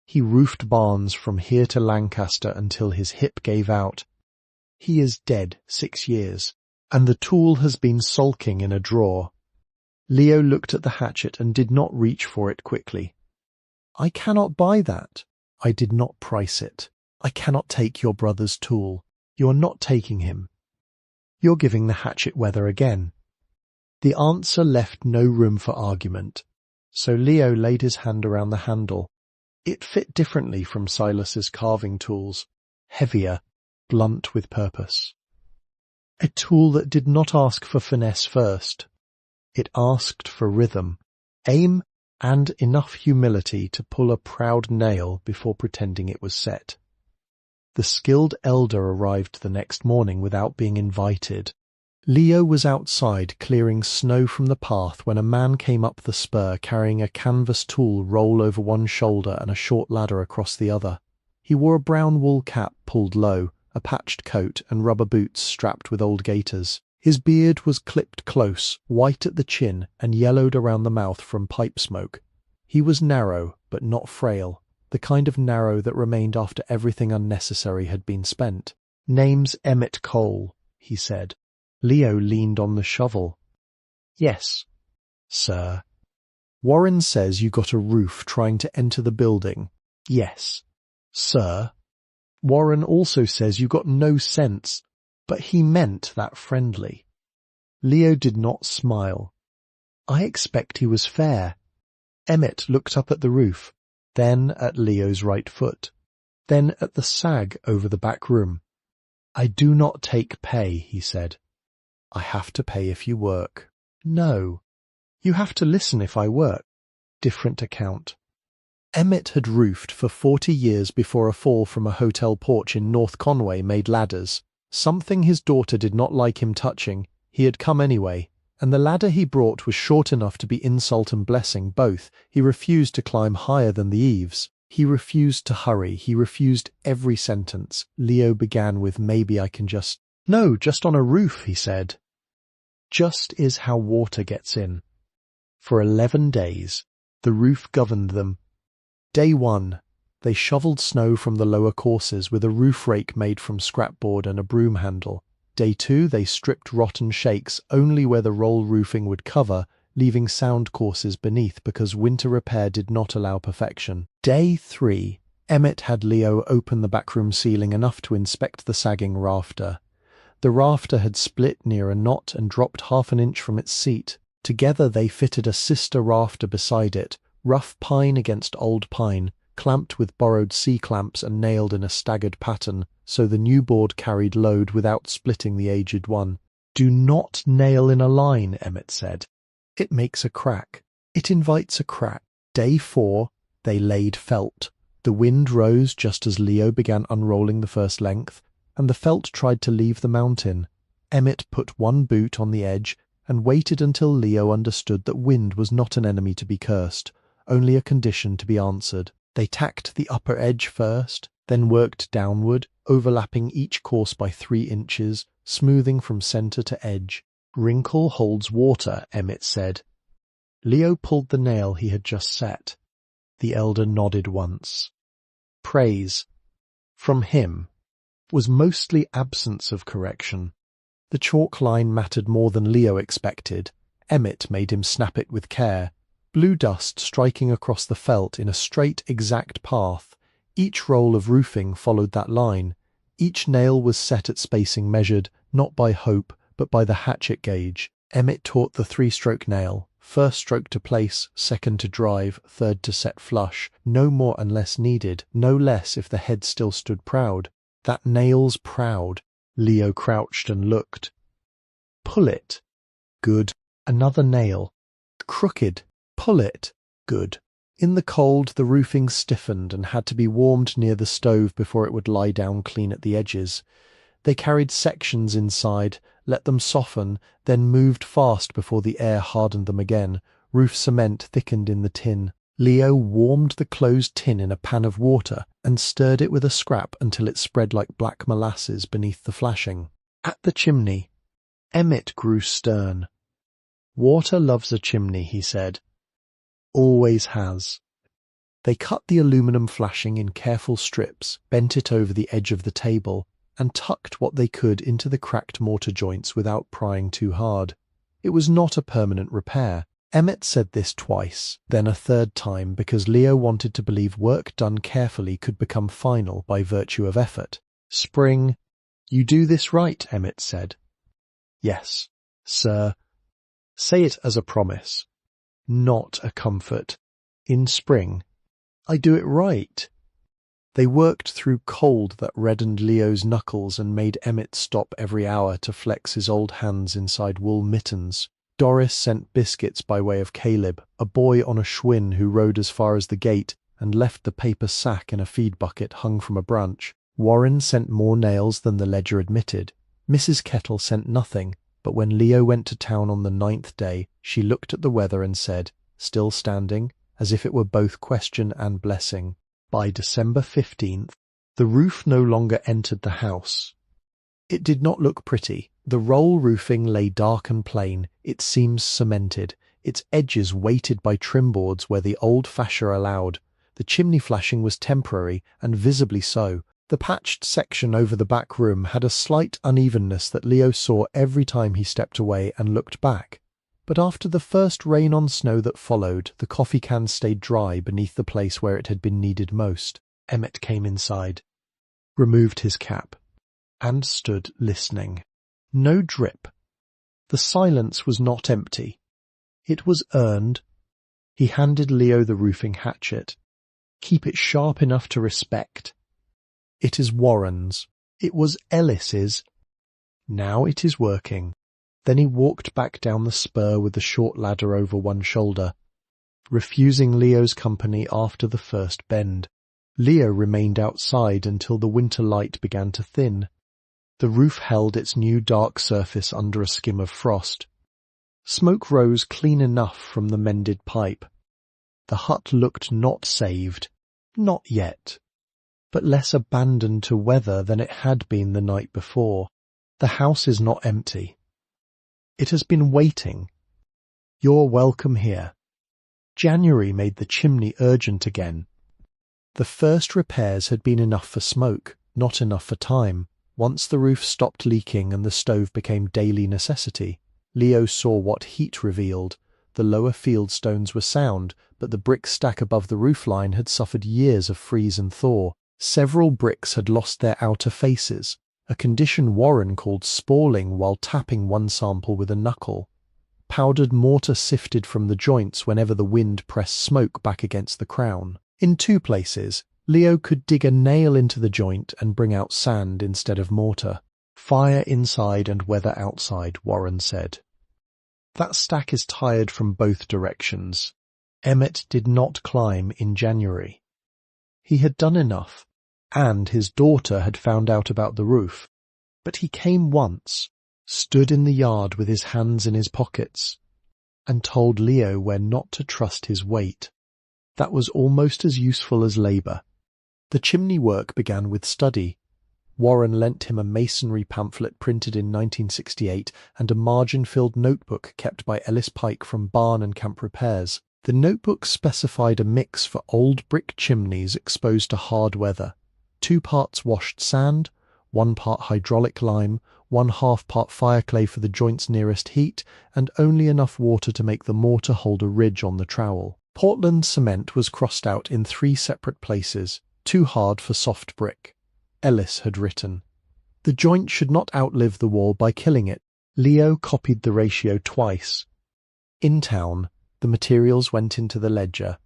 S2: "He roofed barns from here to Lancaster until his hip gave out. He is dead 6 years, and the tool has been sulking in a drawer." Leo looked at the hatchet and did not reach for it quickly. "I cannot buy that. I did not price it. I cannot take your brother's tool. You are not taking him. You're giving the hatchet weather again." The answer left no room for argument, so Leo laid his hand around the handle. It fit differently from Silas's carving tools, heavier, blunt with purpose. A tool that did not ask for finesse first. It asked for rhythm, aim, and enough humility to pull a proud nail before pretending it was set. The skilled elder arrived the next morning without being invited. Leo was outside clearing snow from the path when a man came up the spur carrying a canvas tool roll over one shoulder and a short ladder across the other. He wore a brown wool cap pulled low, a patched coat, and rubber boots strapped with old gaiters. His beard was clipped close, white at the chin and yellowed around the mouth from pipe smoke. He was narrow, but not frail, the kind of narrow that remained after everything unnecessary had been spent. "Name's Emmett Cole," he said. Leo leaned on the shovel. "Yes, sir." "Warren says you got a roof trying to enter the building." "Yes, sir." "Warren also says you got no sense," but he meant that friendly. Leo did not smile. "I expect he was fair." Emmett looked up at the roof, then at Leo's right foot, then at the sag over the back room. "I do not take pay," he said. "I have to pay if you work." "No, you have to listen if I work." Different account. Emmett had roofed for 40 years before a fall from a hotel porch in North Conway made ladders. Something his daughter did not like him touching. He had come anyway, and the ladder he brought was short enough to be insult and blessing both. He refused to climb higher than the eaves. He refused to hurry. He refused every sentence. Leo began with, "Maybe I can just—" "No, just on a roof," he said. Just is how water gets in. For 11 days, the roof governed them. Day 1, they shoveled snow from the lower courses with a roof rake made from scrapboard and a broom handle. Day 2, they stripped rotten shakes only where the roll roofing would cover, leaving sound courses beneath because winter repair did not allow perfection. Day 3, Emmett had Leo open the backroom ceiling enough to inspect the sagging rafter. The rafter had split near a knot and dropped 1/2 inch from its seat. Together they fitted a sister rafter beside it, rough pine against old pine, clamped with borrowed C-clamps and nailed in a staggered pattern, so the new board carried load without splitting the aged one. "Do not nail in a line," Emmett said. "It makes a crack. It invites a crack." Day 4, they laid felt. The wind rose just as Leo began unrolling the first length, and the felt tried to leave the mountain. Emmett put one boot on the edge and waited until Leo understood that wind was not an enemy to be cursed, only a condition to be answered. They tacked the upper edge first, then worked downward, overlapping each course by 3 inches, smoothing from center to edge. "Wrinkle holds water," Emmett said. Leo pulled the nail he had just set. The elder nodded once. Praise, from him, was mostly absence of correction. The chalk line mattered more than Leo expected. Emmett made him snap it with care. Blue dust striking across the felt in a straight, exact path. Each roll of roofing followed that line. Each nail was set at spacing measured, not by hope, but by the hatchet gauge. Emmett taught the 3-stroke nail, First stroke to place, second to drive, third to set flush, no more unless needed, no less if the head still stood proud. That nail's proud. Leo crouched and looked. Pull it. Good. Another nail. Crooked. Pull it. Good. In the cold, the roofing stiffened and had to be warmed near the stove before it would lie down clean at the edges. They carried sections inside, let them soften, then moved fast before the air hardened them again. Roof cement thickened in the tin. Leo warmed the closed tin in a pan of water and stirred it with a scrap until it spread like black molasses beneath the flashing. At the chimney, Emmett grew stern. Water loves a chimney, he said. Always has. They cut the aluminum flashing in careful strips, bent it over the edge of the table, and tucked what they could into the cracked mortar joints without prying too hard. It was not a permanent repair. Emmett said this twice, then a third time, because Leo wanted to believe work done carefully could become final by virtue of effort. Spring, you do this right, Emmett said. Yes, sir. Say it as a promise, not a comfort. In spring, I do it right. They worked through cold that reddened Leo's knuckles and made Emmett stop every hour to flex his old hands inside wool mittens. Doris sent biscuits by way of Caleb, a boy on a Schwinn who rode as far as the gate and left the paper sack in a feed bucket hung from a branch. Warren sent more nails than the ledger admitted. Mrs. Kettle sent nothing, but when Leo went to town on the 9th day, she looked at the weather and said, still standing, as if it were both question and blessing. By December 15th, the roof no longer entered the house. It did not look pretty. The roll roofing lay dark and plain, its seams cemented, its edges weighted by trim boards where the old fascia allowed. The chimney flashing was temporary, and visibly so. The patched section over the back room had a slight unevenness that Leo saw every time he stepped away and looked back. But after the first rain on snow that followed, the coffee can stayed dry beneath the place where it had been needed most. Emmett came inside, removed his cap, and stood listening. No drip. The silence was not empty. It was earned. He handed Leo the roofing hatchet. Keep it sharp enough to respect. It is Warren's. It was Ellis's. Now it is working. Then he walked back down the spur with the short ladder over one shoulder, refusing Leo's company after the first bend. Leo remained outside until the winter light began to thin. The roof held its new dark surface under a skim of frost. Smoke rose clean enough from the mended pipe. The hut looked not saved, not yet, but less abandoned to weather than it had been the night before. The house is not empty. It has been waiting. You're welcome here. January made the chimney urgent again. The first repairs had been enough for smoke, not enough for time. Once the roof stopped leaking and the stove became daily necessity, Leo saw what heat revealed. The lower field stones were sound, but the brick stack above the roofline had suffered years of freeze and thaw. Several bricks had lost their outer faces, a condition Warren called spalling while tapping one sample with a knuckle. Powdered mortar sifted from the joints whenever the wind pressed smoke back against the crown. In 2 places, Leo could dig a nail into the joint and bring out sand instead of mortar. Fire inside and weather outside, Warren said. That stack is tired from both directions. Emmett did not climb in January. He had done enough, and his daughter had found out about the roof. But he came once, stood in the yard with his hands in his pockets, and told Leo where not to trust his weight. That was almost as useful as labour. The chimney work began with study. Warren lent him a masonry pamphlet printed in 1968 and a margin-filled notebook kept by Ellis Pike from barn and camp repairs. The notebook specified a mix for old brick chimneys exposed to hard weather. 2 parts washed sand, 1 part hydraulic lime, 1/2 part fire clay for the joints nearest heat, and only enough water to make the mortar hold a ridge on the trowel. Portland cement was crossed out in 3 separate places, too hard for soft brick. Ellis had written, "The joint should not outlive the wall by killing it." Leo copied the ratio twice. In town, The materials went into the ledger: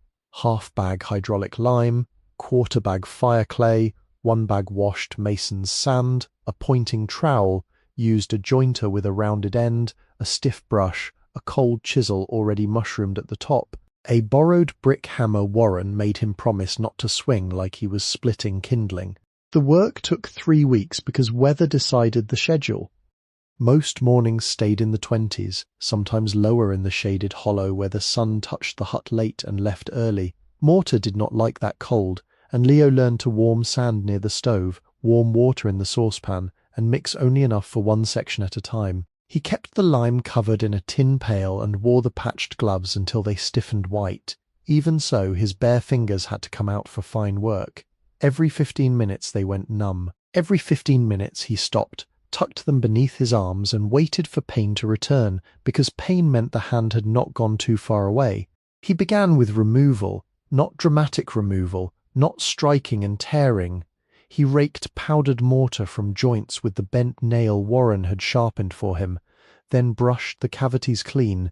S2: half bag hydraulic lime, quarter bag fire clay, 1 bag washed mason's sand, a pointing trowel, used a jointer with a rounded end, a stiff brush, a cold chisel already mushroomed at the top. A borrowed brick hammer Warren made him promise not to swing like he was splitting kindling. The work took 3 weeks because weather decided the schedule. Most mornings stayed in the 20s, sometimes lower in the shaded hollow where the sun touched the hut late and left early. Mortar did not like that cold, and Leo learned to warm sand near the stove, warm water in the saucepan, and mix only enough for one section at a time. He kept the lime covered in a tin pail and wore the patched gloves until they stiffened white. Even so, his bare fingers had to come out for fine work. Every 15 minutes they went numb. Every 15 minutes he stopped, tucked them beneath his arms, and waited for pain to return, because pain meant the hand had not gone too far away. He began with removal, not dramatic removal, not striking and tearing. He raked powdered mortar from joints with the bent nail Warren had sharpened for him, then brushed the cavities clean.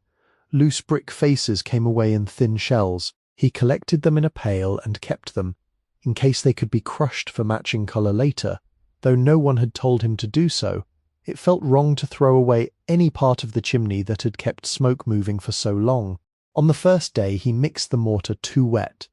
S2: Loose brick faces came away in thin shells. He collected them in a pail and kept them, in case they could be crushed for matching colour later. Though no one had told him to do so, it felt wrong to throw away any part of the chimney that had kept smoke moving for so long. On the first day he mixed the mortar too wet.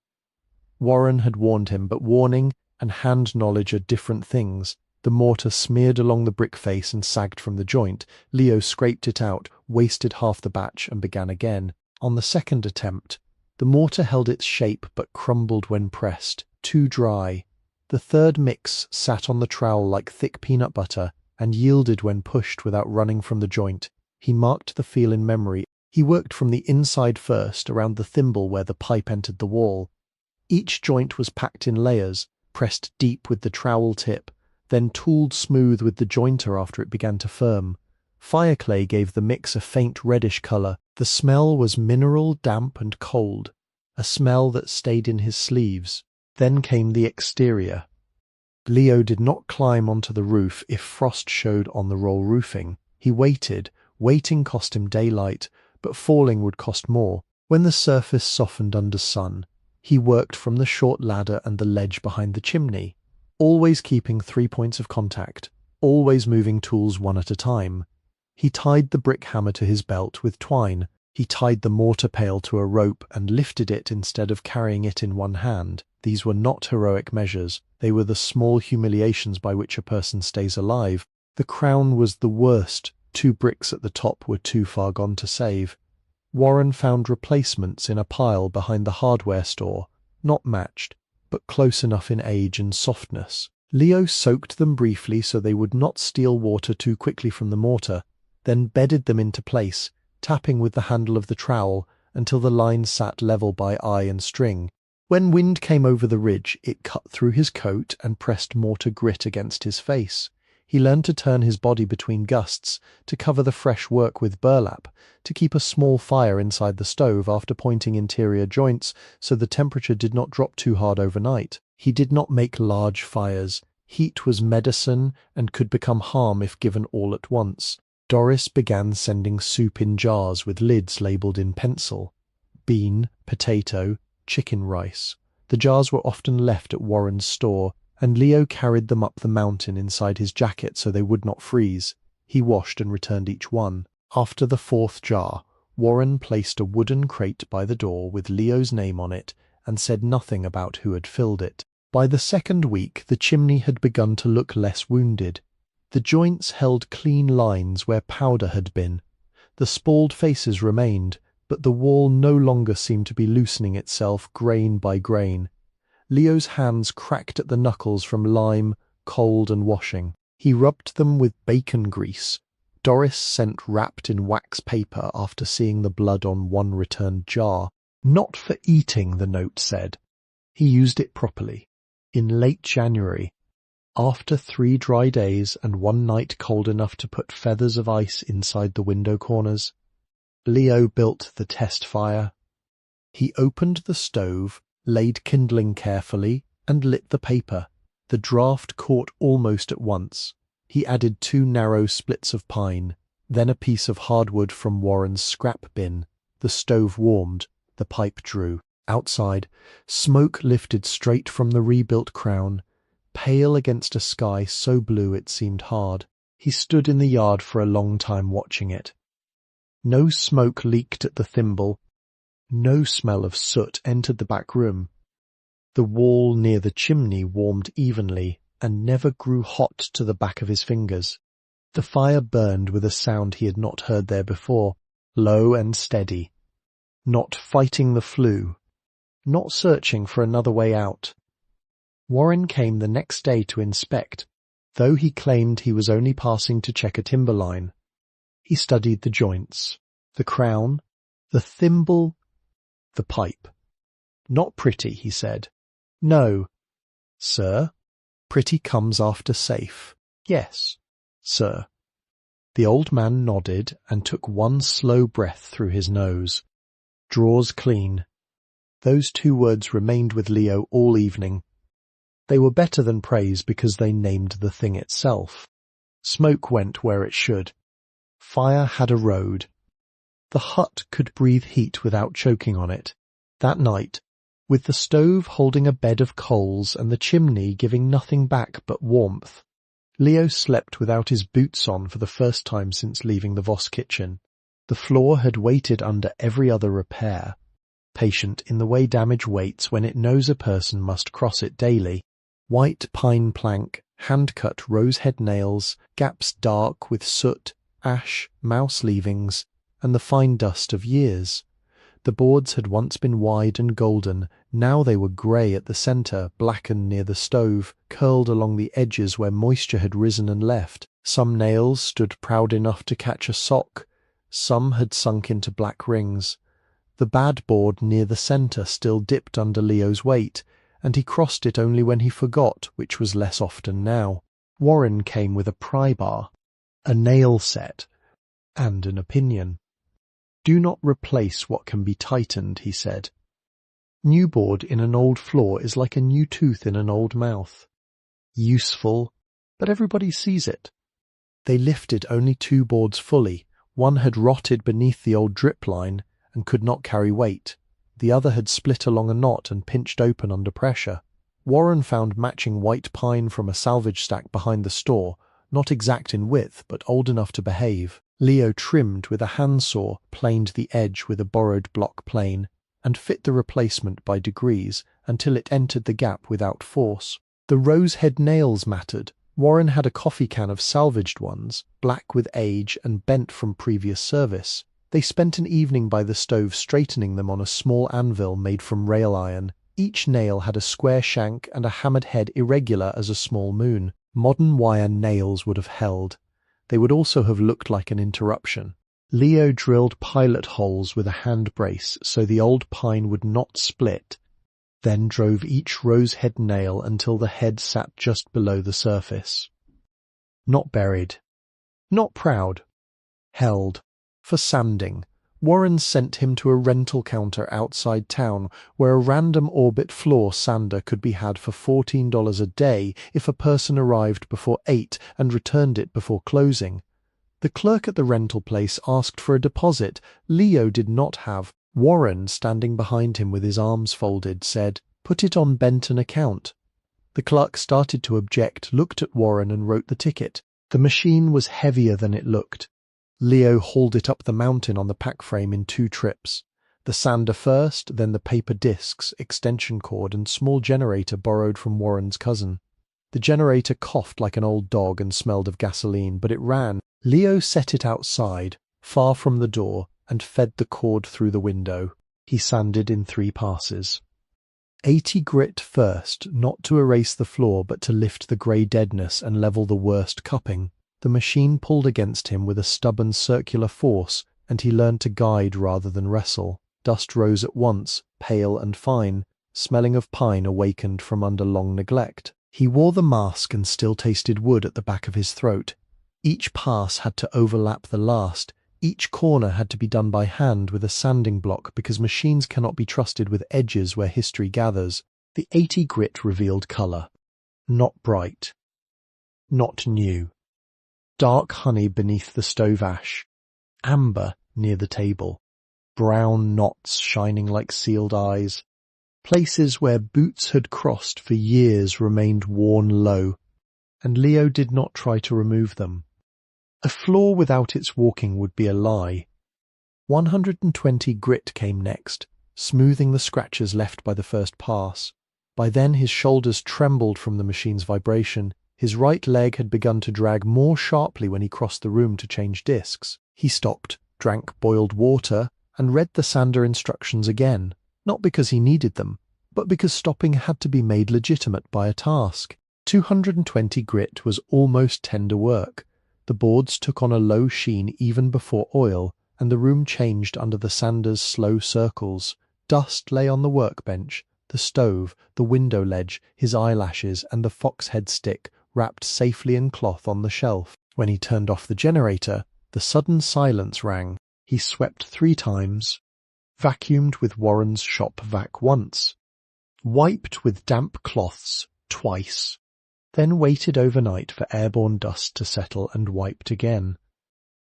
S2: Warren had warned him, but warning and hand knowledge are different things. The mortar smeared along the brick face and sagged from the joint. Leo scraped it out, wasted half the batch, and began again. On the second attempt, the mortar held its shape but crumbled when pressed, too dry. The third mix sat on the trowel like thick peanut butter and yielded when pushed without running from the joint. He marked the feel in memory. He worked from the inside first, around the thimble where the pipe entered the wall. Each joint was packed in layers, pressed deep with the trowel tip, then tooled smooth with the jointer after it began to firm. Fire clay gave the mix a faint reddish colour. The smell was mineral, damp and cold, a smell that stayed in his sleeves. Then came the exterior. Leo did not climb onto the roof if frost showed on the roll roofing. He waited. Waiting cost him daylight, but falling would cost more. When the surface softened under sun, he worked from the short ladder and the ledge behind the chimney, always keeping 3 points of contact, always moving tools one at a time. He tied the brick hammer to his belt with twine. He tied the mortar pail to a rope and lifted it instead of carrying it in one hand. These were not heroic measures. They were the small humiliations by which a person stays alive. The crown was the worst. 2 bricks at the top were too far gone to save. Warren found replacements in a pile behind the hardware store, not matched, but close enough in age and softness. Leo soaked them briefly so they would not steal water too quickly from the mortar, then bedded them into place, tapping with the handle of the trowel until the line sat level by eye and string. When wind came over the ridge, it cut through his coat and pressed mortar grit against his face. He learned to turn his body between gusts, to cover the fresh work with burlap, to keep a small fire inside the stove after pointing interior joints so the temperature did not drop too hard overnight. He did not make large fires. Heat was medicine and could become harm if given all at once. Doris began sending soup in jars with lids labelled in pencil. Bean, potato, chicken rice. The jars were often left at Warren's store, and Leo carried them up the mountain inside his jacket so they would not freeze. He washed and returned each one. After the 4th jar, Warren placed a wooden crate by the door with Leo's name on it and said nothing about who had filled it. By the 2nd week, the chimney had begun to look less wounded. The joints held clean lines where powder had been. The spalled faces remained, but the wall no longer seemed to be loosening itself grain by grain. Leo's hands cracked at the knuckles from lime, cold and washing. He rubbed them with bacon grease. Doris sent wrapped in wax paper after seeing the blood on one returned jar. Not for eating, the note said. He used it properly. In late January, after 3 dry days and 1 night cold enough to put feathers of ice inside the window corners, Leo built the test fire. He opened the stove, laid kindling carefully, and lit the paper. The draught caught almost at once. He added 2 narrow splits of pine, then a piece of hardwood from Warren's scrap bin. The stove warmed, the pipe drew. Outside, smoke lifted straight from the rebuilt crown, pale against a sky so blue it seemed hard. He stood in the yard for a long time watching it. No smoke leaked at the thimble, no smell of soot entered the back room. The wall near the chimney warmed evenly and never grew hot to the back of his fingers. The fire burned with a sound he had not heard there before, low and steady, not fighting the flue, not searching for another way out. Warren came the next day to inspect, though he claimed he was only passing to check a timber line. He studied the joints, the crown, the thimble, the pipe. Not pretty, he said. No, sir. Pretty comes after safe. Yes, sir. The old man nodded and took one slow breath through his nose. Drawers clean. Those two words remained with Leo all evening. They were better than praise because they named the thing itself. Smoke went where it should. Fire had a road. The hut could breathe heat without choking on it. That night, with the stove holding a bed of coals and the chimney giving nothing back but warmth, Leo slept without his boots on for the first time since leaving the Voss kitchen. The floor had waited under every other repair, patient in the way damage waits when it knows a person must cross it daily. White pine plank, hand-cut rose-head nails, gaps dark with soot, ash, mouse leavings, and the fine dust of years. The boards had once been wide and golden, now they were grey at the centre, blackened near the stove, curled along the edges where moisture had risen and left. Some nails stood proud enough to catch a sock, some had sunk into black rings. The bad board near the centre still dipped under Leo's weight, and he crossed it only when he forgot, which was less often now. Warren came with a pry-bar, a nail set, and an opinion. Do not replace what can be tightened, he said. New board in an old floor is like a new tooth in an old mouth. Useful, but everybody sees it. They lifted only two boards fully. One had rotted beneath the old drip line and could not carry weight. The other had split along a knot and pinched open under pressure. Warren found matching white pine from a salvage stack behind the store, not exact in width, but old enough to behave. Leo trimmed with a handsaw, planed the edge with a borrowed block plane, and fit the replacement by degrees until it entered the gap without force. The rose-head nails mattered. Warren had a coffee can of salvaged ones, black with age and bent from previous service. They spent an evening by the stove straightening them on a small anvil made from rail iron. Each nail had a square shank and a hammered head irregular as a small moon. Modern wire nails would have held. They would also have looked like an interruption. Leo drilled pilot holes with a hand brace so the old pine would not split, then drove each rose-head nail until the head sat just below the surface. Not buried. Not proud. Held. For sanding. Warren sent him to a rental counter outside town where a random orbit floor sander could be had for $14 a day if a person arrived before 8 and returned it before closing. The clerk at the rental place asked for a deposit Leo did not have. Warren, standing behind him with his arms folded, said, "Put it on Benton account." The clerk started to object, looked at Warren and wrote the ticket. The machine was heavier than it looked. Leo hauled it up the mountain on the pack frame in 2 trips. The sander first, then the paper discs, extension cord and small generator borrowed from Warren's cousin. The generator coughed like an old dog and smelled of gasoline, but it ran. Leo set it outside, far from the door, and fed the cord through the window. He sanded in 3 passes. 80 grit first, not to erase the floor but to lift the grey deadness and level the worst cupping. The machine pulled against him with a stubborn circular force, and he learned to guide rather than wrestle. Dust rose at once, pale and fine, smelling of pine awakened from under long neglect. He wore the mask and still tasted wood at the back of his throat. Each pass had to overlap the last. Each corner had to be done by hand with a sanding block because machines cannot be trusted with edges where history gathers. The 80 grit revealed colour. Not bright. Not new. Dark honey beneath the stove ash. Amber near the table. brown knots shining like sealed eyes. Places where boots had crossed for years remained worn low, and Leo did not try to remove them. A floor without its walking would be a lie. 120 grit came next, smoothing the scratches left by the first pass. By then his shoulders trembled from the machine's vibration. His right leg had begun to drag more sharply when he crossed the room to change discs. He stopped, drank boiled water, and read the sander instructions again, not because he needed them, but because stopping had to be made legitimate by a task. 220 grit was almost tender work. The boards took on a low sheen even before oil, and the room changed under the sander's slow circles. Dust lay on the workbench, the stove, the window ledge, his eyelashes, and the fox-head stick wrapped safely in cloth on the shelf. When he turned off the generator, the sudden silence rang. He swept 3 times, vacuumed with Warren's shop vac once, wiped with damp cloths twice, then waited overnight for airborne dust to settle and wiped again.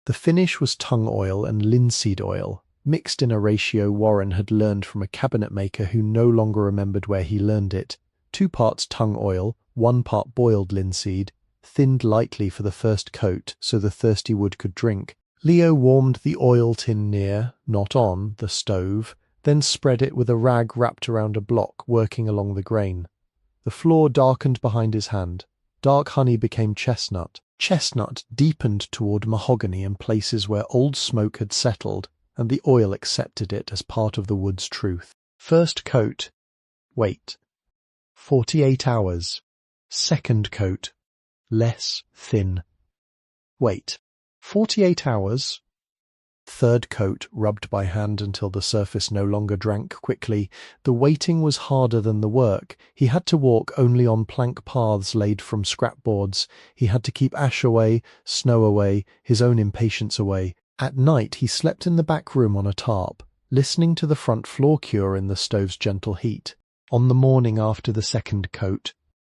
S2: The finish was tung oil and linseed oil, mixed in a ratio Warren had learned from a cabinet maker who no longer remembered where he learned it. 2 parts tung oil, 1 part boiled linseed, thinned lightly for the first coat so the thirsty wood could drink. Leo warmed the oil tin near, not on, the stove, then spread it with a rag wrapped around a block, working along the grain. The floor darkened behind his hand. Dark honey became chestnut. Chestnut deepened toward mahogany in places where old smoke had settled, and the oil accepted it as part of the wood's truth. First coat. Wait. 48 hours. Second coat. Less thin. Wait. 48 hours. Third coat, rubbed by hand until the surface no longer drank quickly. The waiting was harder than the work. He had to walk only on plank paths laid from scrap boards. He had to keep ash away, snow away, his own impatience away. At night he slept in the back room on a tarp, listening to the front floor cure in the stove's gentle heat. On the morning after the second coat,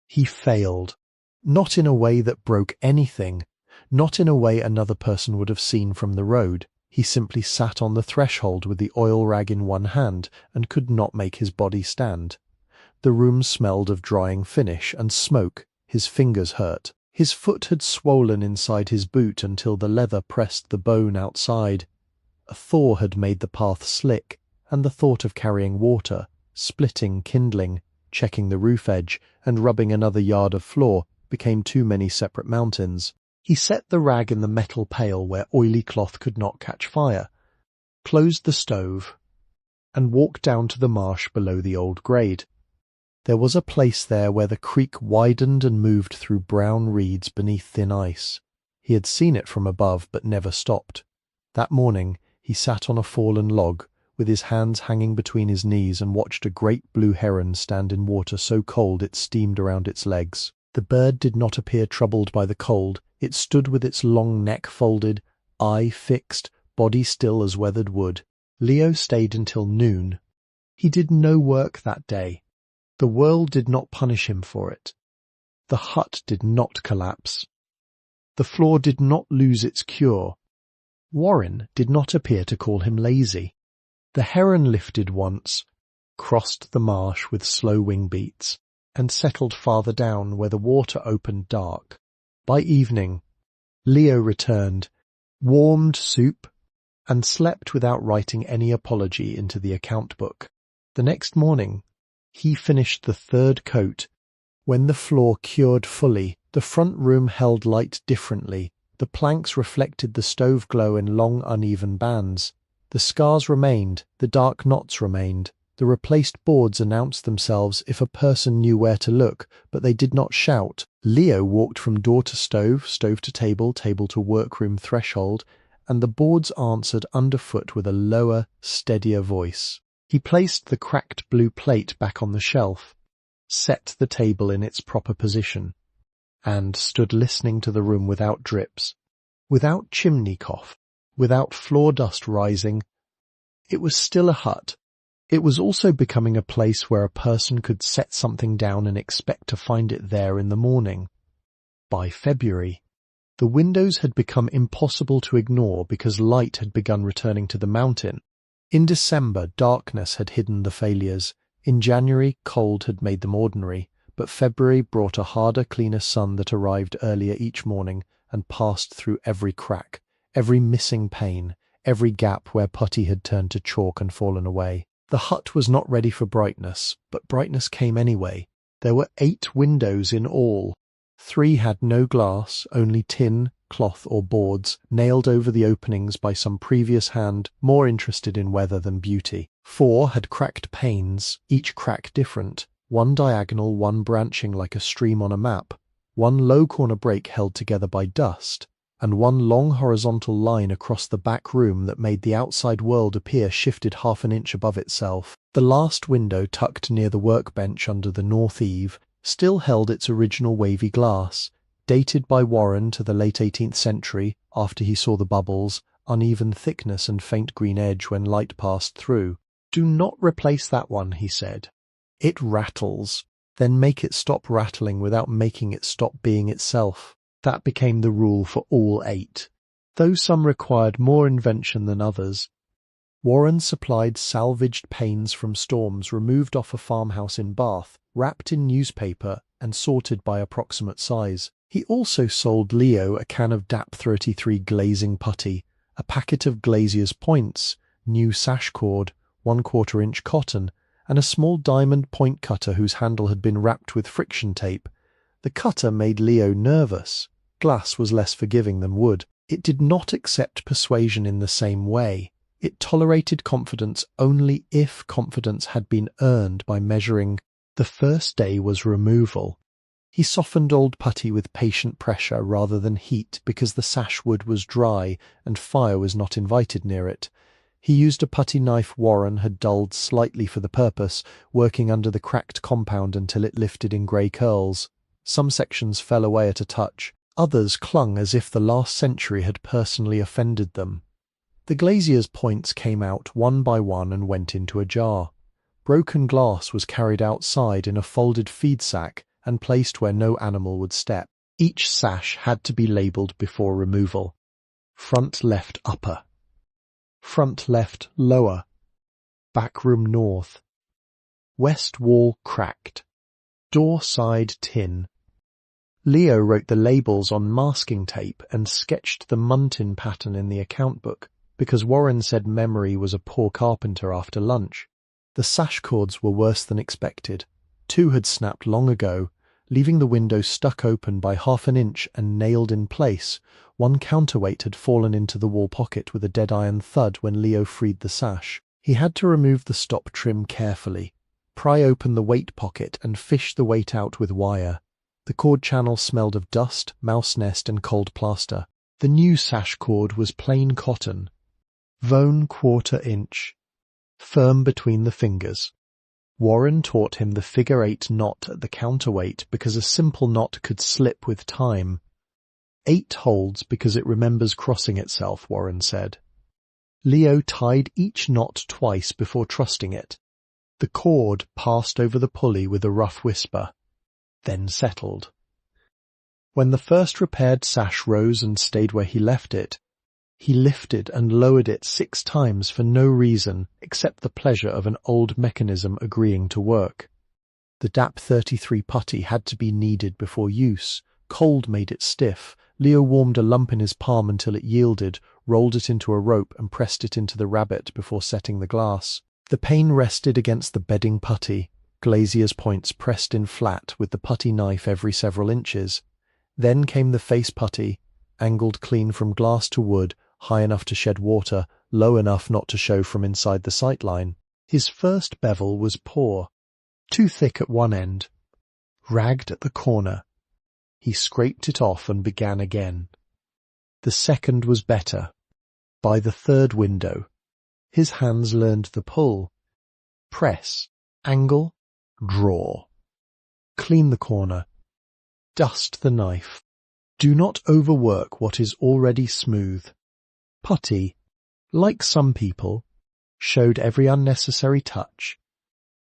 S2: he failed. Not in a way that broke anything, not in a way another person would have seen from the road. He simply sat on the threshold with the oil rag in one hand and could not make his body stand. The room smelled of drying finish and smoke. His fingers hurt. His foot had swollen inside his boot until the leather pressed the bone outside. A thaw had made the path slick, and the thought of carrying water, splitting kindling, checking the roof edge, and rubbing another yard of floor became too many separate mountains. He set the rag in the metal pail where oily cloth could not catch fire, closed the stove, and walked down to the marsh below the old grade. There was a place there where the creek widened and moved through brown reeds beneath thin ice. He had seen it from above but never stopped. That morning he sat on a fallen log, with his hands hanging between his knees, and watched a great blue heron stand in water so cold it steamed around its legs. The bird did not appear troubled by the cold. It stood with its long neck folded, eye fixed, body still as weathered wood. Leo stayed until noon. He did no work that day. The world did not punish him for it. The hut did not collapse. The floor did not lose its cure. Warren did not appear to call him lazy. The heron lifted once, crossed the marsh with slow wing beats, and settled farther down where the water opened dark. By evening, Leo returned, warmed soup, and slept without writing any apology into the account book. The next morning, he finished the third coat. When the floor cured fully, the front room held light differently. The planks reflected the stove glow in long, uneven bands. The scars remained, the dark knots remained. The replaced boards announced themselves if a person knew where to look, but they did not shout. Leo walked from door to stove, stove to table, table to workroom threshold, and the boards answered underfoot with a lower, steadier voice. He placed the cracked blue plate back on the shelf, set the table in its proper position, and stood listening to the room without drips, without chimney cough, without floor dust rising. It was still a hut. It was also becoming a place where a person could set something down and expect to find it there in the morning. By February, the windows had become impossible to ignore because light had begun returning to the mountain. In December, darkness had hidden the failures. In January, cold had made them ordinary, but February brought a harder, cleaner sun that arrived earlier each morning and passed through every crack, every missing pane, every gap where putty had turned to chalk and fallen away. The hut was not ready for brightness, but brightness came anyway. There were 8 windows in all. 3 had no glass, only tin, cloth or boards, nailed over the openings by some previous hand more interested in weather than beauty. 4 had cracked panes, each crack different, one diagonal, one branching like a stream on a map, one low corner break held together by dust, and one long horizontal line across the back room that made the outside world appear shifted half an inch above itself. The last window, tucked near the workbench under the north eave, still held its original wavy glass, dated by Warren to the late 18th century, after he saw the bubbles, uneven thickness and faint green edge when light passed through. "Do not replace that one," he said. "It rattles. Then make it stop rattling without making it stop being itself." That became the rule for all 8, though some required more invention than others. Warren supplied salvaged panes from storms removed off a farmhouse in Bath, wrapped in newspaper and sorted by approximate size. He also sold Leo a can of DAP 33 glazing putty, a packet of glazier's points, new sash cord, 1/4 inch cotton, and a small diamond point cutter whose handle had been wrapped with friction tape. The cutter made Leo nervous. Glass was less forgiving than wood. It did not accept persuasion in the same way. It tolerated confidence only if confidence had been earned by measuring. The first day was removal. He softened old putty with patient pressure rather than heat because the sash wood was dry and fire was not invited near it. He used a putty knife Warren had dulled slightly for the purpose, working under the cracked compound until it lifted in grey curls. Some sections fell away at a touch. Others clung as if the last century had personally offended them. The glazier's points came out one by one and went into a jar. Broken glass was carried outside in a folded feed sack and placed where no animal would step. Each sash had to be labelled before removal. Front left upper. Front left lower. Back room north. West wall cracked. Door side tin. Leo wrote the labels on masking tape and sketched the muntin pattern in the account book, because Warren said memory was a poor carpenter after lunch. The sash cords were worse than expected. 2 had snapped long ago, leaving the window stuck open by half an inch and nailed in place. One counterweight had fallen into the wall pocket with a dead iron thud when Leo freed the sash. He had to remove the stop trim carefully, pry open the weight pocket and fish the weight out with wire. The cord channel smelled of dust, mouse nest and cold plaster. The new sash cord was plain cotton, Vone 1/4 inch, firm between the fingers. Warren taught him the figure 8 knot at the counterweight because a simple knot could slip with time. 8 holds because it remembers crossing itself, Warren said. Leo tied each knot twice before trusting it. The cord passed over the pulley with a rough whisper, then settled. When the first repaired sash rose and stayed where he left it, he lifted and lowered it 6 times for no reason except the pleasure of an old mechanism agreeing to work. The DAP 33 putty had to be kneaded before use. Cold made it stiff. Leo warmed a lump in his palm until it yielded, rolled it into a rope and pressed it into the rabbet before setting the glass. The pane rested against the bedding putty, glazier's points pressed in flat with the putty knife every several inches. Then came the face putty, angled clean from glass to wood, high enough to shed water, low enough not to show from inside the sight line. His first bevel was poor, too thick at one end, ragged at the corner. He scraped it off and began again. The second was better. By the third window, his hands learned the pull. Press, angle, draw. Clean the corner. Dust the knife. Do not overwork what is already smooth. Putty, like some people, showed every unnecessary touch.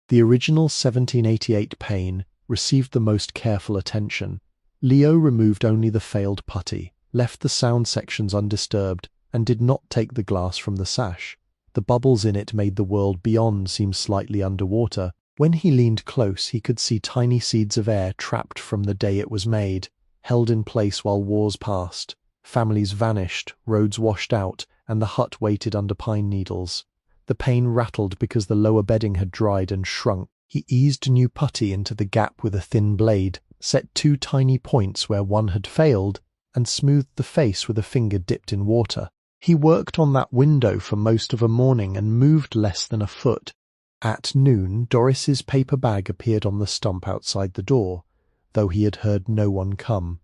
S2: The original 1788 pane received the most careful attention. Leo removed only the failed putty, left the sound sections undisturbed, and did not take the glass from the sash. The bubbles in it made the world beyond seem slightly underwater. When he leaned close, he could see tiny seeds of air trapped from the day it was made, held in place while wars passed. Families vanished, roads washed out, and the hut waited under pine needles. The pane rattled because the lower bedding had dried and shrunk. He eased new putty into the gap with a thin blade, set 2 tiny points where one had failed, and smoothed the face with a finger dipped in water. He worked on that window for most of a morning and moved less than a foot. At noon, Doris's paper bag appeared on the stump outside the door, though he had heard no one come.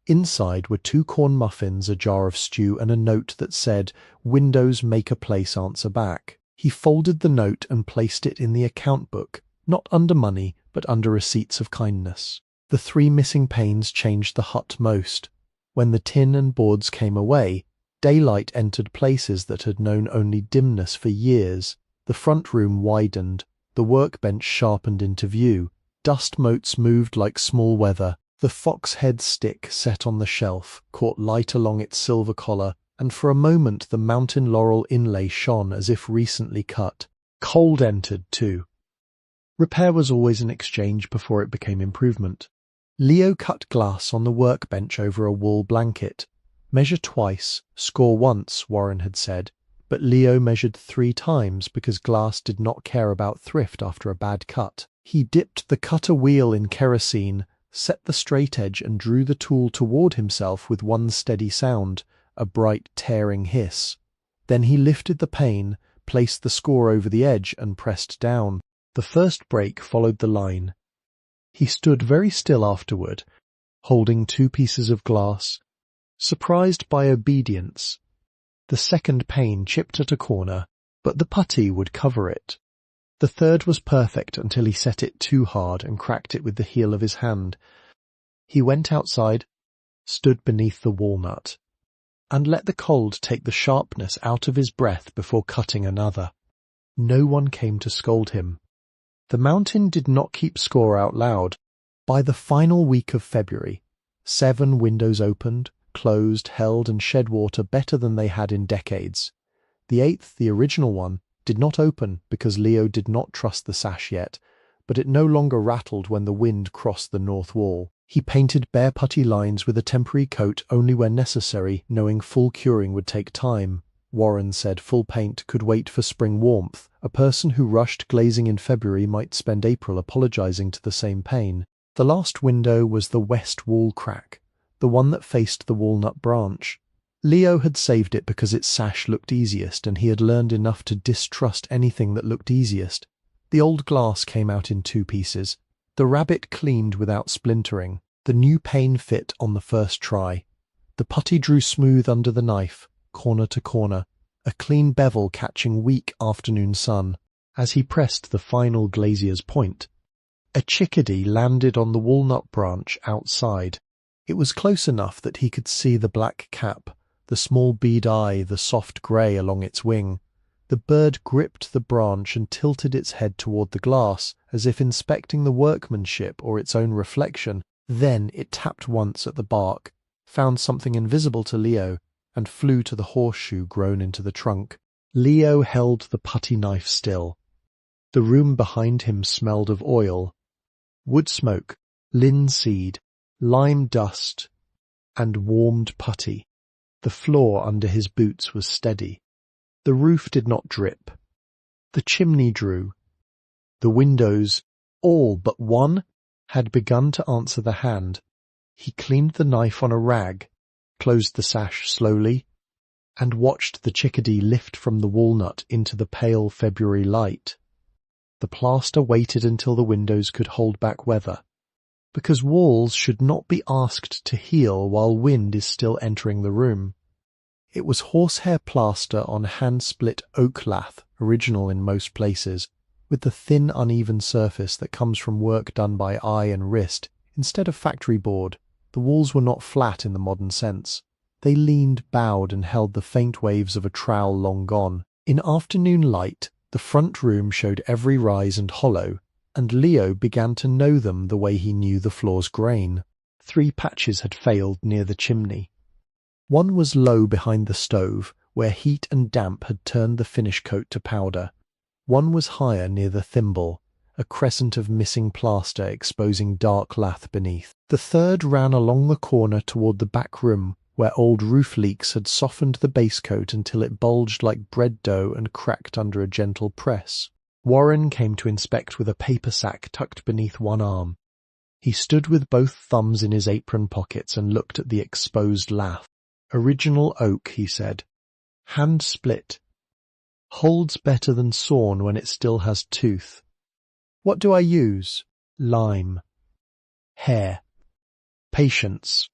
S2: Inside were 2 corn muffins, a jar of stew, and a note that said, "Windows make a place answer back." He folded the note and placed it in the account book, not under money, but under receipts of kindness. The 3 missing panes changed the hut most. When the tin and boards came away, daylight entered places that had known only dimness for years. The front room widened, the workbench sharpened into view, dust motes moved like small weather. The fox head stick set on the shelf caught light along its silver collar, and for a moment the mountain laurel inlay shone as if recently cut. Cold entered, too. Repair was always an exchange before it became improvement. Leo cut glass on the workbench over a wool blanket. Measure twice, score once, Warren had said, but Leo measured 3 times because glass did not care about thrift after a bad cut. He dipped the cutter wheel in kerosene, set the straight edge and drew the tool toward himself with one steady sound, a bright tearing hiss. Then he lifted the pane, placed the score over the edge and pressed down. The first break followed the line. He stood very still afterward, holding 2 pieces of glass, surprised by obedience. The second pane chipped at a corner, but the putty would cover it. The third was perfect until he set it too hard and cracked it with the heel of his hand. He went outside, stood beneath the walnut, and let the cold take the sharpness out of his breath before cutting another. No one came to scold him. The mountain did not keep score out loud. By the final week of February, 7 windows opened, closed, held, and shed water better than they had in decades. The 8th, the original one, did not open because Leo did not trust the sash yet, but it no longer rattled when the wind crossed the north wall. He painted bare putty lines with a temporary coat only when necessary, knowing full curing would take time. Warren said full paint could wait for spring warmth. A person who rushed glazing in February might spend April apologizing to the same pane. The last window was the west wall crack, the one that faced the walnut branch. Leo had saved it because its sash looked easiest, and he had learned enough to distrust anything that looked easiest. The old glass came out in 2 pieces. The rabbit cleaned without splintering. The new pane fit on the first try. The putty drew smooth under the knife, corner to corner, a clean bevel catching weak afternoon sun. As he pressed the final glazier's point, a chickadee landed on the walnut branch outside. It was close enough that he could see the black cap, the small bead eye, the soft grey along its wing. The bird gripped the branch and tilted its head toward the glass, as if inspecting the workmanship or its own reflection. Then it tapped once at the bark, found something invisible to Leo, and flew to the horseshoe grown into the trunk. Leo held the putty knife still. The room behind him smelled of oil, wood smoke, linseed, lime dust, and warmed putty. The floor under his boots was steady. The roof did not drip. The chimney drew. The windows, all but one, had begun to answer the hand. He cleaned the knife on a rag, closed the sash slowly, and watched the chickadee lift from the walnut into the pale February light. The plaster waited until the windows could hold back weather, because walls should not be asked to heal while wind is still entering the room. It was horsehair plaster on hand-split oak lath, original in most places, with the thin uneven surface that comes from work done by eye and wrist, instead of factory board. The walls were not flat in the modern sense. They leaned, bowed, and held the faint waves of a trowel long gone. In afternoon light, the front room showed every rise and hollow, and Leo began to know them the way he knew the floor's grain. 3 patches had failed near the chimney. One was low behind the stove, where heat and damp had turned the finish coat to powder. One was higher near the thimble, a crescent of missing plaster exposing dark lath beneath. The third ran along the corner toward the back room, where old roof leaks had softened the base coat until it bulged like bread dough and cracked under a gentle press. Warren came to inspect with a paper sack tucked beneath one arm. He stood with both thumbs in his apron pockets and looked at the exposed lath. Original oak, he said. Hand split. Holds better than sawn when it still has tooth. What do I use? Lime. Hair. Patience.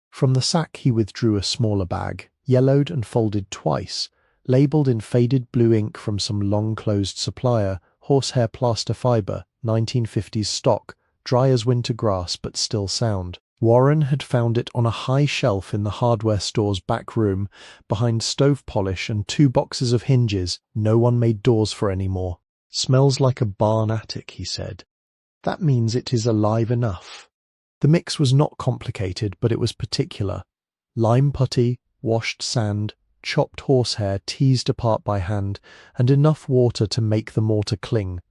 S2: From the sack he withdrew a smaller bag, yellowed and folded twice, labelled in faded blue ink from some long-closed supplier, horsehair plaster fibre, 1950s stock, dry as winter grass but still sound. Warren had found it on a high shelf in the hardware store's back room, behind stove polish and 2 boxes of hinges no one made doors for anymore. Smells like a barn attic, he said. That means it is alive enough. The mix was not complicated, but it was particular. Lime putty, washed sand, chopped horsehair teased apart by hand, and enough water to make the mortar cling.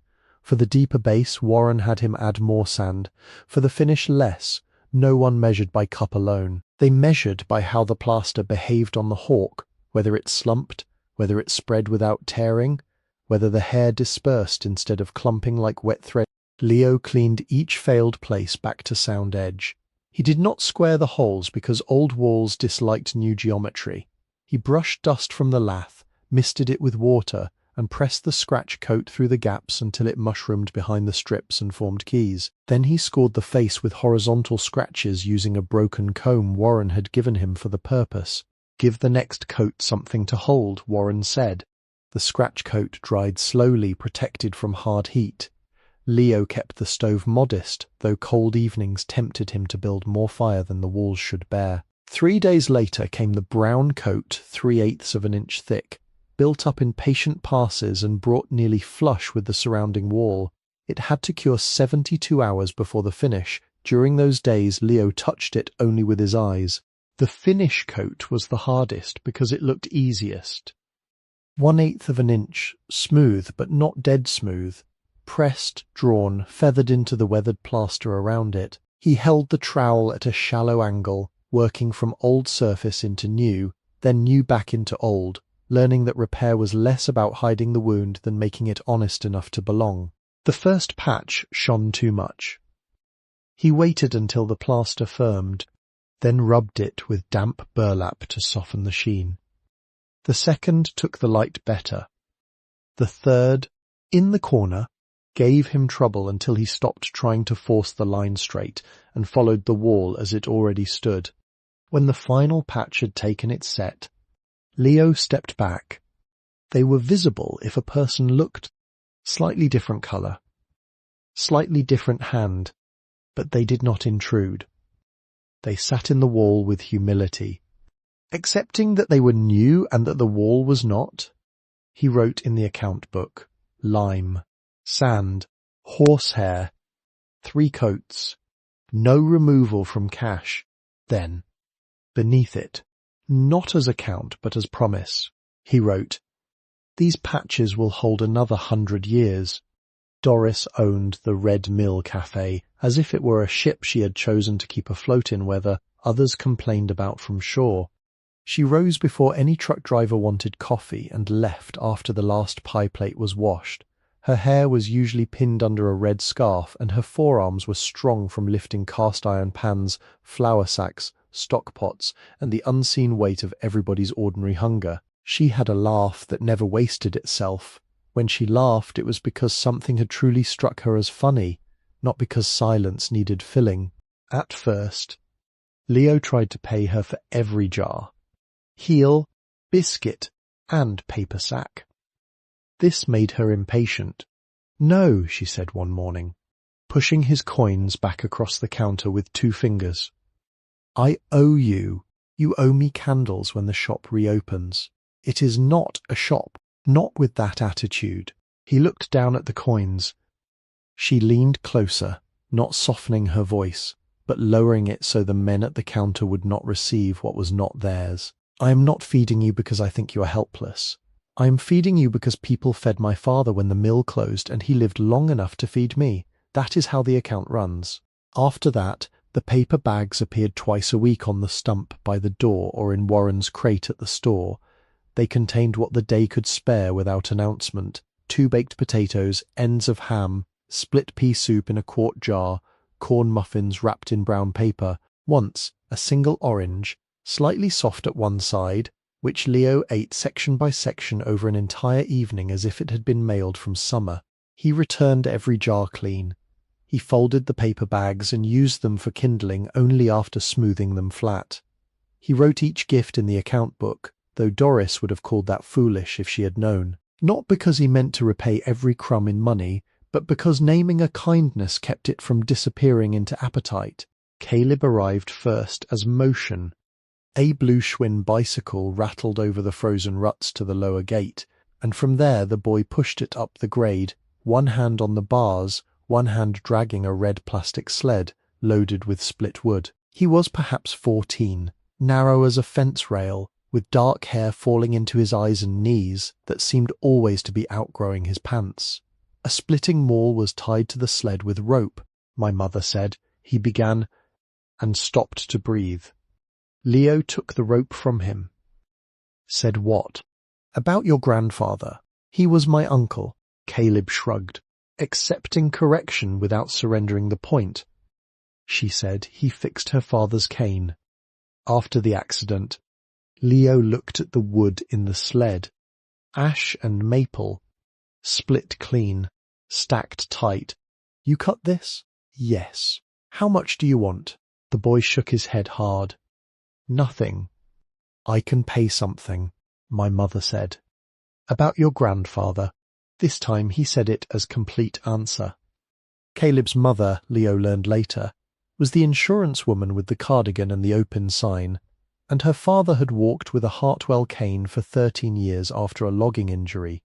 S2: For the deeper base, Warren had him add more sand. For the finish, less. No one measured by cup alone. They measured by how the plaster behaved on the hawk, whether it slumped, whether it spread without tearing, whether the hair dispersed instead of clumping like wet thread. Leo cleaned each failed place back to sound edge. He did not square the holes because old walls disliked new geometry. He brushed dust from the lath, misted it with water, and pressed the scratch coat through the gaps until it mushroomed behind the strips and formed keys. Then he scored the face with horizontal scratches using a broken comb Warren had given him for the purpose. Give the next coat something to hold, Warren said. The scratch coat dried slowly, protected from hard heat. Leo kept the stove modest, though cold evenings tempted him to build more fire than the walls should bear. 3 days later came the brown coat, 3/8 of an inch thick, built up in patient passes and brought nearly flush with the surrounding wall. It had to cure 72 hours before the finish. During those days, Leo touched it only with his eyes. The finish coat was the hardest because it looked easiest. 1/8 of an inch, smooth but not dead smooth, pressed, drawn, feathered into the weathered plaster around it. He held the trowel at a shallow angle, working from old surface into new, then new back into old, learning that repair was less about hiding the wound than making it honest enough to belong. The first patch shone too much. He waited until the plaster firmed, then rubbed it with damp burlap to soften the sheen. The second took the light better. The third, in the corner, gave him trouble until he stopped trying to force the line straight and followed the wall as it already stood. When the final patch had taken its set, Leo stepped back. They were visible if a person looked. Slightly different colour. Slightly different hand, but they did not intrude. They sat in the wall with humility. Accepting that they were new and that the wall was not, he wrote in the account book, lime, sand, horsehair, 3 coats, no removal from cash. Then, beneath it, not as account but as promise, he wrote, these patches will hold another 100 years. Doris owned the Red Mill Cafe, as if it were a ship she had chosen to keep afloat in weather others complained about from shore. She rose before any truck driver wanted coffee and left after the last pie plate was washed. Her hair was usually pinned under a red scarf, and her forearms were strong from lifting cast-iron pans, flour sacks, stock pots, and the unseen weight of everybody's ordinary hunger. She had a laugh that never wasted itself. When she laughed, it was because something had truly struck her as funny, not because silence needed filling. At first, Leo tried to pay her for every jar. Heel, biscuit, and paper sack. This made her impatient. No, she said one morning, pushing his coins back across the counter with 2 fingers. I owe you. You owe me candles when the shop reopens. It is not a shop, not with that attitude. He looked down at the coins. She leaned closer, not softening her voice, but lowering it so the men at the counter would not receive what was not theirs. I am not feeding you because I think you are helpless. I am feeding you because people fed my father when the mill closed and he lived long enough to feed me. That is how the account runs. After that, the paper bags appeared twice a week on the stump by the door or in Warren's crate at the store. They contained what the day could spare without announcement: 2 baked potatoes, ends of ham, split pea soup in a quart jar, corn muffins wrapped in brown paper, once a single orange, slightly soft at one side, which Leo ate section by section over an entire evening as if it had been mailed from summer. He returned every jar clean. He folded the paper bags and used them for kindling only after smoothing them flat. He wrote each gift in the account book, though Doris would have called that foolish if she had known. Not because he meant to repay every crumb in money, but because naming a kindness kept it from disappearing into appetite. Caleb arrived first as Motion. A blue Schwinn bicycle rattled over the frozen ruts to the lower gate, and from there the boy pushed it up the grade, one hand on the bars, one hand dragging a red plastic sled loaded with split wood. He was perhaps 14, narrow as a fence rail, with dark hair falling into his eyes and knees that seemed always to be outgrowing his pants. A splitting maul was tied to the sled with rope, my mother said. He began, and stopped to breathe. Leo took the rope from him. Said what? About your grandfather. He was my uncle. Caleb shrugged, accepting correction without surrendering the point. She said he fixed her father's cane. After the accident, Leo looked at the wood in the sled. Ash and maple. Split clean. Stacked tight. You cut this? Yes. How much do you want? The boy shook his head hard. Nothing. I can pay something, my mother said. About your grandfather. This time he said it as complete answer. Caleb's mother, Leo learned later, was the insurance woman with the cardigan and the open sign, and her father had walked with a Hartwell cane for 13 years after a logging injury.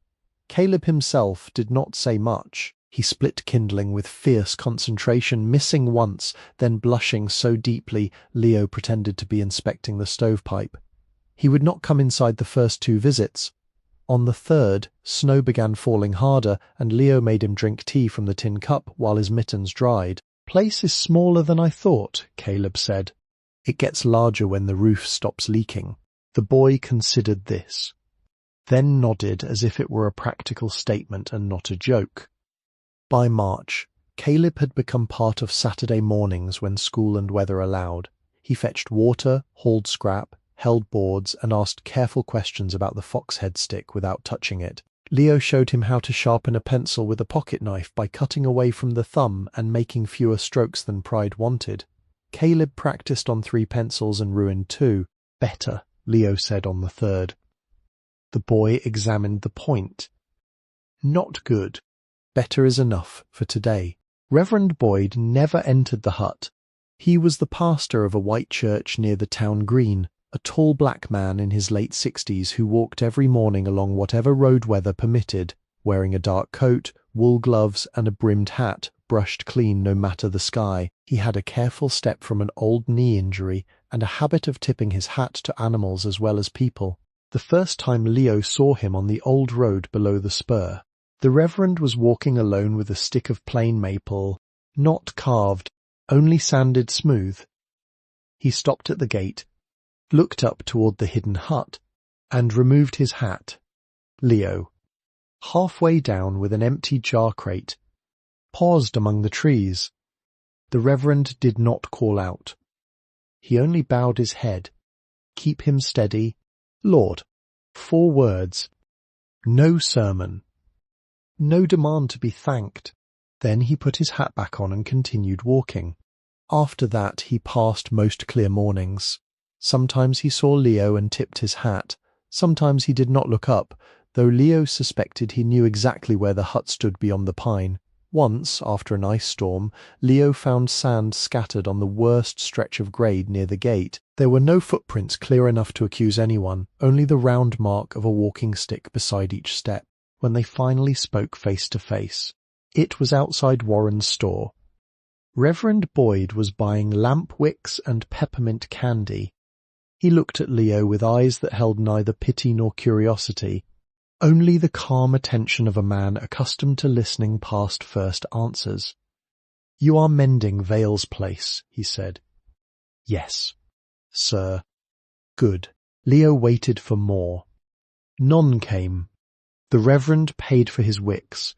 S2: Caleb himself did not say much. He split kindling with fierce concentration, missing once, then blushing so deeply Leo pretended to be inspecting the stovepipe. He would not come inside the first 2 visits. On the third, snow began falling harder, and Leo made him drink tea from the tin cup while his mittens dried. Place is smaller than I thought, Caleb said. It gets larger when the roof stops leaking. The boy considered this, then nodded as if it were a practical statement and not a joke. By March, Caleb had become part of Saturday mornings when school and weather allowed. He fetched water, hauled scrap, held boards, and asked careful questions about the foxhead stick without touching it. Leo showed him how to sharpen a pencil with a pocket knife by cutting away from the thumb and making fewer strokes than pride wanted. Caleb practiced on 3 pencils and ruined 2. Better, Leo said on the third. The boy examined the point. Not good. Better is enough for today. Reverend Boyd never entered the hut. He was the pastor of a white church near the town green, a tall black man in his late 60s who walked every morning along whatever road weather permitted, wearing a dark coat, wool gloves, and a brimmed hat, brushed clean no matter the sky. He had a careful step from an old knee injury and a habit of tipping his hat to animals as well as people. The first time Leo saw him on the old road below the spur, the Reverend was walking alone with a stick of plain maple, not carved, only sanded smooth. He stopped at the gate, looked up toward the hidden hut, and removed his hat. Leo, halfway down with an empty jar crate, paused among the trees. The Reverend did not call out. He only bowed his head. Keep him steady. Lord. 4 words. No sermon. No demand to be thanked. Then he put his hat back on and continued walking. After that he passed most clear mornings. Sometimes he saw Leo and tipped his hat. Sometimes he did not look up, though Leo suspected he knew exactly where the hut stood beyond the pine. Once, after an ice storm, Leo found sand scattered on the worst stretch of grade near the gate. There were no footprints clear enough to accuse anyone, only the round mark of a walking stick beside each step. When they finally spoke face to face, it was outside Warren's store. Reverend Boyd was buying lamp wicks and peppermint candy. He looked at Leo with eyes that held neither pity nor curiosity, only the calm attention of a man accustomed to listening past first answers. "You are mending Vale's place," he said. "Yes, sir." "Good." Leo waited for more. None came. The Reverend paid for his wicks,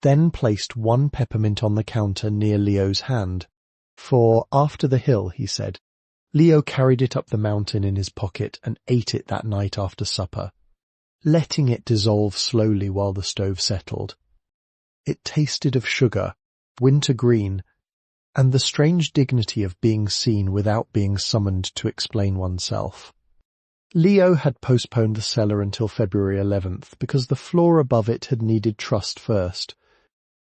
S2: then placed one peppermint on the counter near Leo's hand. "For after the hill," he said. Leo carried it up the mountain in his pocket and ate it that night after supper, letting it dissolve slowly while the stove settled. It tasted of sugar, wintergreen, and the strange dignity of being seen without being summoned to explain oneself. Leo had postponed the cellar until February 11th because the floor above it had needed trussed first.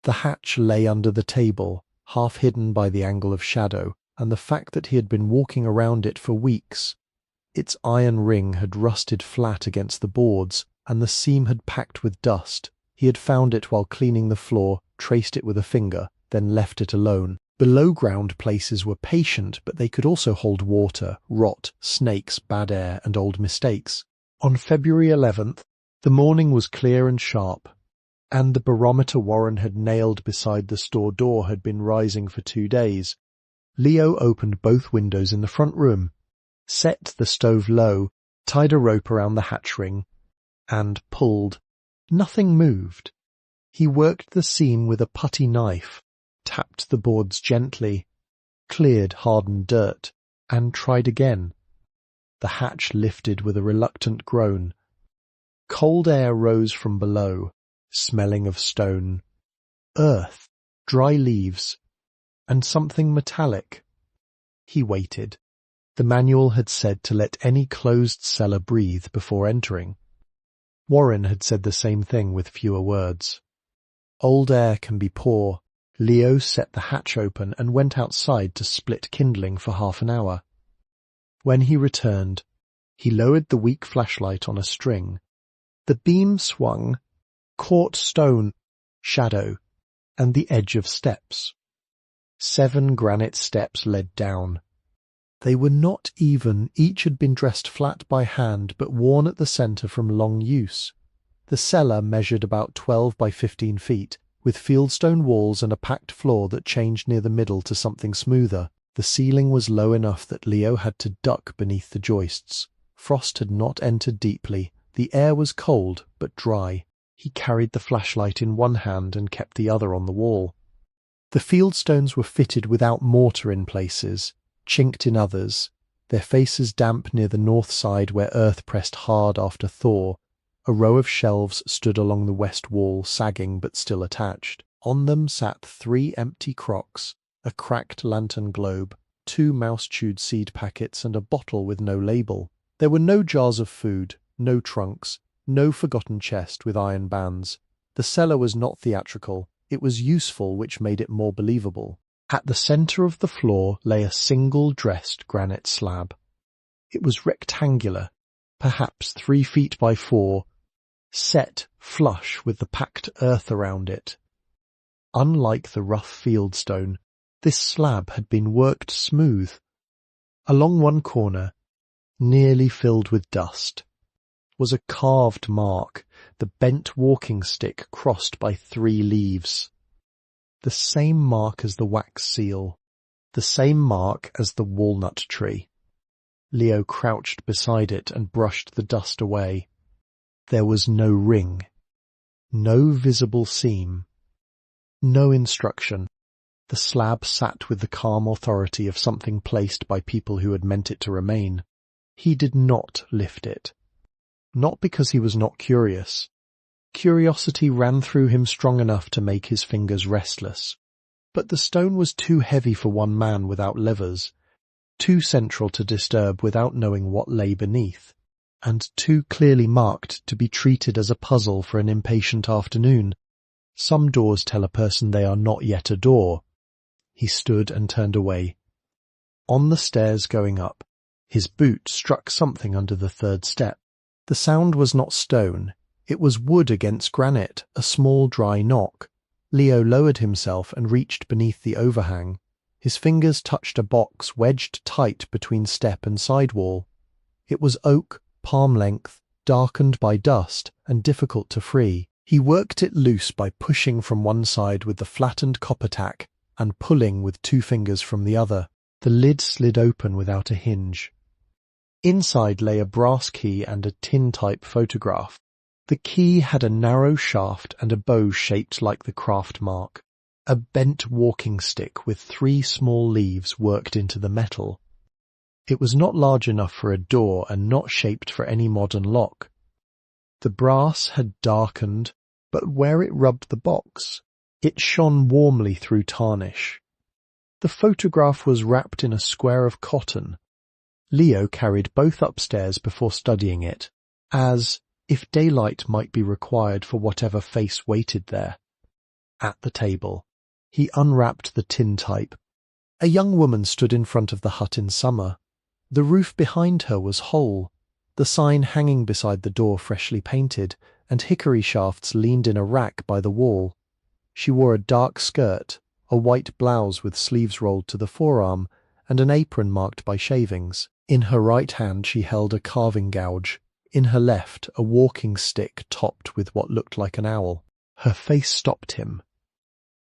S2: The hatch lay under the table, half hidden by the angle of shadow, and the fact that he had been walking around it for weeks. Its iron ring had rusted flat against the boards, and the seam had packed with dust. He had found it while cleaning the floor, traced it with a finger, then left it alone. Below-ground places were patient, but they could also hold water, rot, snakes, bad air, and old mistakes. On February 11th, the morning was clear and sharp, and the barometer Warren had nailed beside the store door had been rising for 2 days. Leo opened both windows in the front room, set the stove low, tied a rope around the hatch ring, and pulled. Nothing moved. He worked the seam with a putty knife, tapped the boards gently, cleared hardened dirt, and tried again. The hatch lifted with a reluctant groan. Cold air rose from below, smelling of stone, earth, dry leaves, and something metallic. He waited. The manual had said to let any closed cellar breathe before entering. Warren had said the same thing with fewer words. Old air can be poor. Leo set the hatch open and went outside to split kindling for half an hour. When he returned, he lowered the weak flashlight on a string. The beam swung, caught stone, shadow, and the edge of steps. 7 granite steps led down. They were not even, each had been dressed flat by hand but worn at the centre from long use. The cellar measured about 12 by 15 feet, with fieldstone walls and a packed floor that changed near the middle to something smoother. The ceiling was low enough that Leo had to duck beneath the joists. Frost had not entered deeply. The air was cold but dry. He carried the flashlight in one hand and kept the other on the wall. The fieldstones were fitted without mortar in places, chinked in others, their faces damp near the north side where earth pressed hard after thaw. A row of shelves stood along the west wall, sagging but still attached. On them sat 3 empty crocks, a cracked lantern globe, 2 mouse-chewed seed packets, and a bottle with no label. There were no jars of food, no trunks, no forgotten chest with iron bands. The cellar was not theatrical. It was useful, which made it more believable. At the centre of the floor lay a single dressed granite slab. It was rectangular, perhaps 3 feet by 4, set flush with the packed earth around it. Unlike the rough fieldstone, this slab had been worked smooth. Along one corner, nearly filled with dust, was a carved mark, the bent walking stick crossed by 3 leaves. The same mark as the wax seal, the same mark as the walnut tree. Leo crouched beside it and brushed the dust away. There was no ring, no visible seam, no instruction. The slab sat with the calm authority of something placed by people who had meant it to remain. He did not lift it. Not because he was not curious. Curiosity ran through him strong enough to make his fingers restless. But the stone was too heavy for one man without levers, too central to disturb without knowing what lay beneath, and too clearly marked to be treated as a puzzle for an impatient afternoon. Some doors tell a person they are not yet a door. He stood and turned away. On the stairs going up, his boot struck something under the 3rd step. The sound was not stone. It was wood against granite, a small dry knock. Leo lowered himself and reached beneath the overhang. His fingers touched a box wedged tight between step and sidewall. It was oak, palm-length, darkened by dust, and difficult to free. He worked it loose by pushing from one side with the flattened copper tack and pulling with 2 fingers from the other. The lid slid open without a hinge. Inside lay a brass key and a tin-type photograph. The key had a narrow shaft and a bow shaped like the craft mark. A bent walking stick with 3 small leaves worked into the metal. It was not large enough for a door and not shaped for any modern lock. The brass had darkened, but where it rubbed the box, it shone warmly through tarnish. The photograph was wrapped in a square of cotton. Leo carried both upstairs before studying it, as if daylight might be required for whatever face waited there. At the table, he unwrapped the tin type. A young woman stood in front of the hut in summer. The roof behind her was whole, the sign hanging beside the door freshly painted, and hickory shafts leaned in a rack by the wall. She wore a dark skirt, a white blouse with sleeves rolled to the forearm, and an apron marked by shavings. In her right hand she held a carving gouge, in her left a walking stick topped with what looked like an owl. Her face stopped him.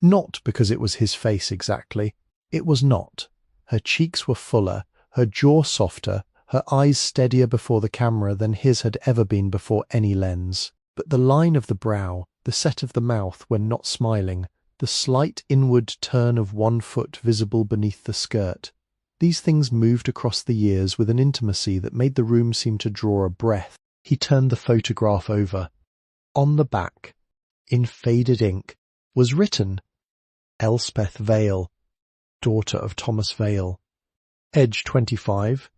S2: Not because it was his face exactly. It was not. Her cheeks were fuller, her jaw softer, her eyes steadier before the camera than his had ever been before any lens. But the line of the brow, the set of the mouth when not smiling, the slight inward turn of one foot visible beneath the skirt, these things moved across the years with an intimacy that made the room seem to draw a breath. He turned the photograph over. On the back, in faded ink, was written, Elspeth Vale, daughter of Thomas Vale. Edge 25,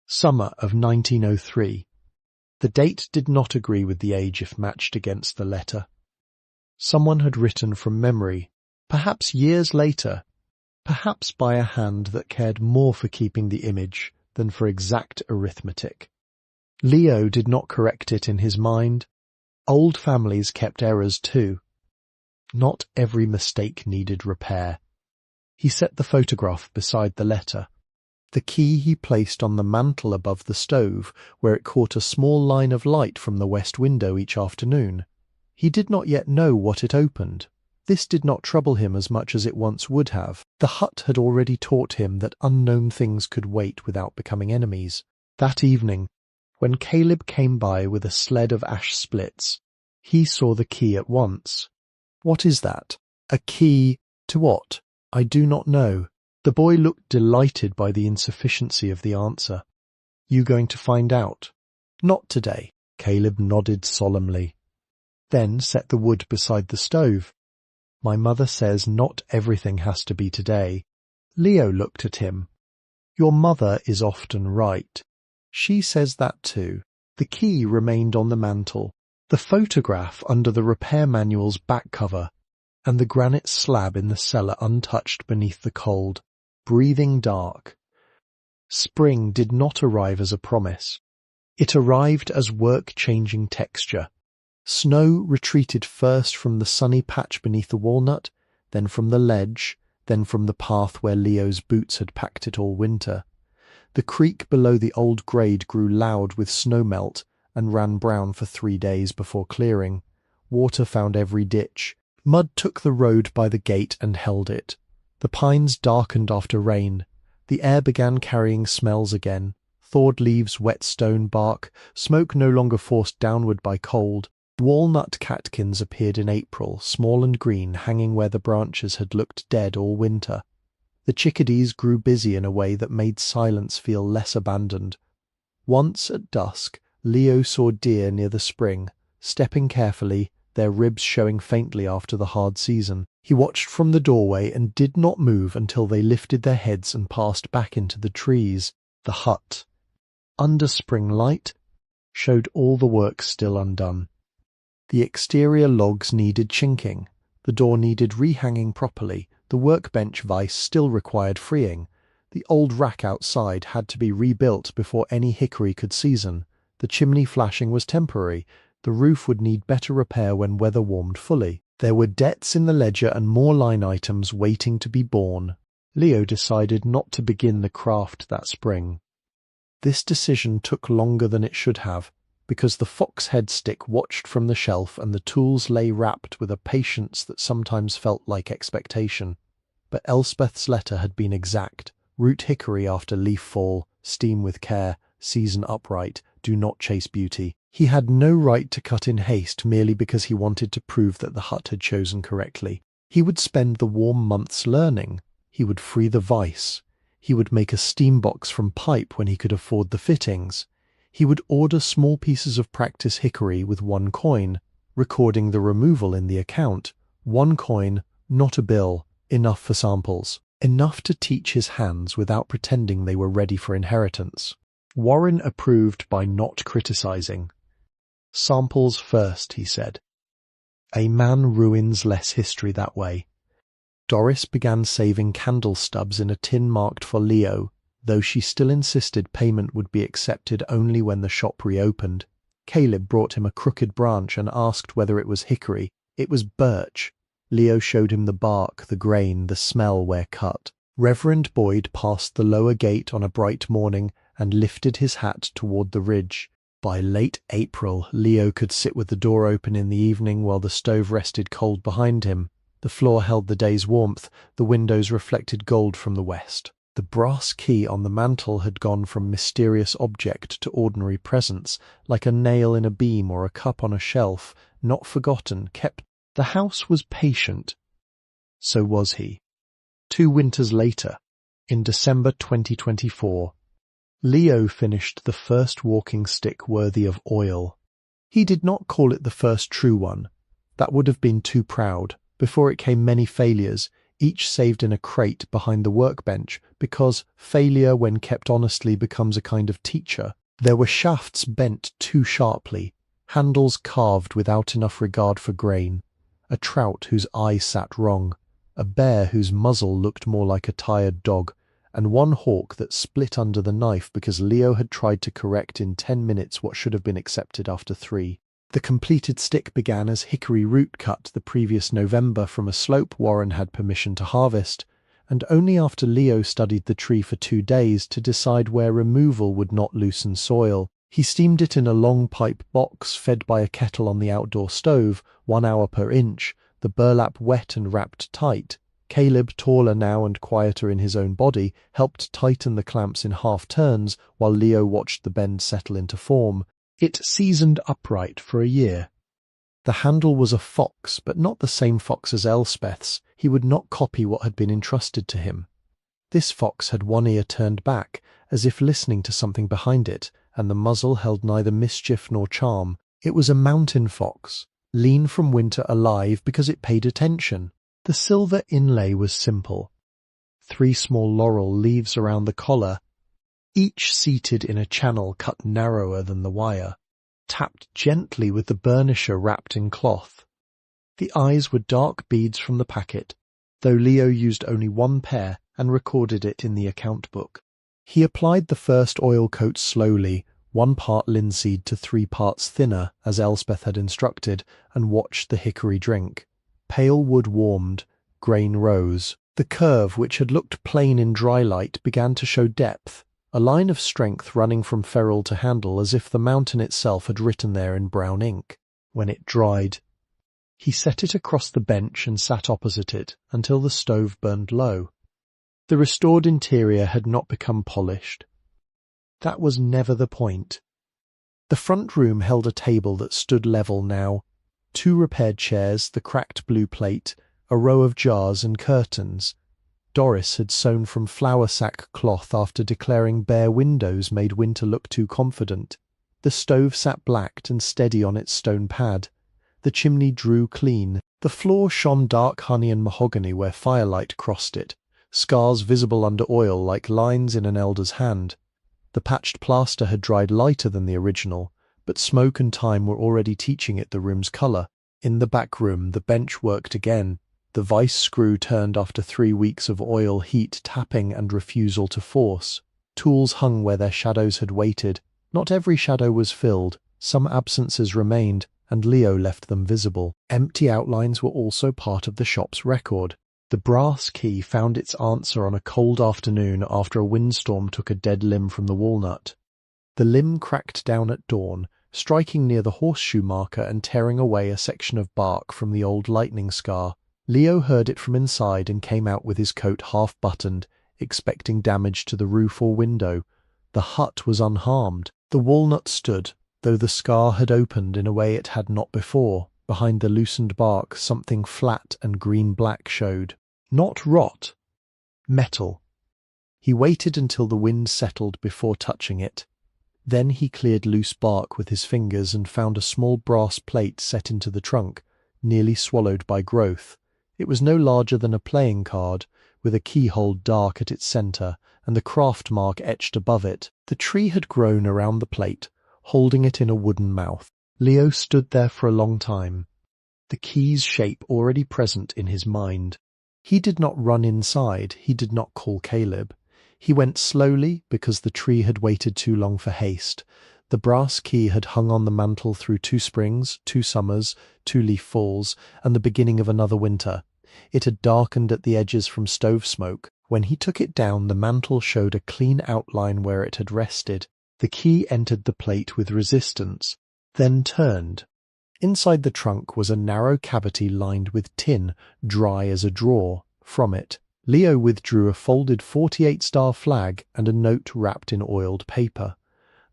S2: summer of 1903. The date did not agree with the age if matched against the letter. Someone had written from memory, perhaps years later, perhaps by a hand that cared more for keeping the image than for exact arithmetic. Leo did not correct it in his mind. Old families kept errors too. Not every mistake needed repair. He set the photograph beside the letter. The key he placed on the mantel above the stove, where it caught a small line of light from the west window each afternoon. He did not yet know what it opened. This did not trouble him as much as it once would have. The hut had already taught him that unknown things could wait without becoming enemies. That evening, when Caleb came by with a sled of ash splits, he saw the key at once. What is that? A key to what? I do not know. The boy looked delighted by the insufficiency of the answer. You going to find out? Not today. Caleb nodded solemnly. Then set the wood beside the stove. My mother says not everything has to be today. Leo looked at him. Your mother is often right. She says that too. The key remained on the mantel, the photograph under the repair manual's back cover, and the granite slab in the cellar untouched beneath the cold, breathing dark. Spring did not arrive as a promise. It arrived as work-changing texture. Snow retreated first from the sunny patch beneath the walnut, then from the ledge, then from the path where Leo's boots had packed it all winter. The creek below the old grade grew loud with snowmelt and ran brown for 3 days before clearing. Water found every ditch. Mud took the road by the gate and held it. The pines darkened after rain. The air began carrying smells again. Thawed leaves, wet stone, bark, smoke no longer forced downward by cold. Walnut catkins appeared in April, small and green, hanging where the branches had looked dead all winter. The chickadees grew busy in a way that made silence feel less abandoned. Once at dusk, Leo saw deer near the spring, stepping carefully, their ribs showing faintly after the hard season. He watched from the doorway and did not move until they lifted their heads and passed back into the trees. The hut, under spring light, showed all the work still undone. The exterior logs needed chinking, the door needed rehanging properly, the workbench vise still required freeing, the old rack outside had to be rebuilt before any hickory could season, the chimney flashing was temporary, the roof would need better repair when weather warmed fully. There were debts in the ledger and more line items waiting to be borne. Leo decided not to begin the craft that spring. This decision took longer than it should have, because the fox head stick watched from the shelf and the tools lay wrapped with a patience that sometimes felt like expectation. But Elspeth's letter had been exact. Root hickory after leaf fall, steam with care, season upright, do not chase beauty. He had no right to cut in haste merely because he wanted to prove that the hut had chosen correctly. He would spend the warm months learning. He would free the vise. He would make a steam box from pipe when he could afford the fittings. He would order small pieces of practice hickory with 1 coin, recording the removal in the account. 1 coin, not a bill, enough for samples. Enough to teach his hands without pretending they were ready for inheritance. Warren approved by not criticizing. Samples first, he said. A man ruins less history that way. Doris began saving candle stubs in a tin marked for Leo, though she still insisted payment would be accepted only when the shop reopened. Caleb brought him a crooked branch and asked whether it was hickory. It was birch. Leo showed him the bark, the grain, the smell where cut. Reverend Boyd passed the lower gate on a bright morning and lifted his hat toward the ridge. By late April, Leo could sit with the door open in the evening while the stove rested cold behind him. The floor held the day's warmth, the windows reflected gold from the west. The brass key on the mantel had gone from mysterious object to ordinary presence, like a nail in a beam or a cup on a shelf, not forgotten, kept. The house was patient. So was he. 2 winters later, in December 2024, Leo finished the first walking stick worthy of oil. He did not call it the first true one. That would have been too proud. Before it came many failures, each saved in a crate behind the workbench, because failure when kept honestly becomes a kind of teacher. There were shafts bent too sharply, handles carved without enough regard for grain, a trout whose eye sat wrong, a bear whose muzzle looked more like a tired dog, and 1 hawk that split under the knife because Leo had tried to correct in 10 minutes what should have been accepted after 3. The completed stick began as hickory root cut the previous November from a slope Warren had permission to harvest, and only after Leo studied the tree for 2 days to decide where removal would not loosen soil. He steamed it in a long pipe box fed by a kettle on the outdoor stove, 1 hour per inch, the burlap wet and wrapped tight. Caleb, taller now and quieter in his own body, helped tighten the clamps in half turns while Leo watched the bend settle into form. It seasoned upright for a year. The handle was a fox, but not the same fox as Elspeth's. He would not copy what had been entrusted to him. This fox had 1 ear turned back, as if listening to something behind it, and the muzzle held neither mischief nor charm. It was a mountain fox, lean from winter alive because it paid attention. The silver inlay was simple. 3 small laurel leaves around the collar, each seated in a channel cut narrower than the wire, tapped gently with the burnisher wrapped in cloth. The eyes were dark beads from the packet, though Leo used only 1 pair and recorded it in the account book. He applied the first oil coat slowly, 1 part linseed to 3 parts thinner, as Elspeth had instructed, and watched the hickory drink. Pale wood warmed, grain rose. The curve, which had looked plain in dry light, began to show depth, a line of strength running from ferrule to handle as if the mountain itself had written there in brown ink. When it dried, he set it across the bench and sat opposite it until the stove burned low. The restored interior had not become polished. That was never the point. The front room held a table that stood level now, 2 repaired chairs, the cracked blue plate, a row of jars and curtains. Doris had sewn from flour sack cloth after declaring bare windows made winter look too confident. The stove sat blacked and steady on its stone pad. The chimney drew clean. The floor shone dark honey and mahogany where firelight crossed it, scars visible under oil like lines in an elder's hand. The patched plaster had dried lighter than the original, but smoke and time were already teaching it the room's colour. In the back room the bench worked again. The vice screw turned after 3 weeks of oil, heat, tapping and refusal to force. Tools hung where their shadows had waited. Not every shadow was filled. Some absences remained, and Leo left them visible. Empty outlines were also part of the shop's record. The brass key found its answer on a cold afternoon after a windstorm took a dead limb from the walnut. The limb cracked down at dawn, striking near the horseshoe marker and tearing away a section of bark from the old lightning scar. Leo heard it from inside and came out with his coat half-buttoned, expecting damage to the roof or window. The hut was unharmed. The walnut stood, though the scar had opened in a way it had not before. Behind the loosened bark, something flat and green-black showed. Not rot. Metal. He waited until the wind settled before touching it. Then he cleared loose bark with his fingers and found a small brass plate set into the trunk, nearly swallowed by growth. It was no larger than a playing card, with a keyhole dark at its centre, and the craft mark etched above it. The tree had grown around the plate, holding it in a wooden mouth. Leo stood there for a long time, the key's shape already present in his mind. He did not run inside, he did not call Caleb. He went slowly, because the tree had waited too long for haste. The brass key had hung on the mantel through 2 springs, 2 summers, 2 leaf falls, and the beginning of another winter. It had darkened at the edges from stove smoke. When he took it down, the mantel showed a clean outline where it had rested. The key entered the plate with resistance, then turned. Inside the trunk was a narrow cavity lined with tin, dry as a drawer. From it, Leo withdrew a folded 48-star flag and a note wrapped in oiled paper.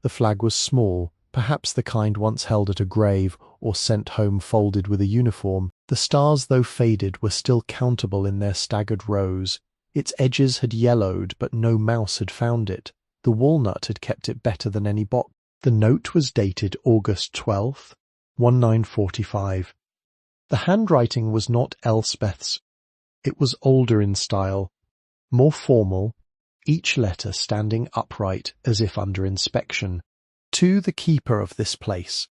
S2: The flag was small, perhaps the kind once held at a grave or sent home folded with a uniform. The stars, though faded, were still countable in their staggered rows. Its edges had yellowed, but no mouse had found it. The walnut had kept it better than any box. The note was dated August 12th, 1945. The handwriting was not Elspeth's. It was older in style, more formal, each letter standing upright as if under inspection. To the keeper of this place.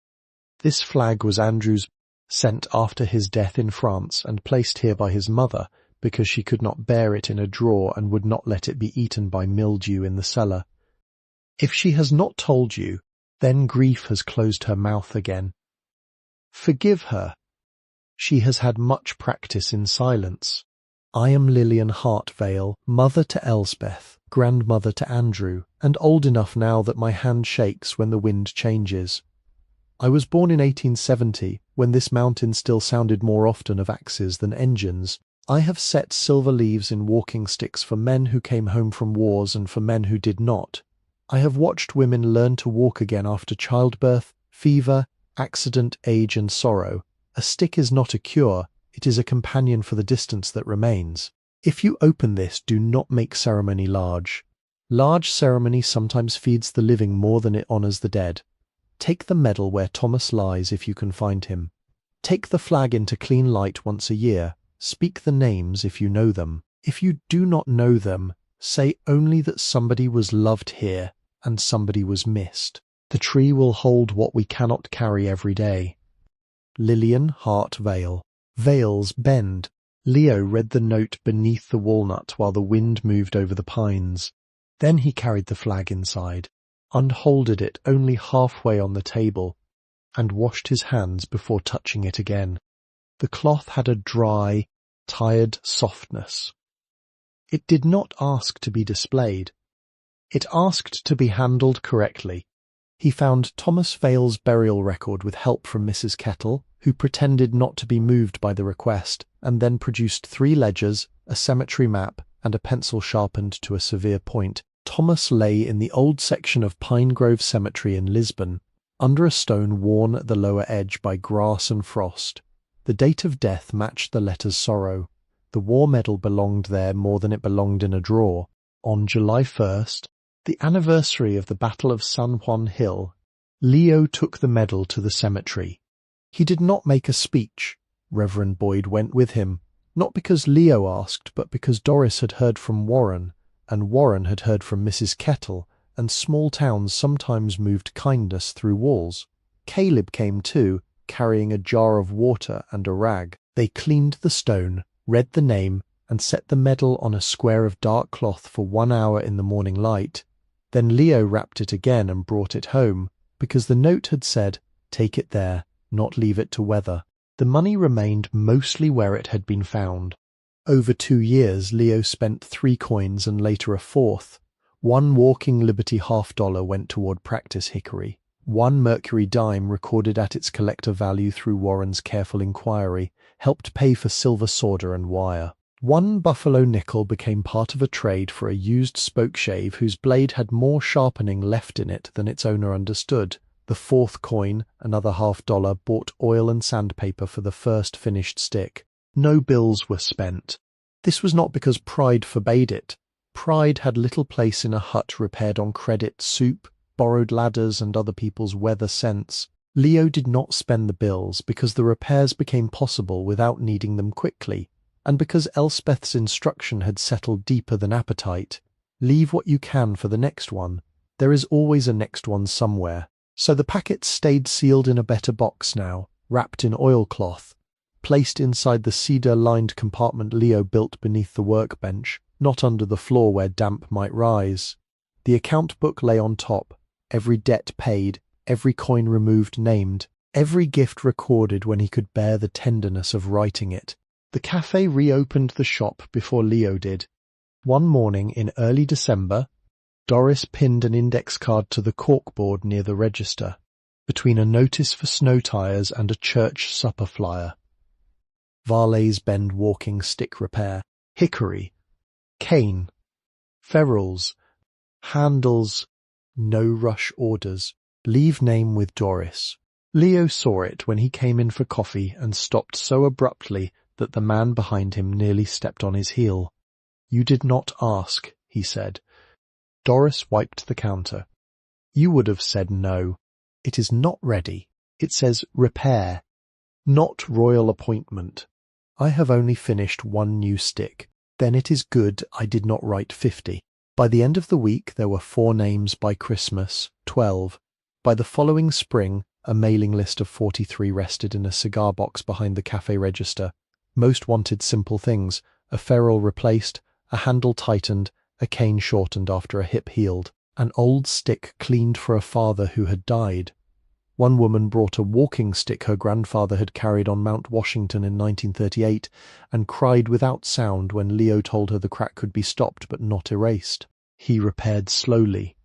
S2: This flag was Andrew's, sent after his death in France and placed here by his mother because she could not bear it in a drawer and would not let it be eaten by mildew in the cellar. If she has not told you, then grief has closed her mouth again. Forgive her. She has had much practice in silence. I am Lillian Hartwell, mother to Elspeth, grandmother to Andrew, and old enough now that my hand shakes when the wind changes. I was born in 1870, when this mountain still sounded more often of axes than engines. I have set silver leaves in walking sticks for men who came home from wars and for men who did not. I have watched women learn to walk again after childbirth, fever, accident, age and sorrow. A stick is not a cure, it is a companion for the distance that remains. If you open this, do not make ceremony large. Large ceremony sometimes feeds the living more than it honours the dead. Take the medal where Thomas lies if you can find him. Take the flag into clean light once a year. Speak the names if you know them. If you do not know them, say only that somebody was loved here and somebody was missed. The tree will hold what we cannot carry every day. Lillian Hart Vale. Vales bend. Leo read the note beneath the walnut while the wind moved over the pines. Then he carried the flag inside, unfolded it only halfway on the table, and washed his hands before touching it again. The cloth had a dry, tired softness. It did not ask to be displayed. It asked to be handled correctly. He found Thomas Vale's burial record with help from Mrs. Kettle, who pretended not to be moved by the request, and then produced 3 ledgers, a cemetery map, and a pencil sharpened to a severe point. Thomas lay in the old section of Pine Grove Cemetery in Lisbon, under a stone worn at the lower edge by grass and frost. The date of death matched the letter's sorrow. The war medal belonged there more than it belonged in a drawer. On July 1st, the anniversary of the Battle of San Juan Hill, Leo took the medal to the cemetery. He did not make a speech. Reverend Boyd went with him, not because Leo asked, but because Doris had heard from Warren, and Warren had heard from Mrs. Kettle, and small towns sometimes moved kindness through walls. Caleb came too, carrying a jar of water and a rag. They cleaned the stone, read the name, and set the medal on a square of dark cloth for 1 hour in the morning light. Then Leo wrapped it again and brought it home, because the note had said, "Take it there, not leave it to weather." The money remained mostly where it had been found. Over 2 years, Leo spent 3 coins and later a 4th. One Walking Liberty $50 went toward practice hickory. One Mercury dime, recorded at its collector value through Warren's careful inquiry, helped pay for silver solder and wire. One Buffalo nickel became part of a trade for a used spoke shave whose blade had more sharpening left in it than its owner understood. The fourth coin, another $50, bought oil and sandpaper for the first finished stick. No bills were spent. This was not because pride forbade it. Pride had little place in a hut repaired on credit, soup, borrowed ladders, and other people's weather sense. Leo did not spend the bills because the repairs became possible without needing them quickly, and because Elspeth's instruction had settled deeper than appetite. Leave what you can for the next one. There is always a next one somewhere. So the packets stayed sealed in a better box now, wrapped in oilcloth, placed inside the cedar-lined compartment Leo built beneath the workbench, not under the floor where damp might rise. The account book lay on top, every debt paid, every coin removed named, every gift recorded when he could bear the tenderness of writing it. The cafe reopened the shop before Leo did. One morning in early December, Doris pinned an index card to the corkboard near the register, between a notice for snow tires and a church supper flyer. Vale's Bend walking stick repair, hickory, cane, ferrules, handles, no rush orders, leave name with Doris. Leo saw it when he came in for coffee and stopped so abruptly that the man behind him nearly stepped on his heel. "You did not ask," he said. Doris wiped the counter. "You would have said no. It is not ready. It says repair, not royal appointment. I have only finished one new stick. Then it is good I did not write 50. By the end of the week there were 4 names, by Christmas 12. By the following spring a mailing list of 43 rested in a cigar box behind the cafe register. Most wanted simple things: a ferrule replaced, a handle tightened, a cane shortened after a hip healed, an old stick cleaned for a father who had died. One woman brought a walking stick her grandfather had carried on Mount Washington in 1938 and cried without sound when Leo told her the crack could be stopped but not erased. He repaired slowly.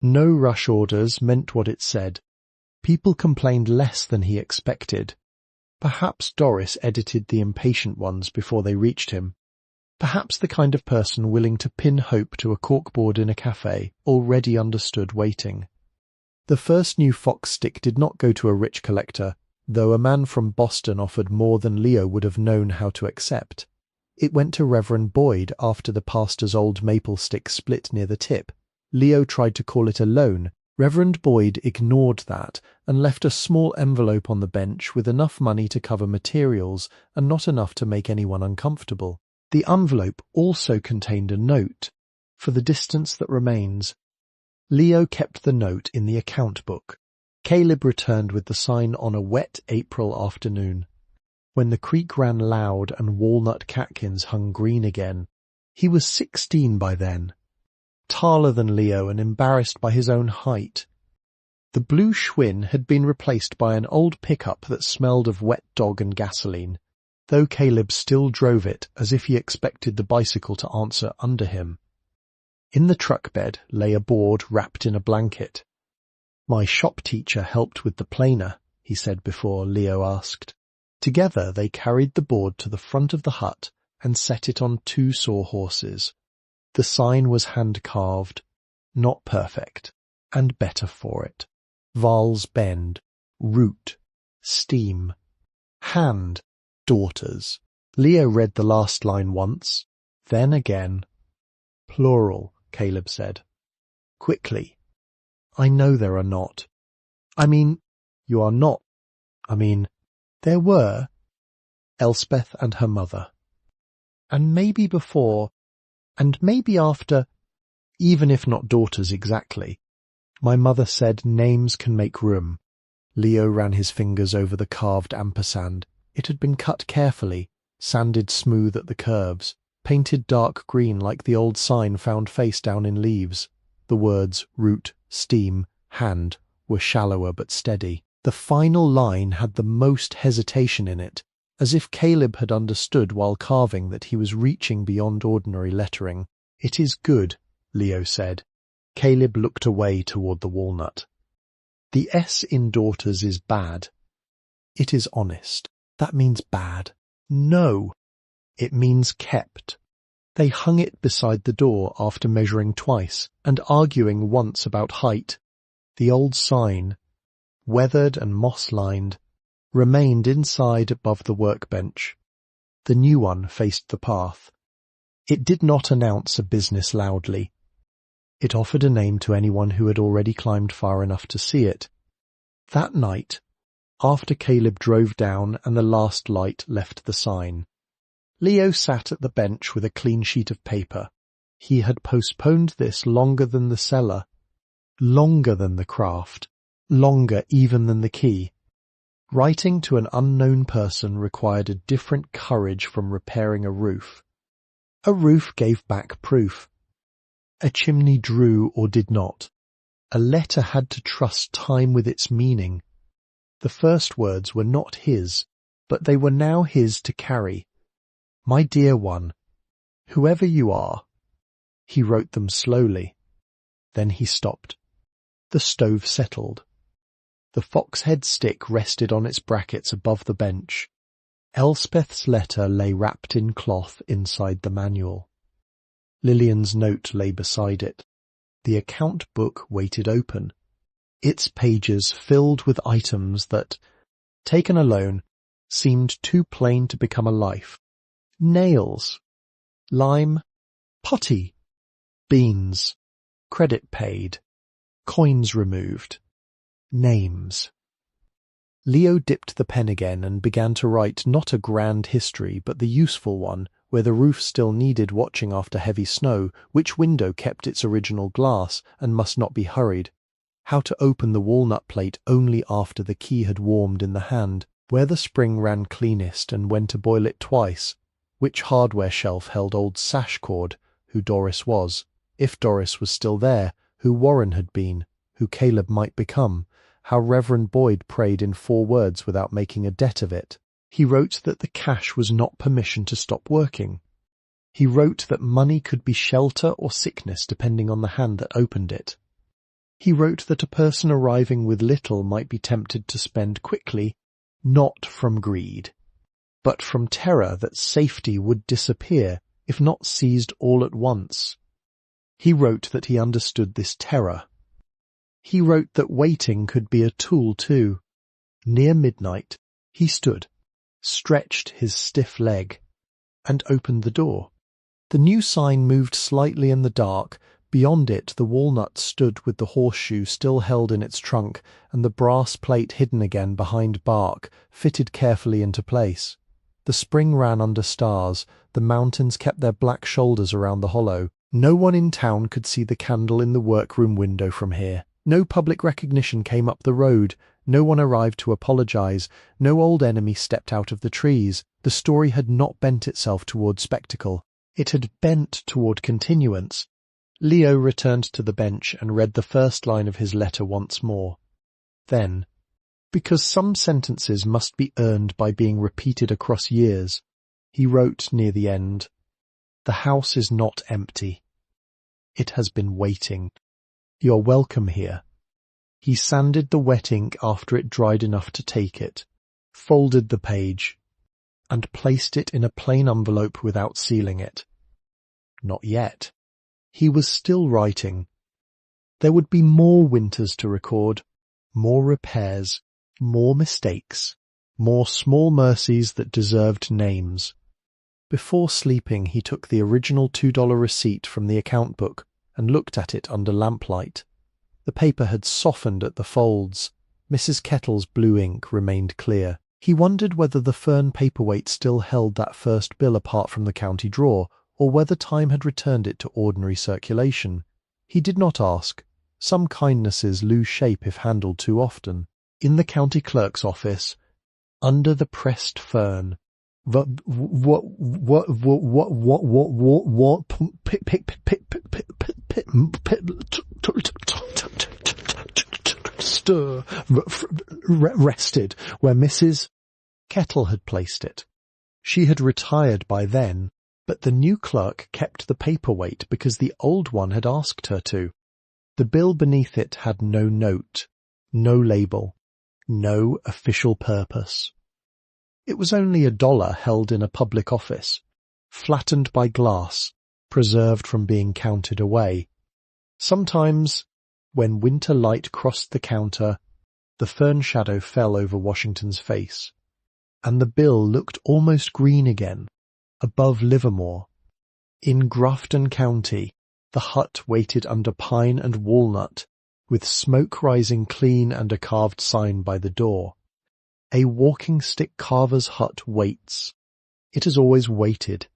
S2: No rush orders meant what it said. People complained less than he expected. Perhaps Doris edited the impatient ones before they reached him. Perhaps the kind of person willing to pin hope to a corkboard in a cafe already understood waiting. The first new fox stick did not go to a rich collector, though a man from Boston offered more than Leo would have known how to accept. It went to Reverend Boyd after the pastor's old maple stick split near the tip. Leo tried to call it a loan. Reverend Boyd ignored that and left a small envelope on the bench with enough money to cover materials and not enough to make anyone uncomfortable. The envelope also contained a note. For the distance that remains. Leo kept the note in the account book. Caleb returned with the sign on a wet April afternoon, when the creek ran loud and walnut catkins hung green again. He was 16 by then, taller than Leo and embarrassed by his own height. The blue Schwinn had been replaced by an old pickup that smelled of wet dog and gasoline, though Caleb still drove it as if he expected the bicycle to answer under him. In the truck bed lay a board wrapped in a blanket. "My shop teacher helped with the planer," he said before Leo asked. Together they carried the board to the front of the hut and set it on 2 sawhorses. The sign was hand-carved, not perfect, and better for it. Val's Bend, root, steam, hand, daughters. Leo read the last line once, then again. "Plural," Caleb said. Quickly. "I know there are not. I mean, you are not. I mean, there were. Elspeth and her mother. And maybe before, and maybe after, even if not daughters exactly. My mother said names can make room." Leo ran his fingers over the carved ampersand. It had been cut carefully, sanded smooth at the curves, painted dark green like the old sign found face down in leaves. The words root, steam, hand were shallower but steady. The final line had the most hesitation in it, as if Caleb had understood while carving that he was reaching beyond ordinary lettering. "It is good," Leo said. Caleb looked away toward the walnut. The S in daughters is bad. It is honest. That means bad. No, it means kept. They hung it beside the door after measuring twice and arguing once about height. The old sign, weathered and moss-lined, remained inside above the workbench. The new one faced the path. It did not announce a business loudly. It offered a name to anyone who had already climbed far enough to see it. That night, after Caleb drove down and the last light left the sign, Leo sat at the bench with a clean sheet of paper. He had postponed this longer than the cellar, longer than the craft, longer even than the key. Writing to an unknown person required a different courage from repairing a roof. A roof gave back proof. A chimney drew or did not. A letter had to trust time with its meaning. The first words were not his, but they were now his to carry. My dear one, whoever you are. He wrote them slowly. Then he stopped. The stove settled. The fox-head stick rested on its brackets above the bench. Elspeth's letter lay wrapped in cloth inside the manual. Lillian's note lay beside it. The account book waited open, its pages filled with items that, taken alone, seemed too plain to become a life. Nails, lime, putty, beans, credit paid, coins removed, names. Leo dipped the pen again and began to write not a grand history, but the useful one, where the roof still needed watching after heavy snow, which window kept its original glass and must not be hurried, how to open the walnut plate only after the key had warmed in the hand, where the spring ran cleanest and when to boil it twice, which hardware shelf held old sash cord, who Doris was, if Doris was still there, who Warren had been, who Caleb might become, how Reverend Boyd prayed in 4 words without making a debt of it. He wrote that the cash was not permission to stop working. He wrote that money could be shelter or sickness depending on the hand that opened it. He wrote that a person arriving with little might be tempted to spend quickly, not from greed, but from terror that safety would disappear if not seized all at once. He wrote that he understood this terror. He wrote that waiting could be a tool too. Near midnight, he stood, stretched his stiff leg, and opened the door. The new sign moved slightly in the dark. Beyond it the walnut stood with the horseshoe still held in its trunk and the brass plate hidden again behind bark, fitted carefully into place. The spring ran under stars. The mountains kept their black shoulders around the hollow. No one in town could see the candle in the workroom window from here. No public recognition came up the road. No one arrived to apologize. No old enemy stepped out of the trees. The story had not bent itself toward spectacle. It had bent toward continuance. Leo returned to the bench and read the first line of his letter once more. Then, because some sentences must be earned by being repeated across years, he wrote near the end, "The house is not empty. It has been waiting. You're welcome here." He sanded the wet ink after it dried enough to take it, folded the page, and placed it in a plain envelope without sealing it. Not yet. He was still writing. There would be more winters to record, more repairs, more mistakes, more small mercies that deserved names. Before sleeping he took the original $2 receipt from the account book and looked at it under lamplight. The paper had softened at the folds. Mrs. Kettle's blue ink remained clear. He wondered whether the fern paperweight still held that first bill apart from the county drawer, or whether time had returned it to ordinary circulation. He did not ask. Some kindnesses lose shape if handled too often. In the county clerk's office, under the pressed fern, rested where Mrs. Kettle had placed it. She had retired by then, But the new clerk kept the paperweight because the old one had asked her to. The bill beneath it had no note, no label, no official purpose. It was only $1 held in a public office, flattened by glass, preserved from being counted away. Sometimes, when winter light crossed the counter, the fern shadow fell over Washington's face, and the bill looked almost green again, above Livermore. In Grafton County, the hut waited under pine and walnut, with smoke rising clean and a carved sign by the door. A walking-stick carver's hut waits. It has always waited,